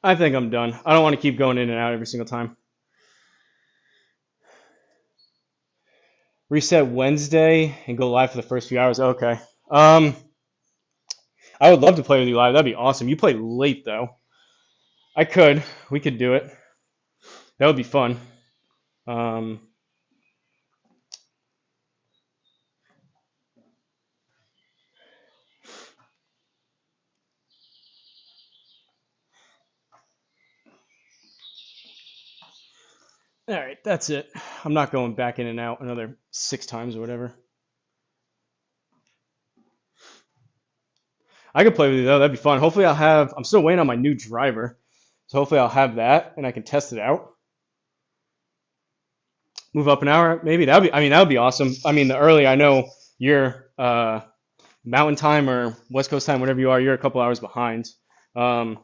I think I'm done. I don't want to keep going in and out every single time. Reset Wednesday and go live for the first few hours. Okay. Um, I would love to play with you live. That'd be awesome. You play late though. I could. We could do it. That would be fun. Um, all right, that's it. I'm not going back in and out another 6 times or whatever. I could play with you though. That'd be fun. Hopefully, I'll have. I'm still waiting on my new driver, so hopefully, I'll have that and I can test it out. Move up an hour, maybe. That'd be. I mean, that would be awesome. I mean, the early. I know you're Mountain Time or West Coast time, whatever you are. You're a couple hours behind. Um,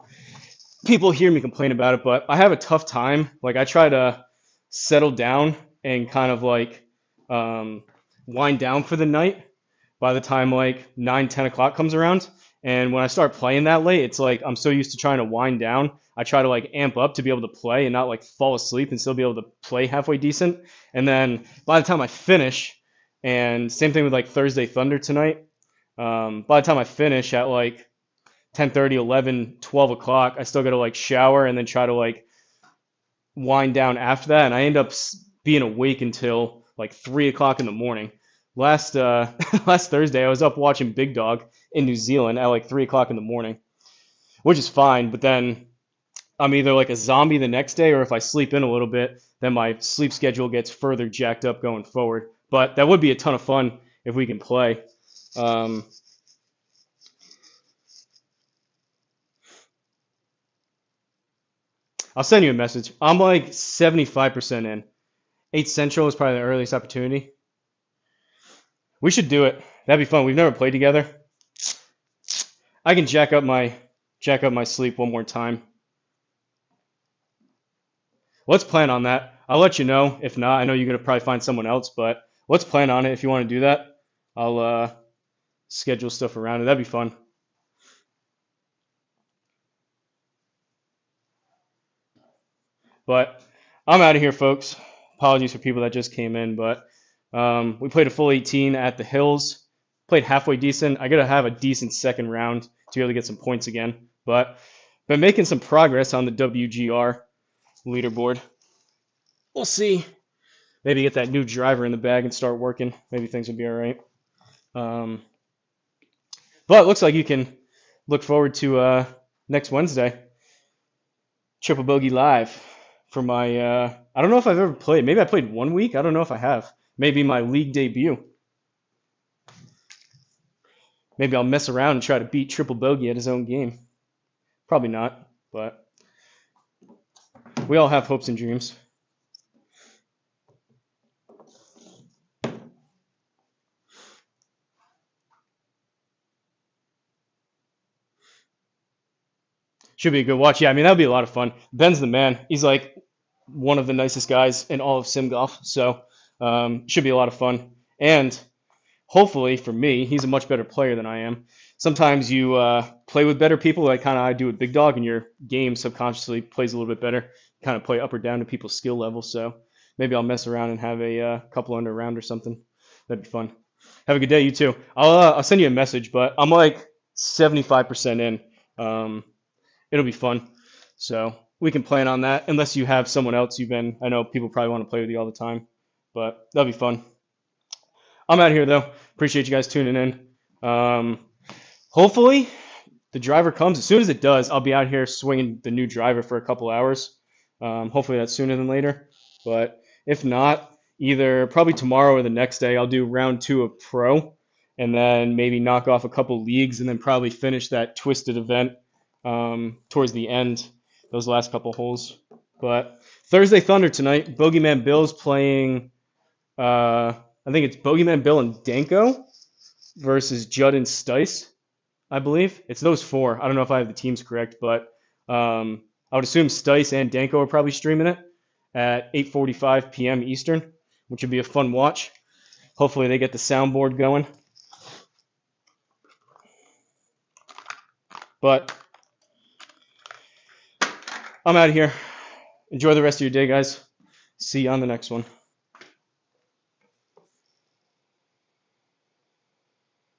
People hear me complain about it, but I have a tough time. Like I try to settle down and kind of like um, wind down for the night by the time like 9, 10 o'clock comes around. And when I start playing that late, it's like I'm so used to trying to wind down. I try to like amp up to be able to play and not like fall asleep and still be able to play halfway decent. And then by the time I finish, and same thing with like Thursday Thunder tonight, by the time I finish at like 10:30, 11, 12 o'clock, I still got to like shower and then try to like wind down after that. And I end up being awake until like 3 o'clock in the morning. Last last Thursday, I was up watching Big Dog in New Zealand at like 3 o'clock in the morning, which is fine. But then I'm either like a zombie the next day, or if I sleep in a little bit, then my sleep schedule gets further jacked up going forward. But that would be a ton of fun if we can play. Um, I'll send you a message. I'm like 75% in. 8 Central is probably the earliest opportunity. We should do it. That'd be fun. We've never played together. I can jack up my sleep one more time. Let's plan on that. I'll let you know. If not, I know you're gonna probably find someone else, but let's plan on it. If you want to do that, I'll schedule stuff around it. That'd be fun. But I'm out of here, folks. Apologies for people that just came in, but we played a full 18 at the Hills. Played halfway decent. I gotta have a decent second round to be able to get some points again. But been making some progress on the WGR leaderboard. We'll see. Maybe get that new driver in the bag and start working. Maybe things will be all right. Um, but it looks like you can look forward to next Wednesday. Triple Bogey Live for my. I don't know if I've ever played. Maybe I played 1 week. I don't know if I have. Maybe my league debut. Maybe I'll mess around and try to beat Triple Bogey at his own game. Probably not, but we all have hopes and dreams. Should be a good watch. Yeah, I mean, that'll be a lot of fun. Ben's the man. He's like one of the nicest guys in all of sim golf. So Should be a lot of fun. And hopefully for me, he's a much better player than I am. Sometimes you play with better people, like kind of I do with Big Dog, and your game subconsciously plays a little bit better. Kind of play up or down to people's skill level. So maybe I'll mess around and have a couple under round or something. That'd be fun. Have a good day, you too. I'll send you a message, but I'm like 75% in. Um, it'll be fun. So we can plan on that. Unless you have someone else you've been. I know people probably want to play with you all the time, but that'll be fun. I'm out of here though. Appreciate you guys tuning in. Hopefully the driver comes. As soon as it does, I'll be out here swinging the new driver for a couple hours. Hopefully that's sooner than later. But if not, either probably tomorrow or the next day, I'll do round 2 of Pro, and then maybe knock off a couple leagues, and then probably finish that Twisted event towards the end, those last couple holes. But Thursday Thunder tonight, Bogeyman Bill's playing. I think it's Bogeyman Bill and Danko versus Judd and Stice, I believe. It's those four. I don't know if I have the teams correct, but I would assume Stice and Danko are probably streaming it at 8:45 p.m. Eastern, which would be a fun watch. Hopefully they get the soundboard going. But I'm out of here. Enjoy the rest of your day, guys. See you on the next one.